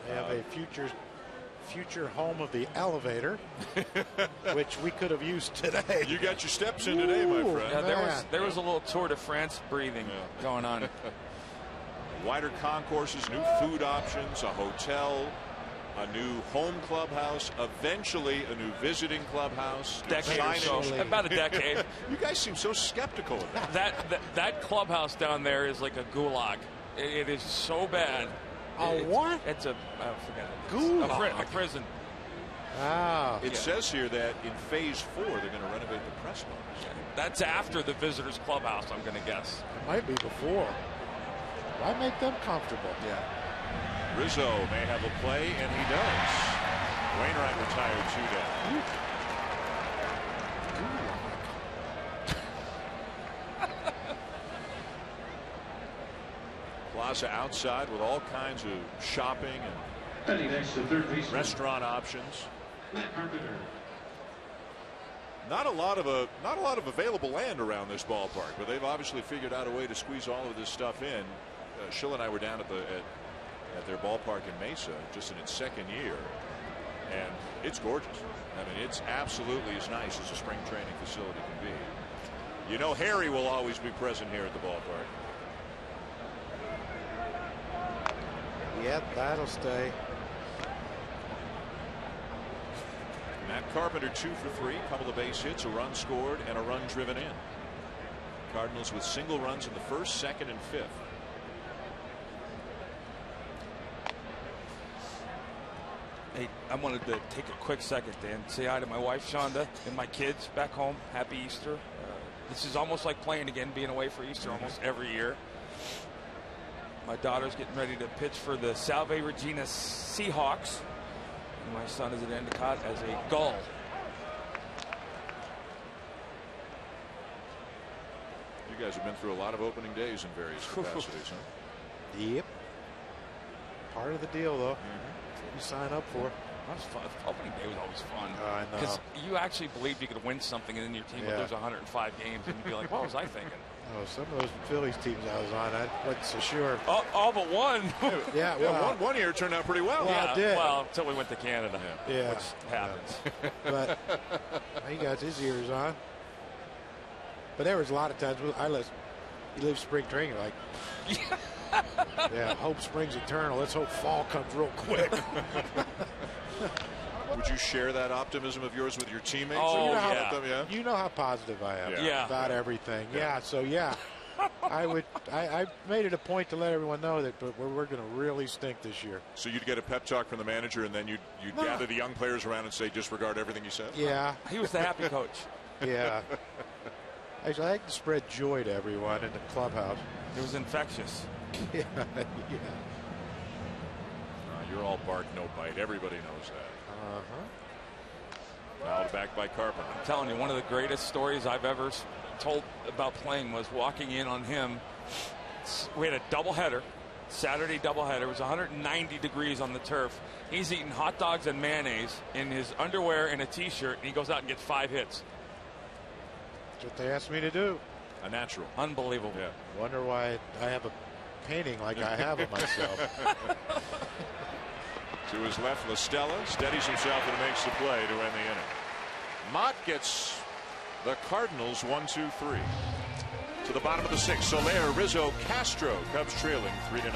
They have a future home of the elevator, which we could have used today. You got your steps in today, my friend. Yeah, there was a little Tour de France breathing going on. Wider concourses, new food options, a hotel, a new home clubhouse, eventually a new visiting clubhouse. Decade or so. About a decade. You guys seem so skeptical of that. That clubhouse down there is like a gulag. It is so bad. What? It's a gulag. A prison. Wow. It says here that in phase 4 they're going to renovate the press box. Yeah, that's after the visitors clubhouse, I'm going to guess. It might be before. Why make them comfortable? Yeah. Rizzo may have a play, and he does. Wainwright retired 2 down. Plaza outside with all kinds of shopping and restaurant options. Not a lot of available land around this ballpark, but they've obviously figured out a way to squeeze all of this stuff in. Schill and I were down at their ballpark in Mesa, just in its 2nd year, and it's gorgeous. I mean, it's absolutely as nice as a spring training facility can be. You know, Harry will always be present here at the ballpark. Yep, that'll stay. Matt Carpenter 2 for 3, couple of base hits, a run scored, and a run driven in. Cardinals with single runs in the 1st, 2nd, and 5th. Hey, I wanted to take a quick second, Dan, say hi to my wife, Shonda, and my kids back home. Happy Easter. This is almost like playing again, being away for Easter almost every year. My daughter's getting ready to pitch for the Salve Regina Seahawks. And my son is at Endicott as a Gull. You guys have been through a lot of opening days in various capacities, huh? Yep. Part of the deal, though. You sign up for. That was fun. Opening day was always fun. I know. Because you actually believed you could win something, and then your team would lose 105 games, and you'd be like, what was I thinking? Oh, some of those Phillies teams I was on, I wasn't so sure. All but one. Yeah, well, one year turned out pretty well. Well, it did. Well, until we went to Canada. Yeah. Which happens. But he got his ears on. But there was a lot of times you leave spring training like, yeah, hope spring's eternal. Let's hope fall comes real quick. Would you share that optimism of yours with your teammates? Oh, you know how positive I am Yeah. about everything. Yeah, so I made it a point to let everyone know that we're going to really stink this year. So you'd get a pep talk from the manager, and then you'd gather the young players around and say, disregard everything you said? Yeah. He was the happy coach. Yeah. I like to spread joy to everyone in the clubhouse. It was infectious. Yeah. You're all bark, no bite. Everybody knows that. Fouled back by Carpenter. I'm telling you, one of the greatest stories I've ever told about playing was walking in on him. We had a doubleheader, Saturday doubleheader. It was 190 degrees on the turf. He's eating hot dogs and mayonnaise in his underwear and a T-shirt, and he goes out and gets 5 hits. That's what they asked me to do. A natural. Unbelievable. Yeah. Wonder why I have a painting like I have of myself. To his left, LaStella steadies himself and makes the play to end the inning. Mott gets the Cardinals 1-2-3. To the bottom of the 6th, Soler, Rizzo, Castro. Cubs trailing 3-0.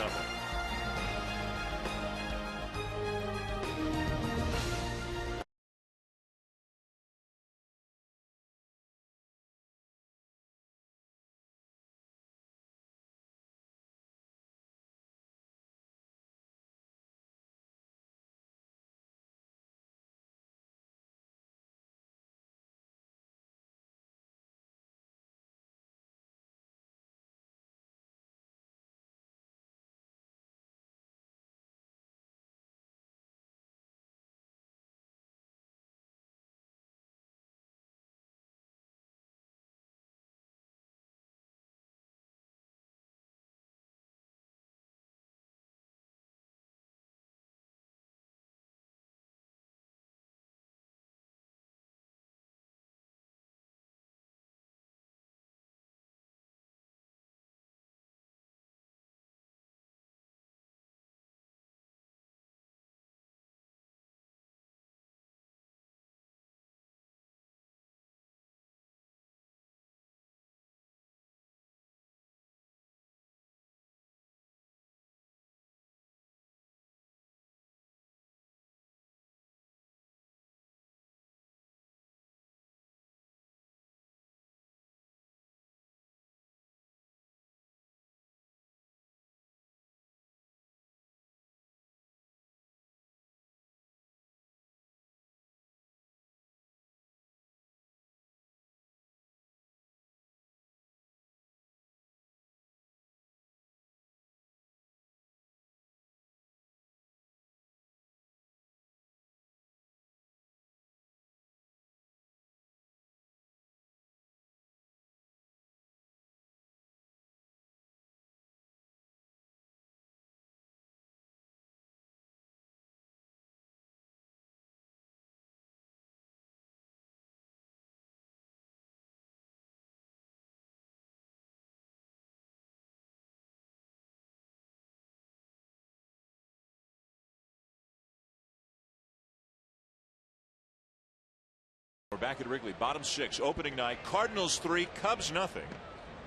We're back at Wrigley, bottom 6, opening night. Cardinals 3, Cubs nothing.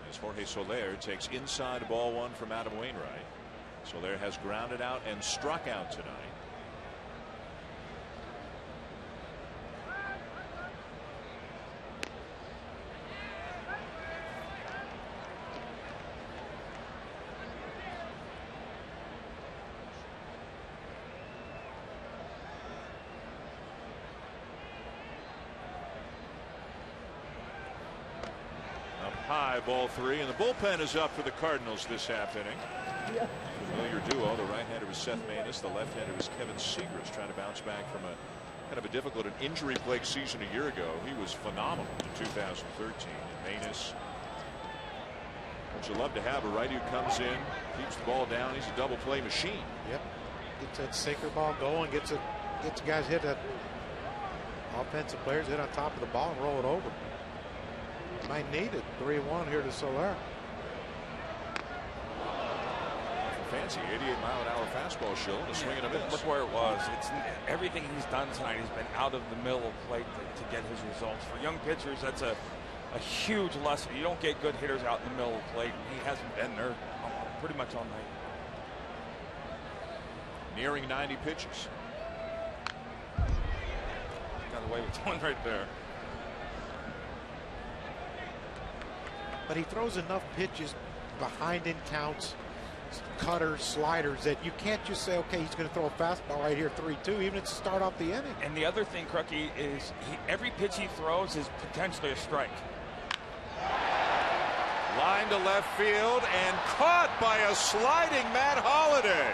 As Jorge Soler takes inside ball 1 from Adam Wainwright. Soler has grounded out and struck out tonight. High, ball 3, and the bullpen is up for the Cardinals this half inning. Familiar duo. The right-hander was Seth Maness. The left-hander was Kevin Segras, trying to bounce back from a kind of a difficult and injury-plagued season a year ago. He was phenomenal in 2013. And Maness, what you love to have, a righty who comes in, keeps the ball down. He's a double play machine. Yep, gets that sinker ball going, gets guys hit that offensive players hit on top of the ball and roll it over. Might need it. 3-1 here to Soler. Fancy 88-mile-an-hour fastball show and a swing and a miss. Look where it was. It's everything he's done tonight. He's been out of the middle of the plate to get his results. For young pitchers, that's a huge lesson. You don't get good hitters out in the middle of the plate, and he hasn't been there pretty much all night. Nearing 90 pitches. Got away with one right there. but he throws enough pitches behind in counts, cutters, sliders, that you can't just say, okay, he's going to throw a fastball right here, 3-2, even to start off the inning. And the other thing, Crucky, is every pitch he throws is potentially a strike. Line to left field and caught by a sliding Matt Holliday.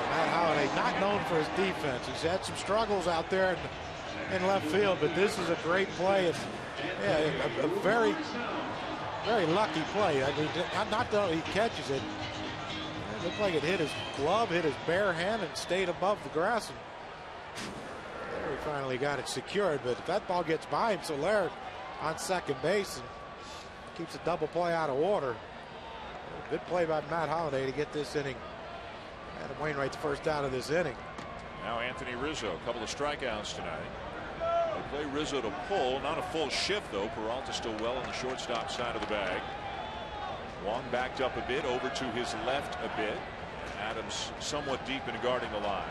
Matt Holliday, not known for his defense. He's had some struggles out there in left field, but this is a great play. It's, yeah, a very, very lucky play. I mean, not that he catches it. It looked like it hit his glove, hit his bare hand, and stayed above the grass. And there he finally got it secured. But if that ball gets by him, Soler on second base and keeps a double play out of order. Good play by Matt Holliday to get this inning. Adam Wainwright's first out of this inning. Now Anthony Rizzo, a couple of strikeouts tonight. They play Rizzo to pull, not a full shift though. Peralta still well on the shortstop side of the bag. Wong backed up a bit, over to his left a bit. Adams somewhat deep in guarding the line.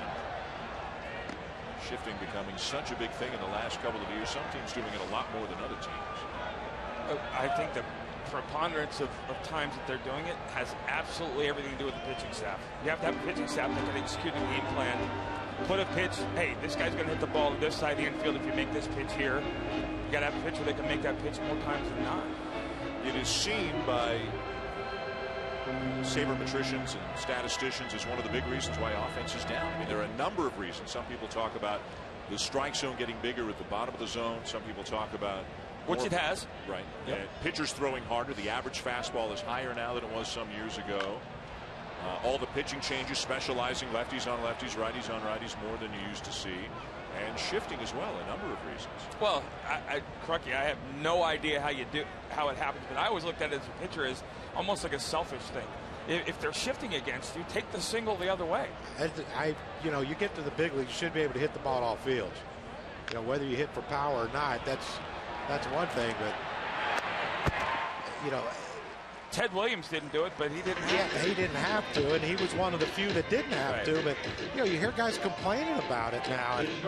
Shifting becoming such a big thing in the last couple of years. Some teams doing it a lot more than other teams. I think the preponderance of times that they're doing it has absolutely everything to do with the pitching staff. You have to have a pitching staff that can execute a game plan. Put a pitch, hey, this guy's going to hit the ball to this side of the infield if you make this pitch here. You got to have a pitcher that can make that pitch more times than not. It is seen by sabermetricians and statisticians as one of the big reasons why offense is down. I mean, there are a number of reasons. Some people talk about the strike zone getting bigger at the bottom of the zone. Some people talk about which it has. Right. Yep. Pitchers throwing harder. The average fastball is higher now than it was some years ago. All the pitching changes, specializing lefties on lefties, righties on righties more than you used to see. And shifting as well, a number of reasons. Well, Crucky, I have no idea how it happens, but I always looked at it as a pitcher as almost like a selfish thing. If they're shifting against you, take the single the other way. You get to the big leagues, you should be able to hit the ball off field. You know, whether you hit for power or not, that's one thing, but Ted Williams didn't do it, but he didn't have to. He didn't have to, and he was one of the few that didn't have to. But you hear guys complaining about it now, and if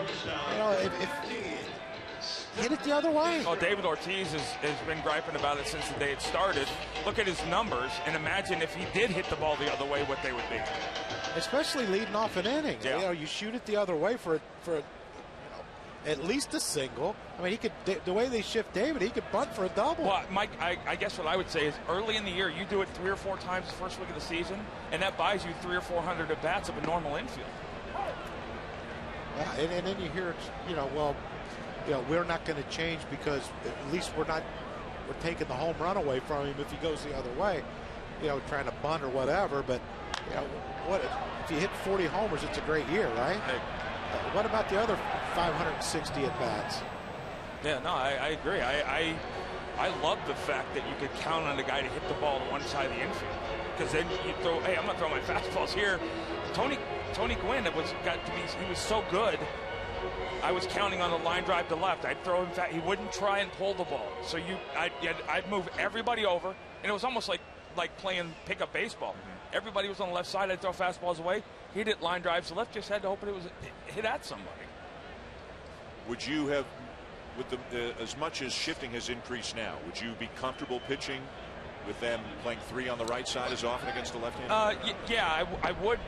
hit it the other way. Oh, David Ortiz has been griping about it since the day it started. Look at his numbers, and imagine if he did hit the ball the other way, what they would be. Especially leading off an inning. Yeah. You shoot it the other way for at least a single. I mean, he could, the way they shift David, he could bunt for a double. Well, Mike, I guess what I would say is early in the year, you do it 3 or 4 times the first week of the season, and that buys you 300 or 400 at bats of a normal infield. Yeah, and then you hear, we're not going to change because at least we're taking the home run away from him if he goes the other way, trying to bunt or whatever. But what if you hit 40 homers? It's a great year, right? Hey. What about the other 560 at bats? Yeah, no, I agree. I love the fact that you could count on a guy to hit the ball to one side of the infield, because then you throw, hey, I'm going to throw my fastballs here. Tony Gwynn, he was so good. I was counting on the line drive to left. I'd throw him fast. He wouldn't try and pull the ball. So I'd move everybody over, and it was almost like playing pickup baseball. Everybody was on the left side. I'd throw fastballs away. He'd hit line drives to left. Just had to hope it hit at somebody. Would you have, with as much as shifting has increased now, would you be comfortable pitching with them playing 3 on the right side as often against the left-hand? Yeah, I would.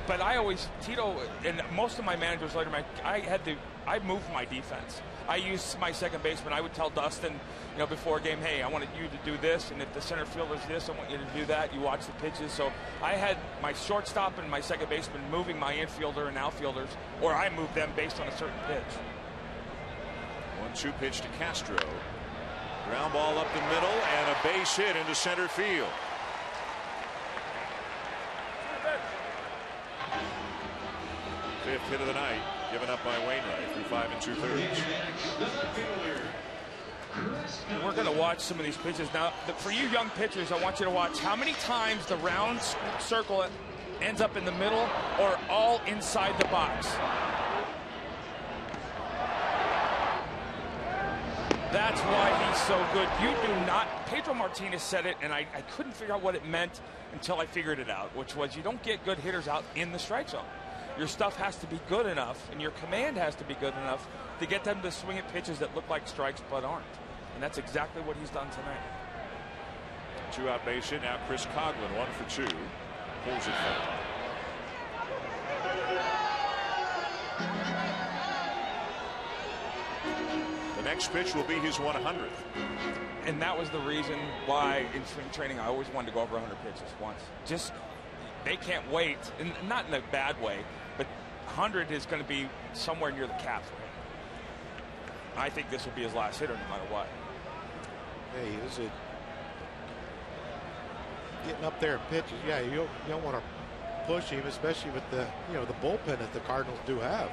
But I always, Tito, and most of my managers later, I moved my defense. I used my second baseman. I would tell Dustin, before a game, hey, I wanted you to do this, and if the center fielder's this, I want you to do that. You watch the pitches. So I had my shortstop and my second baseman moving my infielder and outfielders, or I moved them based on a certain pitch. 1-2 pitch to Castro. Ground ball up the middle and a base hit into center field. Fifth hit of the night given up by Wainwright through 5 2/3. We're going to watch some of these pitches now. For you young pitchers, I want you to watch how many times the round circle ends up in the middle or all inside the box. That's why he's so good. You do not. Pedro Martinez said it, and I couldn't figure out what it meant until I figured it out, which was you don't get good hitters out in the strike zone. your stuff has to be good enough and your command has to be good enough to get them to swing at pitches that look like strikes but aren't. And that's exactly what he's done tonight. 2-out base hit. Now Chris Coghlan, 1 for 2. Pulls it foul. The next pitch will be his 100th. And that was the reason why in spring training I always wanted to go over 100 pitches once. Just, they can't wait, and not in a bad way, but 100 is going to be somewhere near the cap for him. I think this will be his last hitter no matter what. Hey, is it getting up there in pitches? Yeah, you don't want to push him, especially with the the bullpen that the Cardinals do have.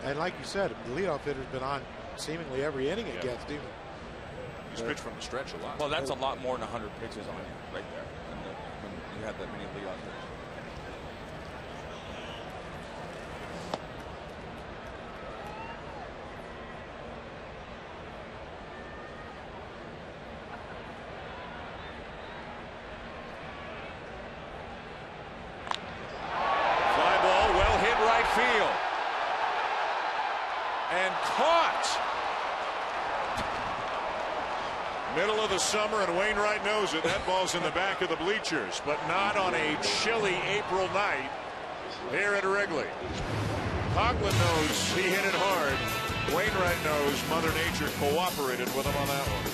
And like you said, the leadoff hitter's been on seemingly every inning against him. He's pitched from the stretch a lot. Well, that's a lot more than 100 pitches on you right there when you have that many leadoff hitters. Fly ball, well hit right field. And caught. Middle of the summer, and Wainwright knows it. That ball's in the back of the bleachers, but not on a chilly April night here at Wrigley. Coghlan knows he hit it hard. Wainwright knows Mother Nature cooperated with him on that one.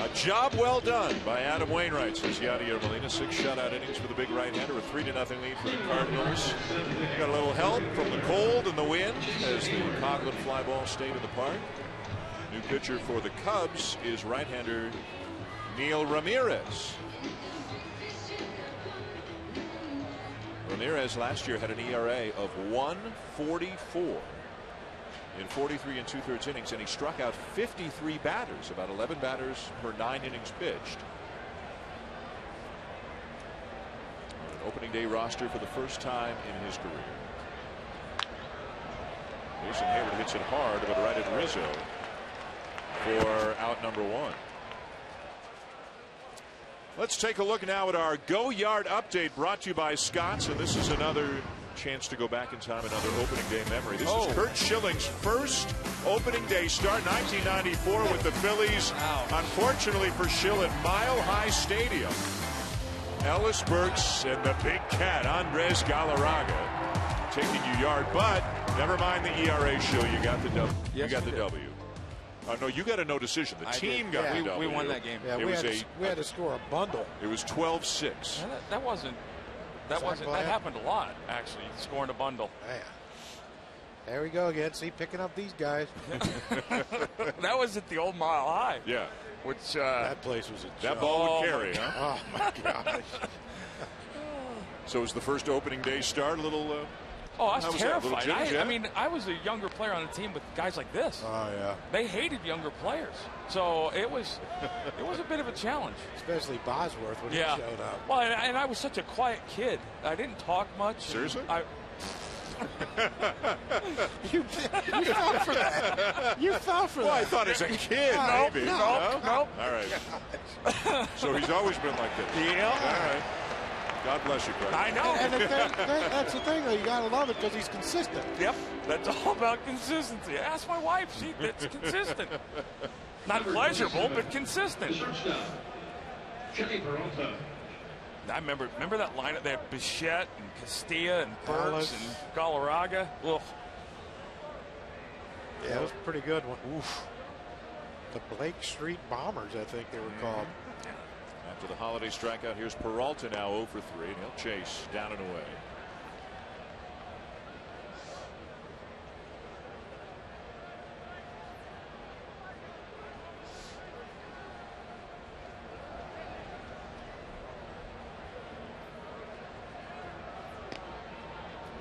A job well done by Adam Wainwright, says Yadier Molina. 6 shutout innings for the big right-hander. A 3-0 lead for the Cardinals. Got a little help from the cold and the wind as the Coghlan fly ball stayed in the park. New pitcher for the Cubs is right-hander Neil Ramirez. Ramirez last year had an ERA of 1.44 in 43 2/3 innings, and he struck out 53 batters, about 11 batters per 9 innings pitched. On an opening day roster for the first time in his career. Jason Hayward hits it hard, but right at Rizzo for out number 1. Let's take a look now at our Go Yard update, brought to you by Scott's, and this is another chance to go back in time, another opening day memory. This is Kurt Schilling's first opening day start, 1994, with the Phillies. Unfortunately for Schill, at Mile High Stadium. Ellis Burks and the big cat Andres Galarraga taking you yard, but Never mind the ERA show. You got the W. Yes, you got the did. W. No, you got a no decision. The team got the W. We won that game. Yeah, we had to score a bundle. It was 12-6. That wasn't. That happened a lot, actually, scoring a bundle. Man. There we go again. See, picking up these guys. That was at the old Mile High. Yeah. Which that place was a that joke. ball would carry, huh? Oh my gosh. So was the first opening day start a little? I was terrified. I mean, I was a younger player on the team with guys like this. Oh yeah. They hated younger players, so it was a bit of a challenge. Especially Bosworth when he showed up. Well, and I was such a quiet kid. I didn't talk much. Seriously? You fell for that. You fell for that. Well, I thought as a kid, maybe. Nope. All right. So he's always been like this. Yeah. All right. God bless you, Craig. I know. And that's the thing, though. You got to love it because he's consistent. Yep. That's all about consistency. Ask my wife. It's consistent. Not pleasurable, but consistent. Jimmy Peralta. I remember that lineup. They had Bichette and Castilla and Burks and Galarraga. Ugh. Yeah, it was a pretty good one. Oof. The Blake Street Bombers, I think they were called. After the holiday strikeout, here's Peralta now 0 for 3, and he'll chase down and away.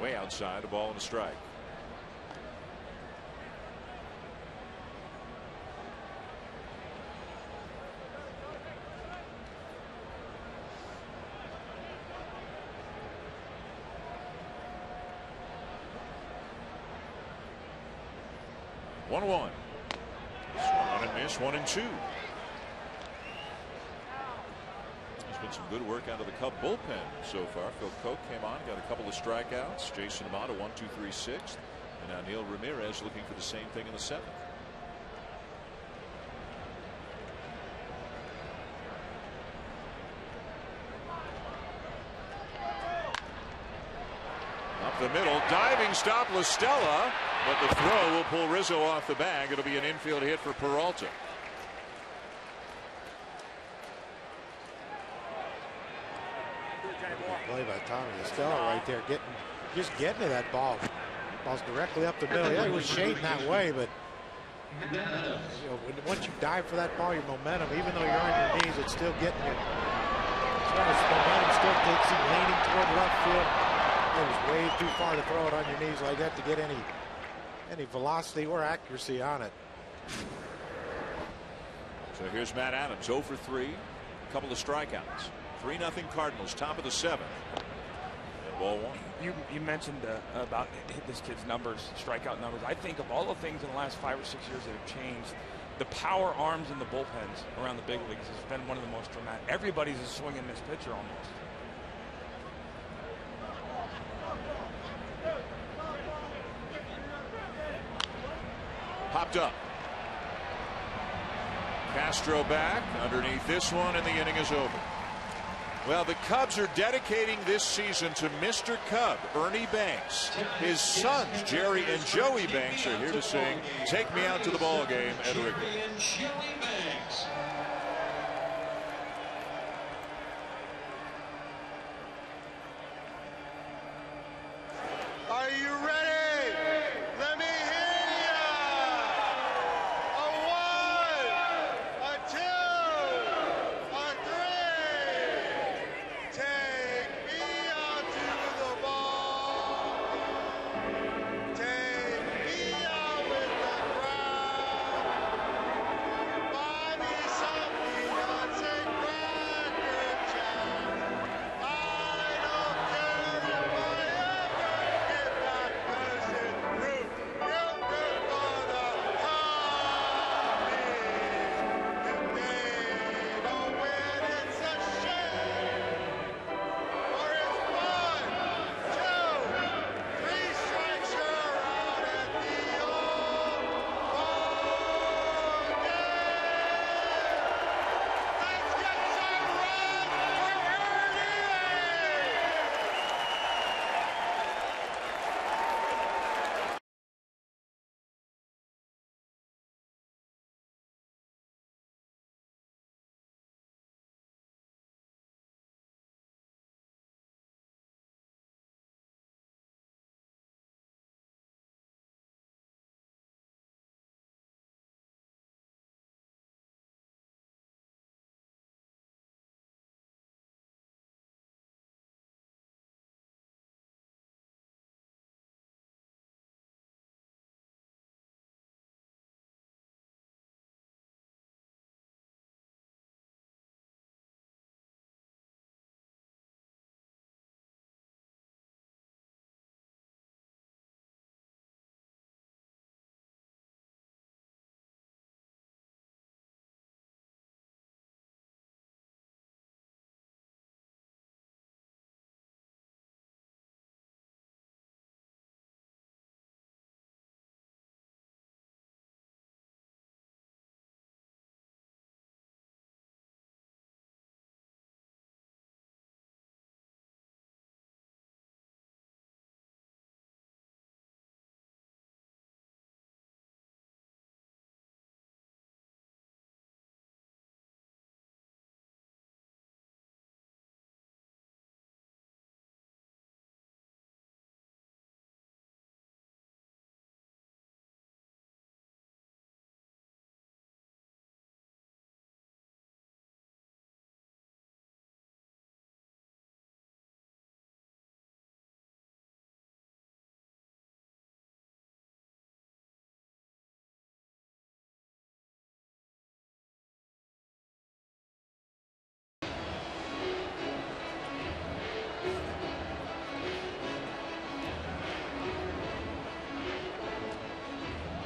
Way outside, a ball and a strike. One. Swung on and missed. 1-2. There's been some good work out of the Cub bullpen so far. Phil Koch came on, got a couple of strikeouts. Jason Amato 1, 2, 3, 6. And now Neil Ramirez looking for the same thing in the 7th. Up the middle, diving stop, La Stella, but the throw will pull Rizzo off the bag. It'll be an infield hit for Peralta. Play by Tommy La Stella right there, just getting to that ball. Ball's directly up the middle. Yeah, he was shading that way, but once you dive for that ball, your momentum, even though you're on your knees, it's still getting you. Momentum still takes you leaning toward left field. It was way too far to throw it on your knees like that to get any velocity or accuracy on it. So here's Matt Adams, 0 for 3, a couple of strikeouts. 3-0 Cardinals, top of the 7th. And ball 1. You mentioned about this kid's numbers, strikeout numbers. I think of all the things in the last 5 or 6 years that have changed, the power arms in the bullpens around the big leagues has been one of the most dramatic. Everybody's a swing and miss pitcher almost. Popped up. Castro back underneath this one, and the inning is over. Well, the Cubs are dedicating this season to Mr. Cub, Ernie Banks. His sons, Jerry and Joey Banks, are here to sing "Take Me Out to the Ball Game" at Wrigley. Are you ready? Let me hear ya! A 1, a 2, a 3. Take me out to the ball. Take me out with the crowd. Bobby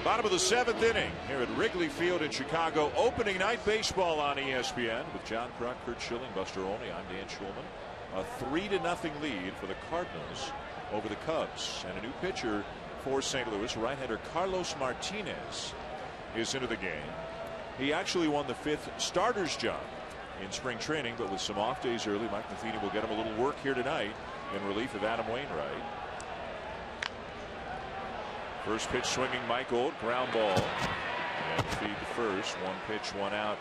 Bottom of the 7th inning here at Wrigley Field in Chicago. Opening night baseball on ESPN with John Kruk, Curt Schilling, Buster Olney. I'm Dan Schulman. A 3-0 lead for the Cardinals over the Cubs. And a new pitcher for St. Louis. Right-hander Carlos Martinez is into the game. He actually won the 5th starter's job in spring training, but with some off days early, Mike Matheny will get him a little work here tonight in relief of Adam Wainwright. First pitch swinging Mike Old, ground ball. And feed the first. 1 pitch, 1 out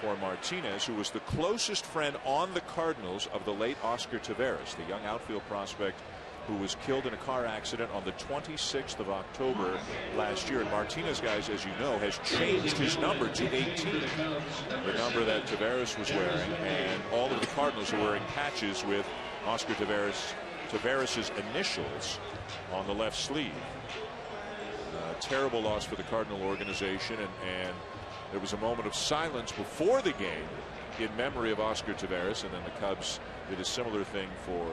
for Martinez, who was the closest friend on the Cardinals of the late Oscar Taveras, the young outfield prospect who was killed in a car accident on the 26th of October last year. And Martinez, guys, as you know, has changed his number to 18, the number that Taveras was wearing, and all of the Cardinals are wearing patches with Oscar Taveras' initials on the left sleeve. Terrible loss for the Cardinal organization, and there was a moment of silence before the game in memory of Oscar Taveras, and then the Cubs did a similar thing for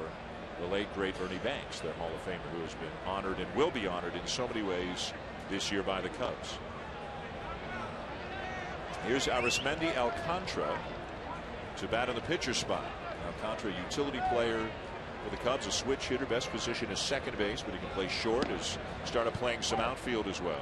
the late great Ernie Banks, their Hall of Famer, who has been honored and will be honored in so many ways this year by the Cubs. Here's Arismendi Alcantara to bat in the pitcher spot. Alcantara, utility player for the Cubs, a switch hitter. Best position is second base, but he can play short. Has started playing some outfield as well.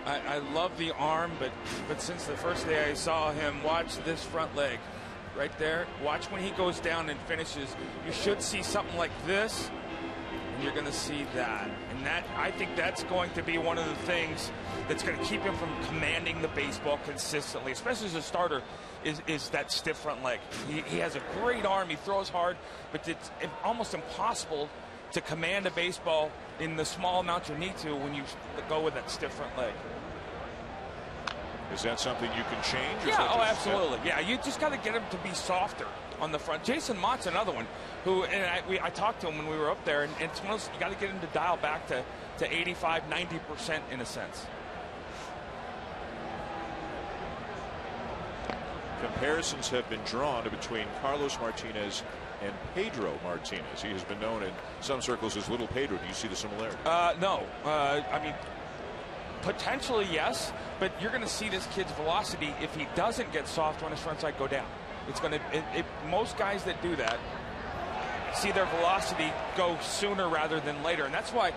I love the arm, but since the first day I saw him, watch this front leg right there. Watch when he goes down and finishes. You should see something like this, and you're going to see that. And that, I think that's going to be one of the things that's going to keep him from commanding the baseball consistently, especially as a starter, is that stiff front leg. He has a great arm. He throws hard, but it's almost impossible to command a baseball in the small amount you need to when you go with that stiff front leg. Is that something you can change? Yeah, oh, absolutely. Yeah, you just got to get him to be softer on the front. Jason Mott's another one who, and I talked to him when we were up there, and it's one of those, you got to get him to dial back to 85, 90% in a sense. Comparisons have been drawn between Carlos Martinez and Pedro Martinez. He has been known in some circles as Little Pedro. Do you see the similarity? No. I mean, potentially yes, but you're going to see this kid's velocity, if he doesn't get soft on his front side, go down. It's going to. Most guys that do that see their velocity go sooner rather than later, and that's why.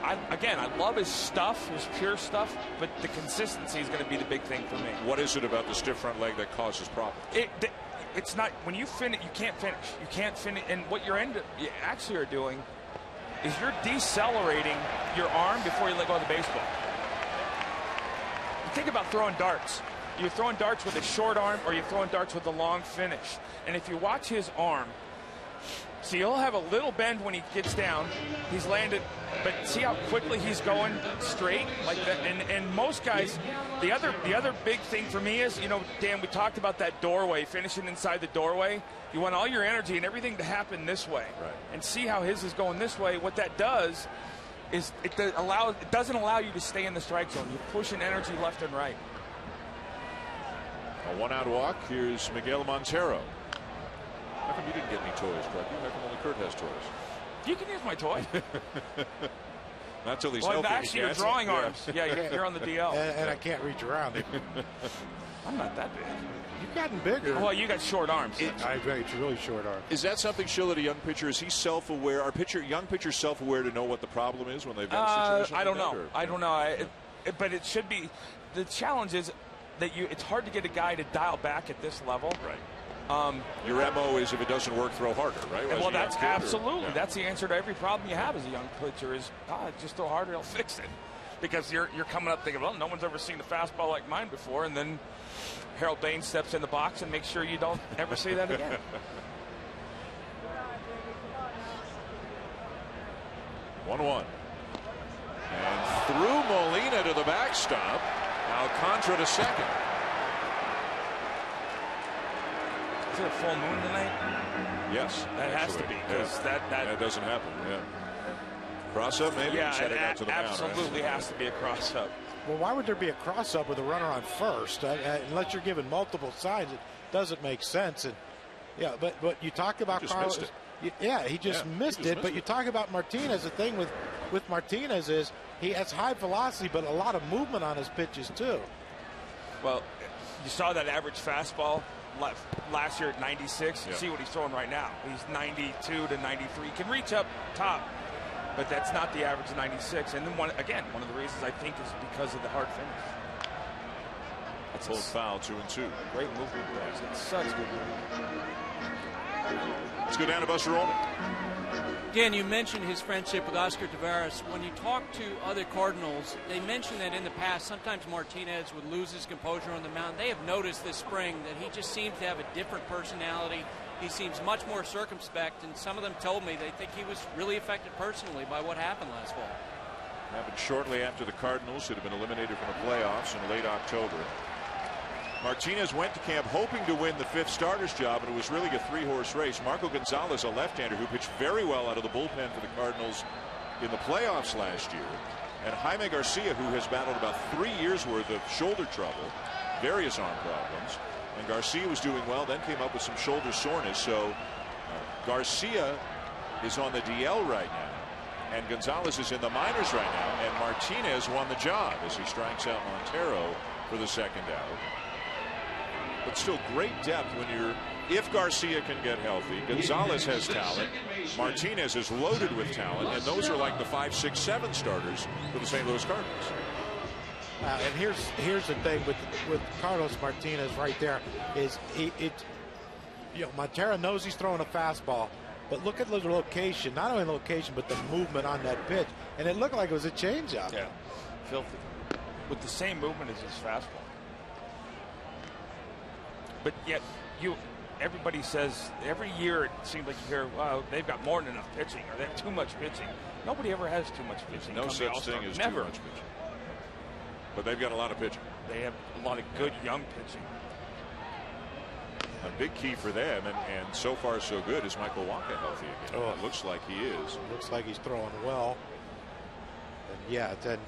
I love his stuff, his pure stuff, but the consistency is going to be the big thing for me. What is it about the stiff front leg that causes problems? It's not, when you finish, you can't finish. You can't finish, and what you actually are doing is you're decelerating your arm before you let go of the baseball. You think about throwing darts. You're throwing darts with a short arm, or you're throwing darts with a long finish. And if you watch his arm, see, he'll have a little bend when he gets down. He's landed, but see how quickly he's going straight like that. And most guys, the other big thing for me is, you know, Dan, we talked about that doorway, finishing inside the doorway. You want all your energy and everything to happen this way. Right. And see how his is going this way. What that does is it doesn't allow you to stay in the strike zone. You're pushing energy left and right. A 1-out walk. Here's Miguel Montero. How come you didn't get any toys, Clark? How come only Curt has toys? You can use my toy. Not till he's well, healthy. Actually, you're drawing arms. Yeah, you're on the DL. And I can't reach around it. I'm not that big. You've gotten bigger. Well, you got short arms. It's really short arms. Is that something, Schilling, a young pitcher, is he self-aware? Are young pitchers self-aware to know what the problem is when they've got a situation I don't like know. That, I don't know. But it should be. The challenge is that it's hard to get a guy to dial back at this level. Right. Your MO is if it doesn't work, throw harder, right? Well, that's absolutely. That's the answer to every problem you have as a young pitcher is just throw harder, it'll fix it. Because you're coming up thinking, well, no one's ever seen a fastball like mine before, and then Harold Baines steps in the box and makes sure you don't ever see that again. 1-1. And through Molina to the backstop. Alcantara to second. Is it a full moon tonight? Yes. That has to be, because that doesn't happen. Yeah. Cross-up, maybe? Yeah, He's headed out to the mound, right? absolutely has to be a cross-up. Well, why would there be a cross-up with a runner on first? Unless you're given multiple signs, it doesn't make sense. And yeah, but you talk about He just Carlos. missed He just missed it. But you talk about Martinez. The thing with Martinez is he has high velocity, but a lot of movement on his pitches too. Well, you saw that average fastball last year at 96. You see what he's throwing right now. He's 92 to 93. Can reach up top, but that's not the average of 96. And then one of the reasons I think is because of the hard finish. That's full foul, 2-2. Great movement. It's such good movement. Let's go down to Buster Olney. Dan, you mentioned his friendship with Oscar Taveras. When you talk to other Cardinals, they mention that in the past, sometimes Martinez would lose his composure on the mound. They have noticed this spring that he just seems to have a different personality. He seems much more circumspect, and some of them told me they think he was really affected personally by what happened last fall. Happened shortly after the Cardinals had been eliminated from the playoffs in late October. Martinez went to camp hoping to win the 5th starter's job, and it was really a 3-horse race. Marco Gonzalez, a left-hander who pitched very well out of the bullpen for the Cardinals in the playoffs last year, and Jaime Garcia, who has battled about 3 years worth of shoulder trouble, various arm problems, and Garcia was doing well, then came up with some shoulder soreness. So Garcia is on the DL right now, and Gonzalez is in the minors right now, and Martinez won the job as he strikes out Montero for the 2nd out. But still great depth if Garcia can get healthy. Gonzalez has talent. Martinez is loaded with talent, and those are like the 5, 6, 7 starters for the St. Louis Cardinals. And here's the thing with Carlos Martinez right there is Montero knows he's throwing a fastball, but look at the location, not only the location but the movement on that pitch, and it looked like it was a changeup. Yeah, filthy, with the same movement as his fastball. But yet, everybody says every year it seems like you hear, well, they've got more than enough pitching, or they have too much pitching. Nobody ever has too much pitching. No such thing as too much pitching. But they've got a lot of pitching. They have a lot of good young pitching. A big key for them, and so far so good, is Michael Wacha healthy again. It looks like he is. Looks like he's throwing well. And yeah, then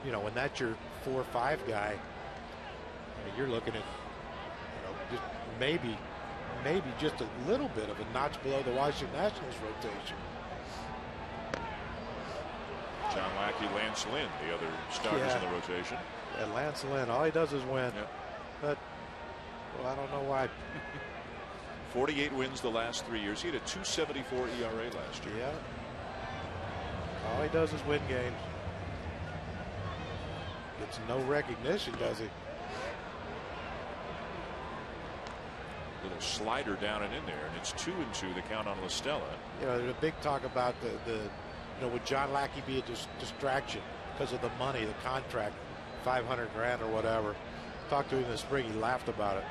when that's your 4 or 5 guy, you're looking at just maybe just a little bit of a notch below the Washington Nationals rotation. John Lackey, Lance Lynn, the other starters in the rotation. And Lance Lynn, all he does is win. Yeah. But I don't know why. 48 wins the last 3 years. He had a 2.74 ERA last year. Yeah. All he does is win games. Gets no recognition, does he? Little slider down and in there, and it's 2-2 the count on La Stella. There's a big talk about would John Lackey be a distraction because of the money, the contract, $500,000 or whatever. Talked to him in the spring, he laughed about it.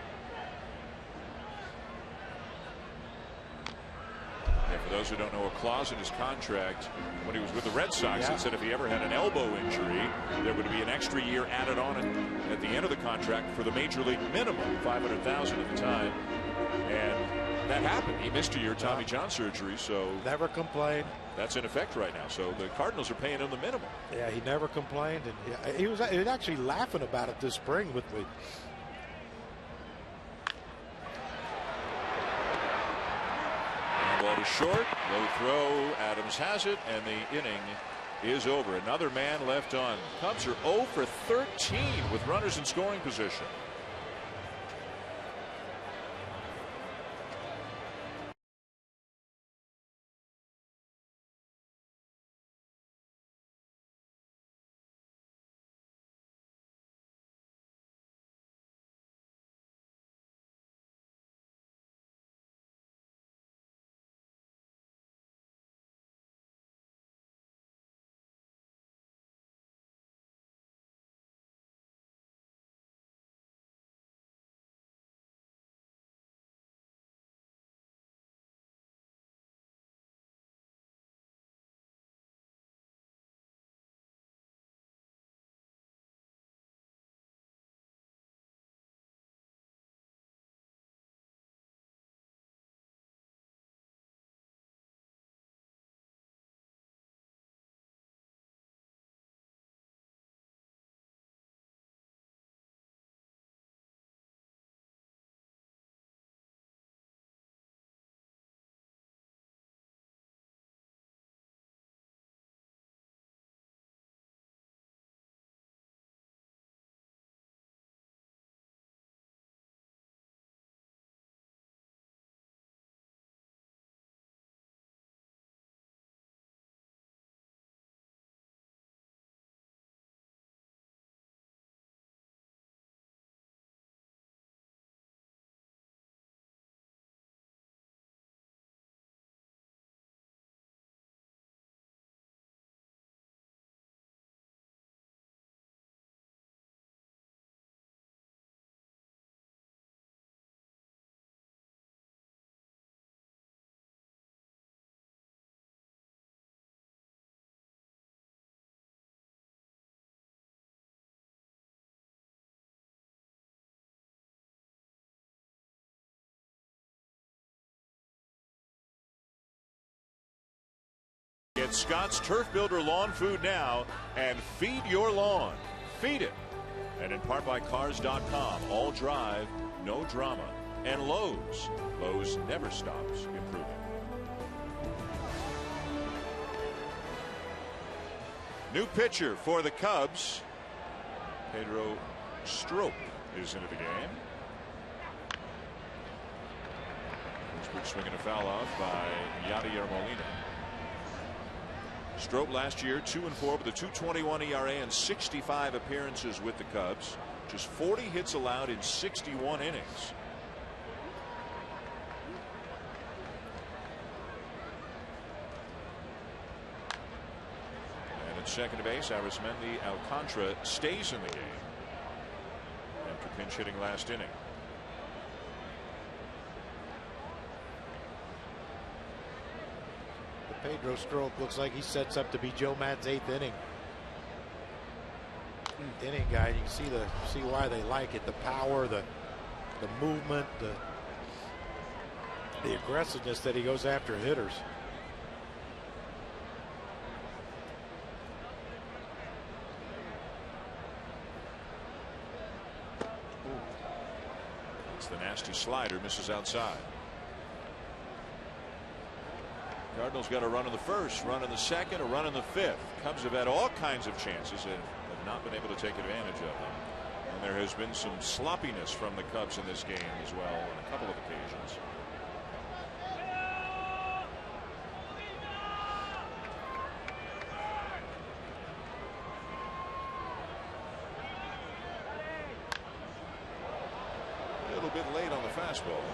And for those who don't know, a clause in his contract when he was with the Red Sox that said if he ever had an elbow injury, there would be an extra year added on at the end of the contract for the major league minimum, $500,000 at the time. And that happened. He missed a year Tommy John surgery, so never complained. That's in effect right now. So the Cardinals are paying him the minimum. Yeah, he never complained, and he was actually laughing about it this spring with me. Ball to short, low throw. Adams has it, and the inning is over. Another man left on. Cubs are 0 for 13 with runners in scoring position. It's Scott's Turf Builder Lawn Food now, and feed your lawn. Feed it. And in part by Cars.com, all drive, no drama. And Lowe's. Lowe's never stops improving. New pitcher for the Cubs. Pedro Strop is into the game. First pitch swinging a foul off by Yadier Molina. Strop last year 2-4 with a 2.21 ERA and 65 appearances with the Cubs. Just 40 hits allowed in 61 innings. And at second base, Arismendi Alcantara stays in the game after pinch hitting last inning. Pedro Strop looks like he sets up to be Joe Maddon's 8th inning. Inning guy. You can see why they like it. The power, the movement, the aggressiveness that he goes after hitters. It's the nasty slider, misses outside. Cardinals got a run in the first, run in the second, a run in the fifth. Cubs have had all kinds of chances and have not been able to take advantage of them. And there has been some sloppiness from the Cubs in this game as well on a couple of occasions. A little bit late on the fastball.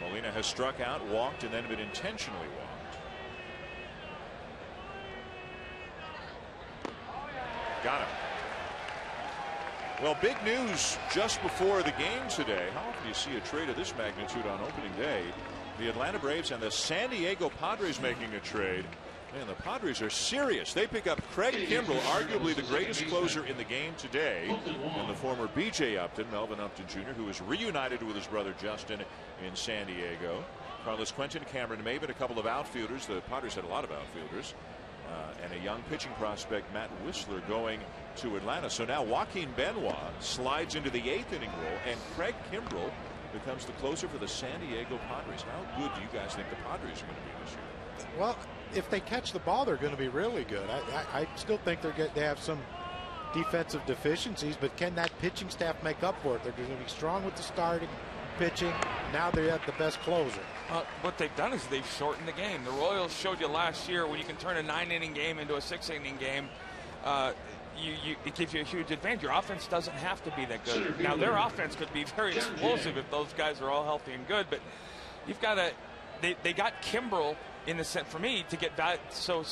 Molina has struck out, walked, and then been intentionally walked. Got him. Well, big news just before the game today. How often do you see a trade of this magnitude on opening day? The Atlanta Braves and the San Diego Padres making a trade. Man, the Padres are serious. They pick up Craig Kimbrell, arguably the greatest closer in the game today, and the former B.J. Upton, Melvin Upton Jr., who was reunited with his brother Justin in San Diego. Carlos Quentin, Cameron Maybin, a couple of outfielders. The Padres had a lot of outfielders. And a young pitching prospect, Matt Whistler, going to Atlanta. So now Joaquin Benoit slides into the 8th inning role, and Craig Kimbrell becomes the closer for the San Diego Padres. How good do you guys think the Padres are going to be this year? Well, if they catch the ball, they're going to be really good. I still think they have some defensive deficiencies, but can that pitching staff make up for it? They're going to be strong with the starting pitching. Now they have the best closer. What they've done is they've shortened the game. The Royals showed you last year when you can turn a 9-inning game into a 6-inning game. It gives you a huge advantage. Your offense doesn't have to be that good. Now their offense could be very explosive if those guys are all healthy and good, but you've got to. They got Kimbrell in the sense for me to get value. So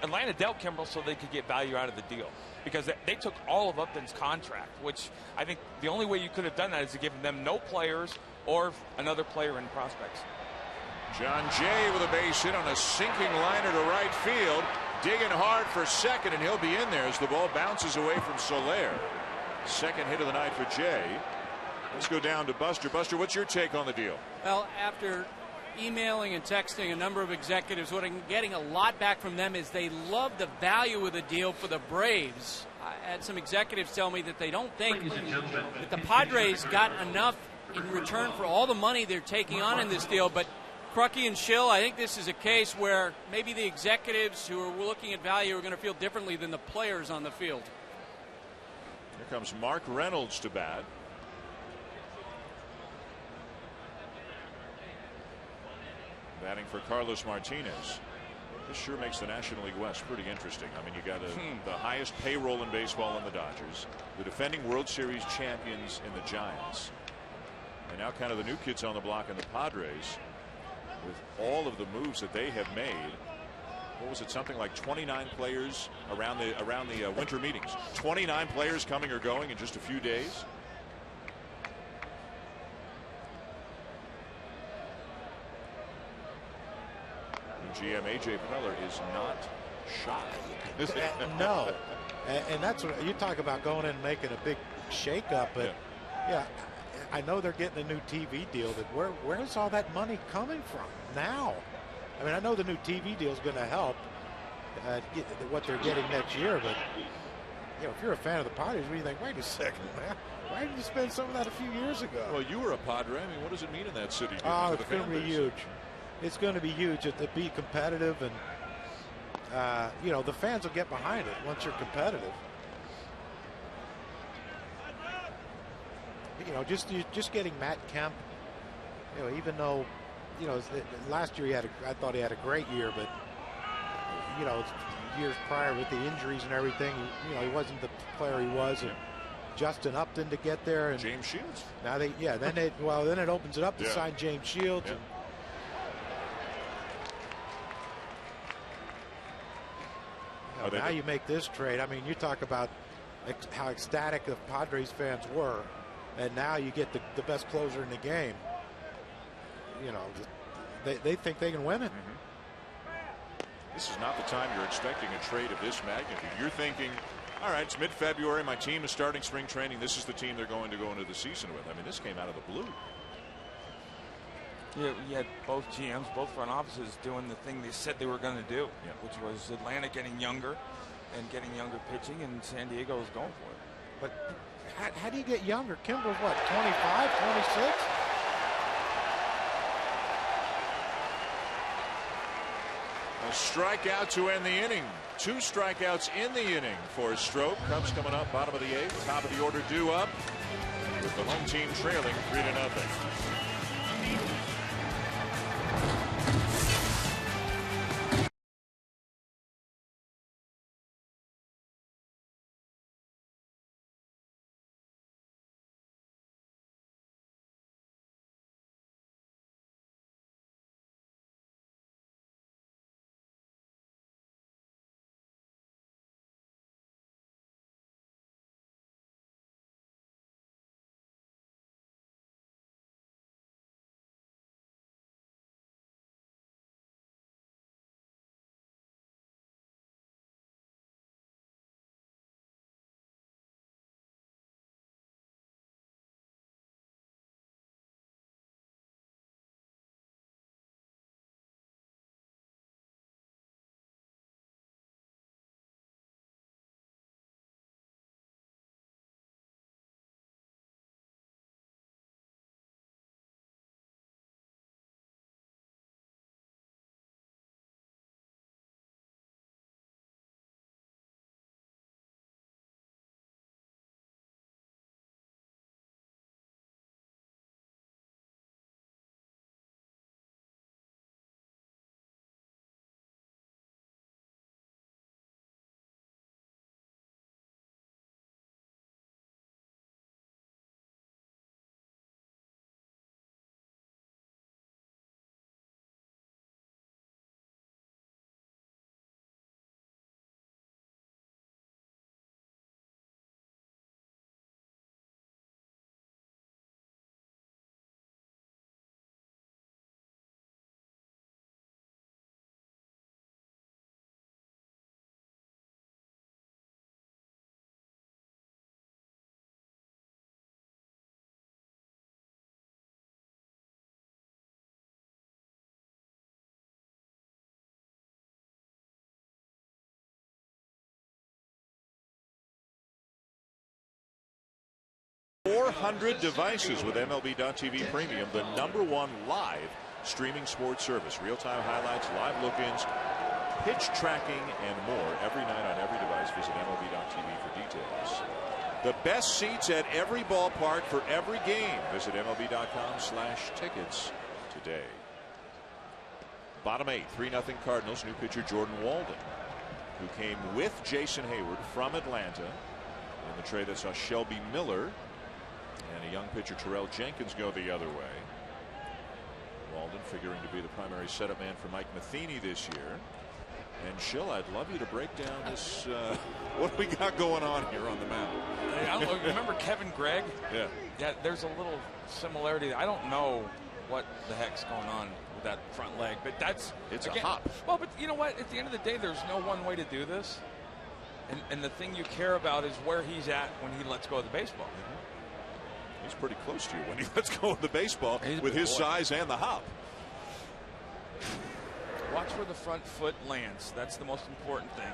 Atlanta dealt Kimbrell so they could get value out of the deal because they took all of Upton's contract, which I think the only way you could have done that is to give them no players or another player in prospects. John Jay with a base hit on a sinking liner to right field, digging hard for second, and he'll be in there as the ball bounces away from Soler. Second hit of the night for Jay. Let's go down to Buster. Buster, what's your take on the deal? Well, after emailing and texting a number of executives, what I'm getting a lot back from them is they love the value of the deal for the Braves. I had some executives tell me that they don't think that the Padres got enough in return for all the money they're taking on in this deal, but Crucky and Schill, I think this is a case where maybe the executives who are looking at value are going to feel differently than the players on the field. Here comes Mark Reynolds to bat. Batting for Carlos Martinez. This sure makes the National League West pretty interesting. I mean, you got the highest payroll in baseball in the Dodgers, the defending World Series champions in the Giants, and now kind of the new kids on the block in the Padres. With all of the moves that they have made, what was it? Something like 29 players around the winter meetings. 29 players coming or going in just a few days. GM A.J. Preller is not shocked. No, and that's what you talk about, going in and making a big shakeup. But Yeah, I know they're getting a new TV deal. That where's all that money coming from now? I mean, I know the new TV deal is going to help get what they're getting next year, but if you're a fan of the Padres, what do you think? Wait a second, man. Why didn't you spend some of that a few years ago? Well, you were a Padre. I mean, what does it mean in that city? Oh, it's going to be huge. It's going to be huge to be competitive, and the fans will get behind it once you're competitive. Just getting Matt Kemp. Even though, last year I thought he had a great year, but years prior with the injuries and everything, he wasn't the player he was. And Justin Upton to get there, and James Shields. Now then it opens it up to sign James Shields. Yeah. Now you make this trade. I mean, you talk about how ecstatic the Padres fans were, and now you get the best closer in the game. They think they can win it. This is not the time you're expecting a trade of this magnitude. You're thinking, all right, it's mid-February. My team is starting spring training. This is the team they're going to go into the season with. I mean, this came out of the blue. Yeah, you had both GMs, both front offices doing the thing they said they were going to do, which was Atlanta getting younger and getting younger pitching, and San Diego was going for it. But how do you get younger? Kimbrel's what, 25, 26? A strikeout to end the inning. 2 strikeouts in the inning for Stroke. Cubs coming up, bottom of the 8th, top of the order due up, with the home team trailing 3-0. .400 devices with MLB.TV Premium, the #1 live streaming sports service. Real-time highlights, live look-ins, pitch tracking, and more every night on every device. Visit MLB.TV for details. The best seats at every ballpark for every game. Visit MLB.com/tickets today. Bottom 8, 3-0 Cardinals. New pitcher Jordan Walden, who came with Jason Hayward from Atlanta in the trade that saw Shelby Miller and a young pitcher Terrell Jenkins go the other way. Walden figuring to be the primary setup man for Mike Matheny this year. And Schill, I'd love you to break down this. What we got going on here on the mound? I don't know, remember Kevin Gregg? Yeah. Yeah, there's a little similarity. I don't know what the heck's going on with that front leg, but it's again, a hop. Well, but you know what? At the end of the day, there's no one way to do this. And the thing you care about is where he's at when he lets go of the baseball. He's pretty close to you when he lets go of the baseball with his size and the hop. Watch where the front foot lands. That's the most important thing.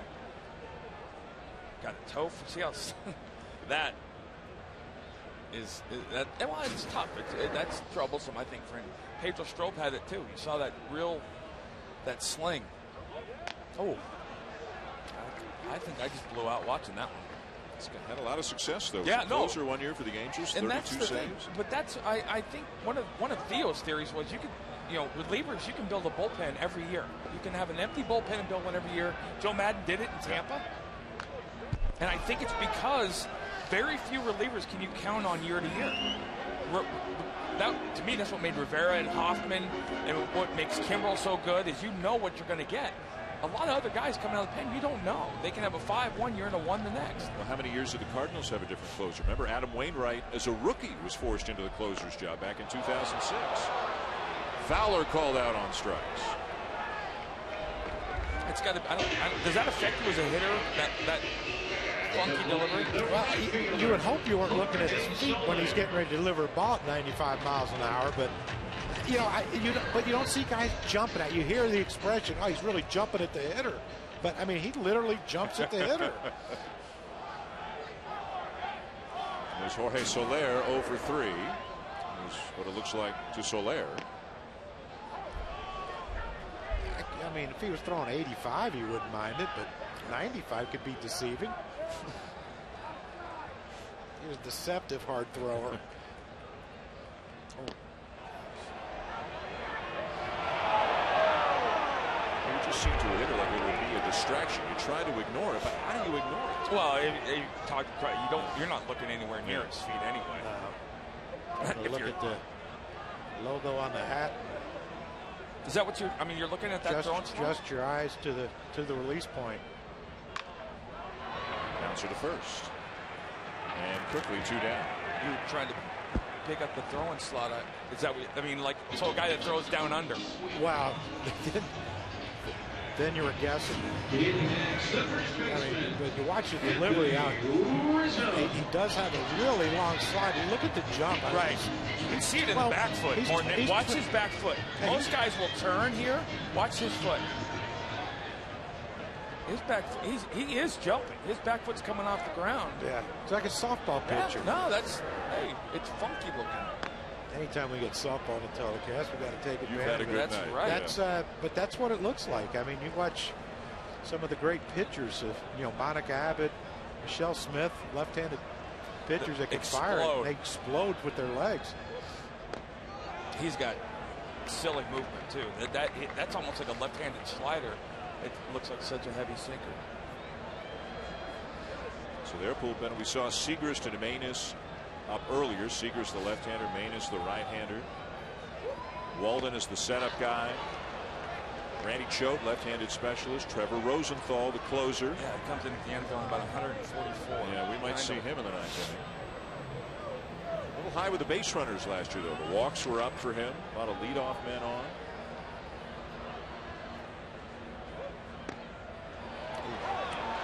Got a toe. See how that is that. Well, it's tough. That's troublesome, I think, for him. Pedro Strop had it too. You saw that that sling. Oh, I think I just blew out watching that one. He's had a lot of success though. Yeah, Closer 1 year for the Angels, and 32 that's the saves. thing. But that's I think one of Theo's theories was you could. Relievers, you can build a bullpen every year. You can have an empty bullpen and build one every year. Joe Madden did it in Tampa. And I think it's because very few relievers can you count on year to year. To me, that's what made Rivera and Hoffman and what makes Kimbrel so good is you know what you're going to get. A lot of other guys coming out of the pen, you don't know. They can have a 5 1 year and a 1 the next. Well, how many years did the Cardinals have a different closer? Remember, Adam Wainwright, as a rookie, was forced into the closer's job back in 2006. Fowler called out on strikes. It's got to. Does that affect you as a hitter? That funky delivery? Well, you would hope you weren't looking at his feet when he's getting ready to deliver a ball at 95 miles an hour, but but you don't see guys jumping at you. You hear the expression, "Oh, he's really jumping at the hitter," but I mean, he literally jumps at the hitter. There's Jorge Soler 0 for 3. Here's what it looks like to Soler. I mean, if he was throwing 85, you wouldn't mind it, but 95 could be deceiving. He was a deceptive hard thrower. You just seem to a hitter like it would be a distraction. You try to ignore it, but how do you ignore it? Well, you're not looking anywhere near his feet anyway. No. Look at the logo on the hat. Is that what you're? I mean, you're looking at that. Just your eyes to the release point. Bouncer to first, and quickly 2 down. You're trying to pick up the throwing slot. Is that what? I mean, like so a guy that throws down under. Wow. Then you were guessing. I mean, when you watch his delivery out, he does have a really long slide. You look at the jump. Right. You can see it in the back foot. Watch his back foot. Most guys will turn here. Watch his foot. His back foot, he is jumping. His back foot's coming off the ground. Yeah. It's like a softball pitcher. No, it's funky looking. Anytime we get softball on the telecast, we got to take advantage. You've had a good That's night. right. But that's what it looks like. I mean, you watch some of the great pitchers of Monica Abbott, Michelle Smith, left-handed pitchers that can fire it, and they explode with their legs. He's got silly movement too. That's almost like a left-handed slider. It looks like such a heavy sinker. So their bullpen, we saw Siegrist and Manis up earlier. Siegrist the left-hander, Manis the right-hander. Walden is the setup guy. Randy Choate, left-handed specialist. Trevor Rosenthal, the closer. Yeah, he comes in at the end going about 144. Yeah, we might see him in the ninth inning. A little high with the base runners last year, though. The walks were up for him. A lot of leadoff men on.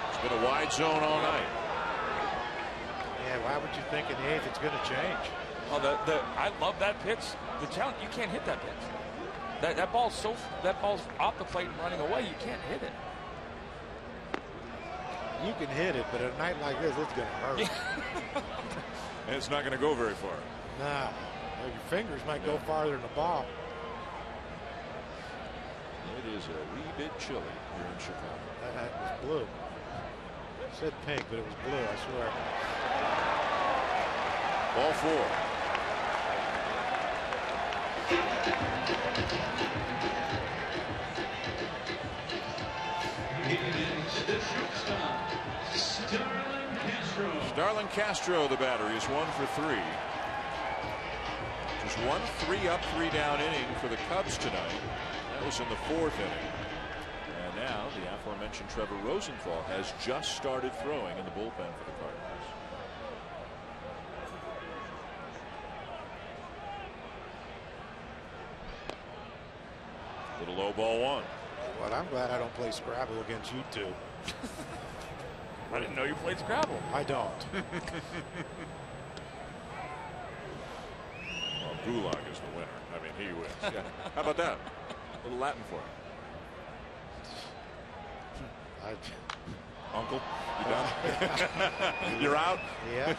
It's been a wide zone all night. Yeah, why would you think in the eighth it's going to change? Oh, I love that pitch. The challenge, you can't hit that pitch. That ball's off the plate and running away. You can't hit it. You can hit it, but at a night like this, it's going to hurt. And it's not going to go very far. Nah, your fingers might go farther than the ball. It is a wee bit chilly here in Chicago. That hat was blue. It said pink, but it was blue, I swear. Ball 4. Starlin Castro, the batter, is 1 for 3. Just 1 3-up, 3-down inning for the Cubs tonight. That was in the 4th inning. And now the aforementioned Trevor Rosenthal has just started throwing in the bullpen for the Cardinals. Little low ball 1. Well, I'm glad I don't play Scrabble against you two. I didn't know you played Scrabble. I don't. Gulag is the winner. I mean, he wins. Yeah. How about that? A little Latin for him. Uncle, you done? You're out? Yeah.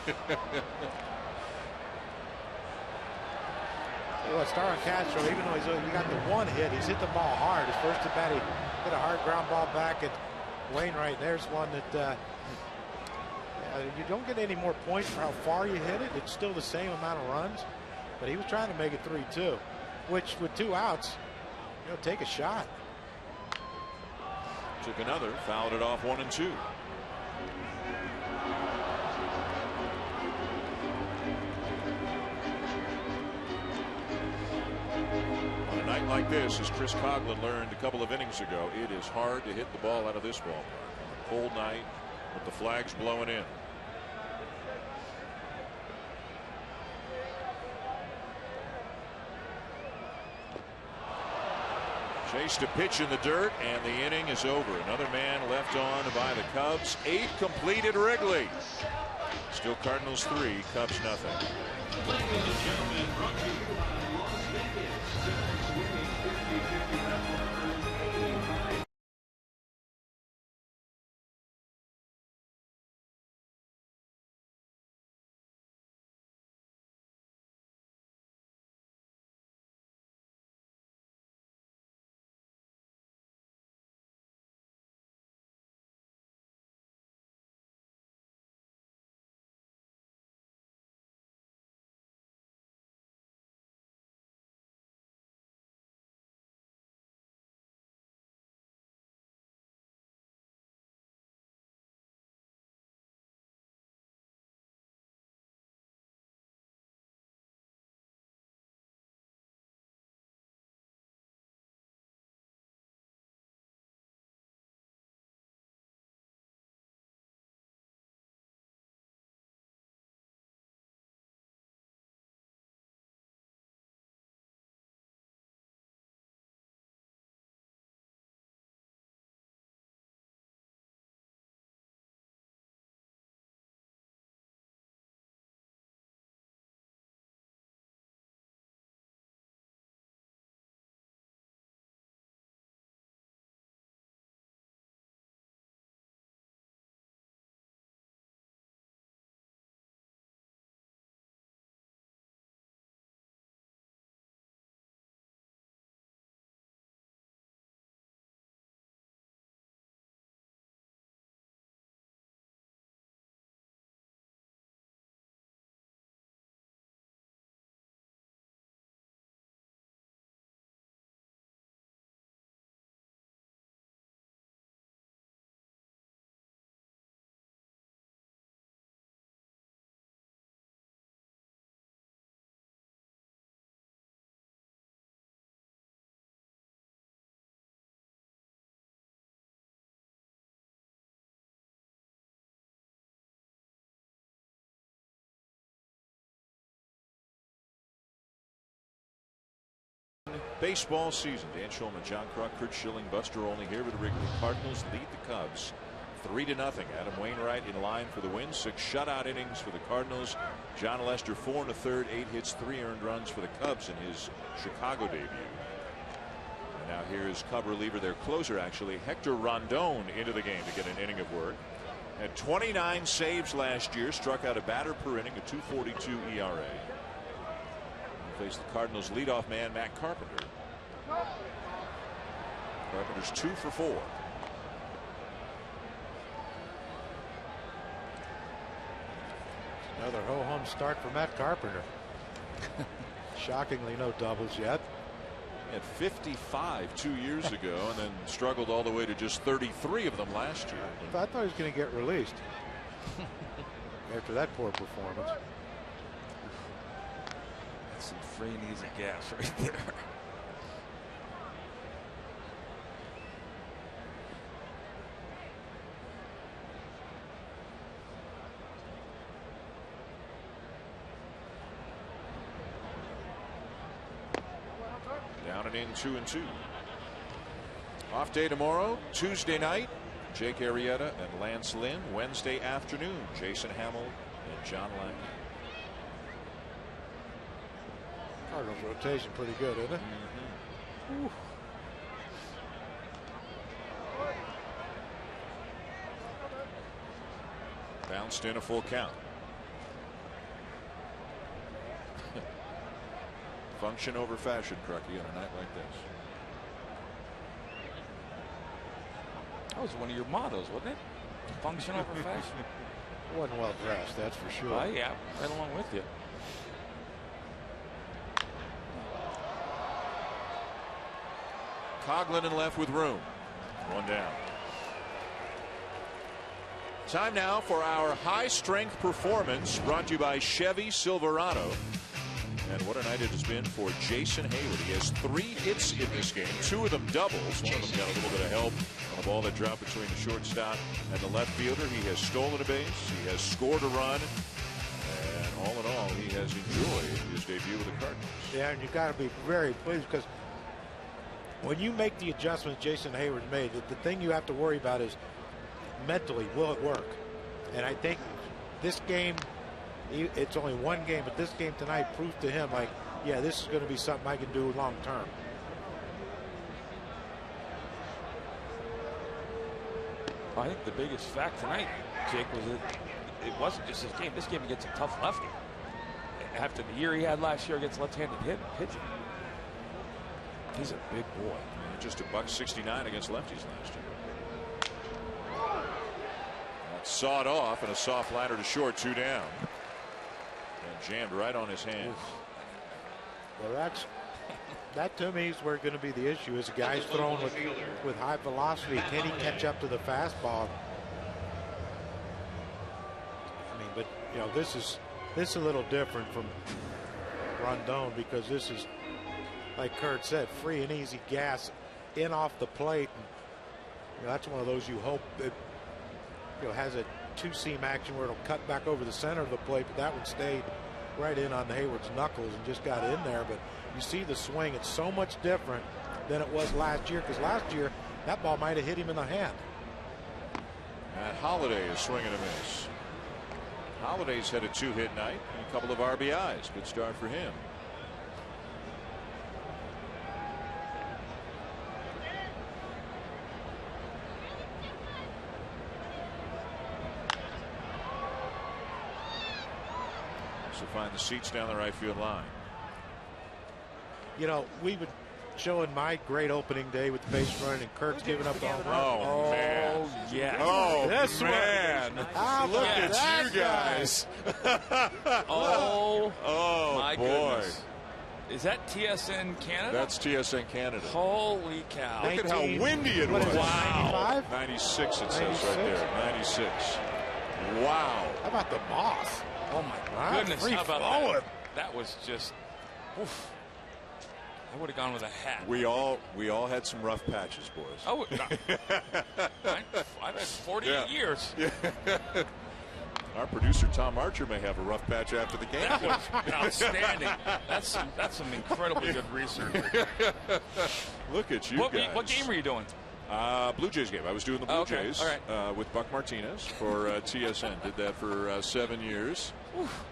Well, Starlin Castro, even though he got the one hit, he's hit the ball hard. His first at bat, he hit a hard ground ball back at Wainwright. There's one that you don't get any more points for how far you hit it. It's still the same amount of runs, but he was trying to make it 3-2, which with 2 outs, take a shot. Took another, fouled it off 1-2. On a night like this, as Chris Coghlan learned a couple of innings ago, it is hard to hit the ball out of this ballpark. On a cold night with the flags blowing in. Chase to pitch in the dirt, and the inning is over. Another man left on by the Cubs. 8 completed Wrigley. Still Cardinals 3, Cubs nothing. Baseball season. Dan Shulman, John Kruk, Curt Schilling, Buster Olney here with Wrigley. Cardinals lead the Cubs 3-0. Adam Wainwright in line for the win. 6 shutout innings for the Cardinals. John Lester 4 1/3, 8 hits, 3 earned runs for the Cubs in his Chicago debut. And now here's Cub reliever, their closer actually, Hector Rondon into the game to get an inning of work. Had 29 saves last year, struck out a batter per inning, a 2.42 ERA. Face the Cardinals leadoff man Matt Carpenter. Carpenter's 2 for 4. Another ho-hum start for Matt Carpenter. Shockingly, no doubles yet. He had 55 2 years ago and then struggled all the way to just 33 of them last year. I thought he was going to get released after that poor performance. That's some free and easy gas right there. Down and in 2-2. Off day tomorrow, Tuesday night. Jake Arrieta and Lance Lynn. Wednesday afternoon, Jason Hamill and John Lackey. Cardinals rotation pretty good, isn't it? Mm-hmm. Bounced in a full count. Function over fashion, Crucky, on a night like this. That was one of your mottos, wasn't it? Function over fashion. Wasn't well dressed, that's for sure. Oh, yeah, right along with you. Coghlan and left with room. One down. Time now for our high strength performance, brought to you by Chevy Silverado. And what a night it has been for Jason Heyward. He has 3 hits in this game, 2 of them doubles. One of them got a little bit of help on a ball that dropped between the shortstop and the left fielder. He has stolen a base. He has scored a run. And all in all, he has enjoyed his debut with the Cardinals. Yeah, and you got to be very pleased because when you make the adjustments Jason Heyward made, the thing you have to worry about is mentally, will it work? And I think this game, it's only one game, but this game tonight proved to him, like, yeah, this is going to be something I can do long term. I think the biggest fact tonight, Jake, was that it wasn't just this game. This game against a tough lefty. After the year he had last year against left-handed pitching, he's a big boy. Just a $169 against lefties last year. That's sawed off and a soft liner to short, 2 down. And jammed right on his hand. Well, that to me is where it's going to be the issue. Is the guy's throwing with high velocity. Can he catch up to the fastball? I mean, but you know, this is a little different from Rondon because this is, like Kurt said, free and easy gas in off the plate. And, you know, that's one of those you hope it, you know, has a 2-seam action where it'll cut back over the center of the plate, but that one stayed right in on Heyward's knuckles and just got in there. But you see the swing, it's so much different than it was last year, because last year that ball might have hit him in the hand. And Holiday is swinging a miss. Holiday's had a 2-hit night and a couple of RBIs. Good start for him. So find the seats down the right field line. You know, we've been showing my great opening day with the base running, and Kurt's giving up the home run. Oh, man. Yeah. Oh, this man. Look at you guys. Oh, my boy. goodness. Is that TSN Canada? That's TSN Canada. Holy cow. Look at how windy it was. Wow. 96 it says right there. 96. Wow. How about the moss? Oh, my goodness. How about that? That was just, oof. I would have gone with a hat. We all had some rough patches, boys. Oh, no. I've had 48 years. Yeah. Our producer Tom Archer may have a rough patch after the game. That was outstanding. That's some incredibly good research. Look at you guys. What game were you doing? Blue Jays game. I was doing the Blue Jays all right. with Buck Martinez for TSN. Did that for 7 years. Oof.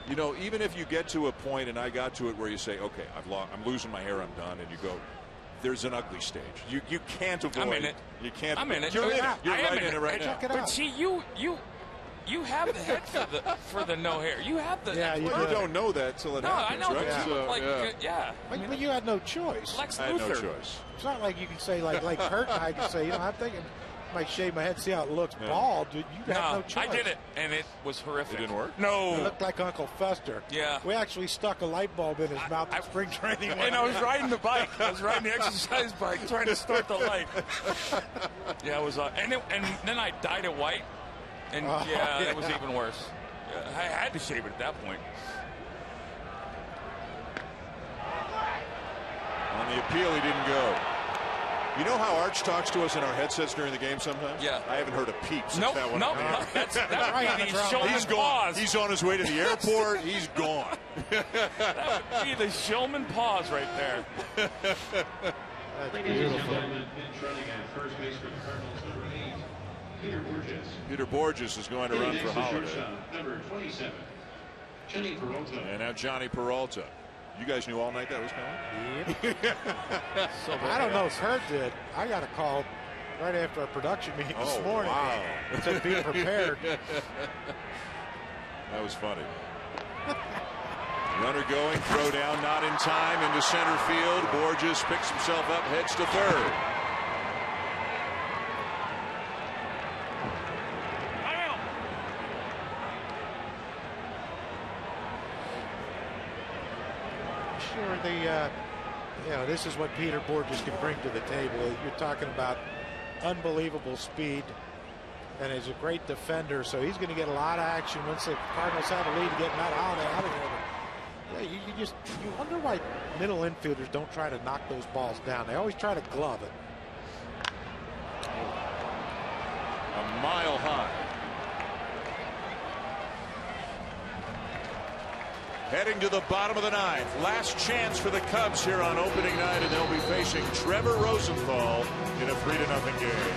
You know, even if you get to a point, and I got to it where you say, okay, I'm losing my hair, I'm done, and you go, there's an ugly stage. You can't avoid. I'm in it. You can't. I'm in it. You're in it. You're right in it right now. now. But see, you have the head for the no hair. You have the. Yeah, you don't know that till it happens. I know. Right? But But you had no choice. Lex I had Luthor. no choice. It's not like you can say like Kurt and I can say, you know, I'm thinking I might shave my head, see how it looks bald. Dude, you had no choice. I did it, and it was horrific. It didn't work? No. It looked like Uncle Fester. Yeah. We actually stuck a light bulb in his mouth at spring training. And I was riding the bike. I was riding the exercise bike trying to start the light. Yeah, it was. And then I dyed it white, and it was even worse. I had to shave it at that point. On the appeal, he didn't go. You know how Arch talks to us in our headsets during the game sometimes? Yeah. I haven't heard a peep since that one. Nope. That would be the Shulman He's gone. pause. He's on his way to the airport. He's gone. That would be the Shulman pause right there. Ladies and gentlemen, pinch running at first base for the Cardinals, number 8, Peter Borges. Peter Borges is going to run for Holiday. Number 27. Johnny Peralta. And now Johnny Peralta. You guys knew all night that was coming? Yep. I don't know if Kurt did. I got a call right after our production meeting this morning. Wow. It said be prepared. That was funny. Runner going, throw down, not in time, into center field. Borges picks himself up, heads to third. Sure, this is what Peter Borges can bring to the table. You're talking about unbelievable speed, and he's a great defender, so he's going to get a lot of action once the Cardinals have a lead to get him out of there. Yeah, you wonder why middle infielders don't try to knock those balls down. They always try to glove it. A mile high. Heading to the bottom of the ninth. Last chance for the Cubs here on opening night, and they'll be facing Trevor Rosenthal in a 3-0 game.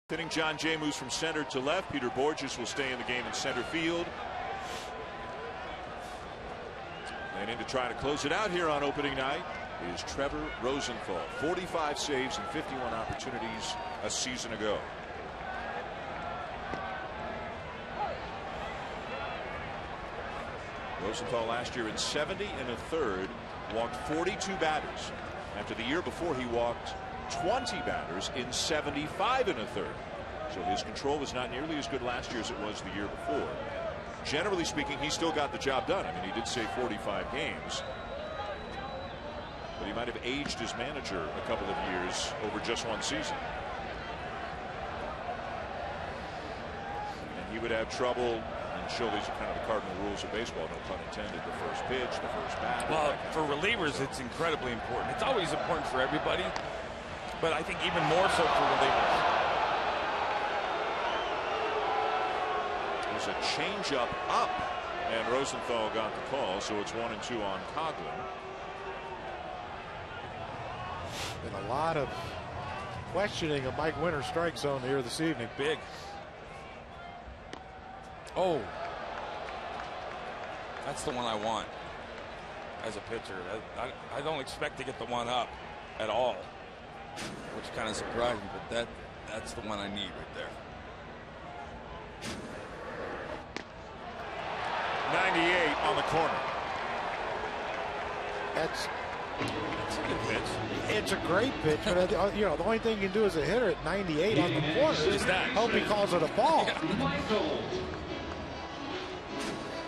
Hitting John Jay moves from center to left. Peter Borges will stay in the game in center field. And in to try to close it out here on opening night is Trevor Rosenthal. 45 saves and 51 opportunities a season ago. Rosenthal last year in 70 1/3 walked 42 batters. After the year before, he walked 20 batters in 75 1/3. So his control was not nearly as good last year as it was the year before. Generally speaking, he still got the job done. I mean, he did save 45 games. But he might have aged his manager a couple of years over just one season. And he would have trouble, and show these are kind of the cardinal rules of baseball, no pun intended, the first pitch, the first bat. Well, for relievers, it's incredibly important. It's always important for everybody, but I think even more so for relievers. There's a changeup up, and Rosenthal got the call, so it's 1-2 on Coghlan. Been a lot of questioning of Mike Winter's strike zone here this evening. Big. Oh, that's the one I want as a pitcher. I don't expect to get the one up at all, which kind of surprised me, but that's the one I need right there. 98 on the corner. That's It's a good pitch. It's a great pitch, but the only thing you can do as a hitter at 98 on the corner is hope he calls it a ball.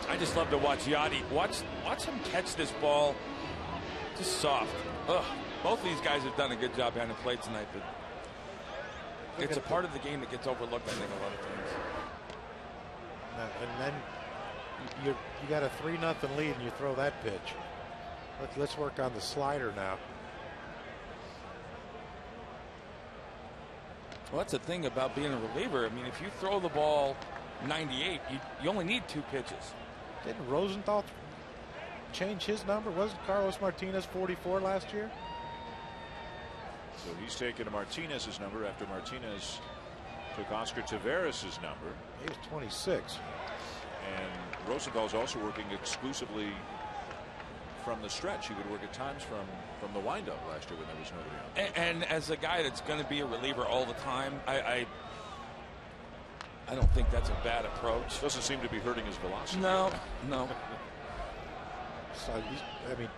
I just love to watch Yadi. Watch him catch this ball, just soft. Ugh. Both of these guys have done a good job behind the plate tonight, but it's a part of the game that gets overlooked, I think, a lot of times. And then you got a 3-0 lead and you throw that pitch. Let's work on the slider now. Well, that's the thing about being a reliever. I mean, if you throw the ball 98, you only need 2 pitches. Didn't Rosenthal change his number? Wasn't Carlos Martinez 44 last year? So he's taken Martinez's number after Martinez took Oscar Taveras' number. He was 26. And Rosenthal's also working exclusively from the stretch. He would work at times from the windup last year when there was nobody on. And as a guy that's going to be a reliever all the time, I don't think that's a bad approach. Doesn't seem to be hurting his velocity. No. So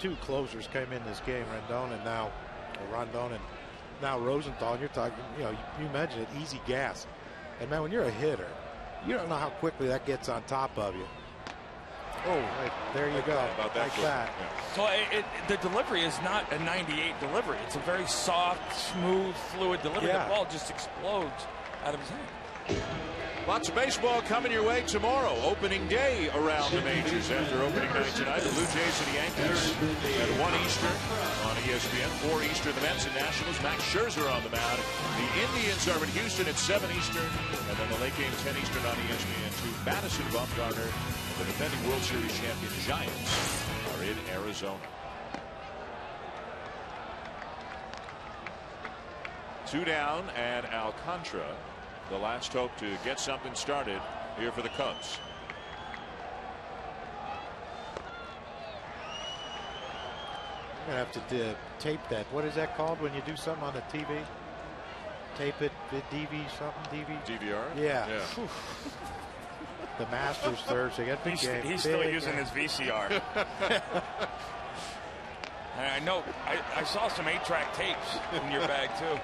2 closers came in this game, Rondon and now Rosenthal. And you're talking, you mentioned it, easy gas. And man, when you're a hitter, you don't know how quickly that gets on top of you. Oh, right, there you go. About that like that. Yeah. So the delivery is not a 98 delivery. It's a very soft, smooth, fluid delivery. Yeah. The ball just explodes out of his hand. Lots of baseball coming your way tomorrow. Opening day around the majors after opening night tonight. The Blue Jays and the Yankees at 1 Eastern on ESPN. 4 Eastern, the Mets and Nationals. Max Scherzer on the mound. The Indians are in Houston at 7 Eastern. And then the late game 10 Eastern on ESPN2. Madison, Bumgarner, and the defending World Series champion Giants are in Arizona. 2 down, and Alcantara, the last hope to get something started here for the Cubs. I'm going to have to tape that. What is that called when you do something on the TV? Tape it, DV something, DV? DVR? Yeah. The Masters Thursday. That big game. He's still using his VCR. And I know, I saw some 8-track tapes in your bag, too.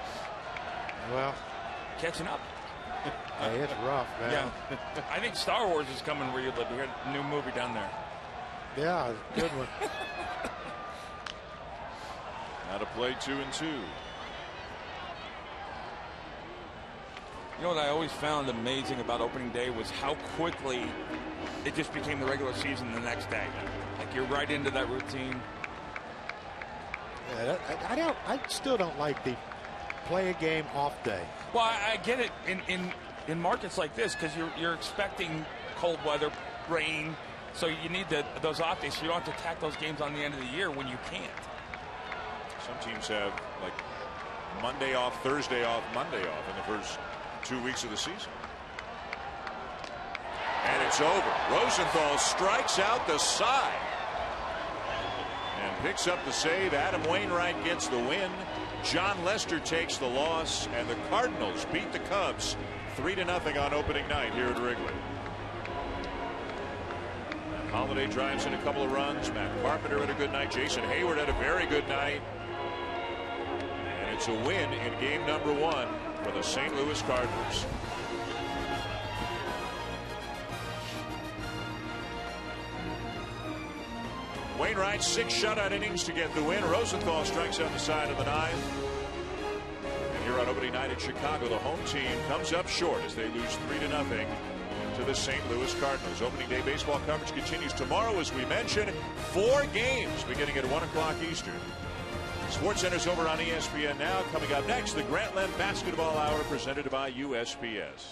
Well, catching up. Hey, it's rough, man. Yeah. I think Star Wars is coming where you live. You heard a new movie down there. Yeah, good one. Now to play 2-2. You know what I always found amazing about opening day was how quickly it just became the regular season the next day. Like you're right into that routine. Yeah, I still don't like the play a game off day. Well, I get it in markets like this because you're expecting cold weather, rain, so you need those off days so you don't have to tack those games on the end of the year when you can't. Some teams have like Monday off, Thursday off, Monday off in the first 2 weeks of the season. And it's over. Rosenthal strikes out the side and picks up the save. Adam Wainwright gets the win. John Lester takes the loss, and the Cardinals beat the Cubs 3-0 on opening night here at Wrigley. Holiday drives in a couple of runs. Matt Carpenter had a good night. Jason Hayward had a very good night. And it's a win in game number 1 for the St. Louis Cardinals. Wainwright 6 shutout innings to get the win. Rosenthal strikes out the side of the 9th. And here on opening night in Chicago, the home team comes up short as they lose 3-0 to the St. Louis Cardinals. Opening day baseball coverage continues tomorrow, as we mentioned. 4 games beginning at 1 o'clock Eastern. SportsCenter's over on ESPN now. Coming up next, the Grantland Basketball Hour presented by USPS.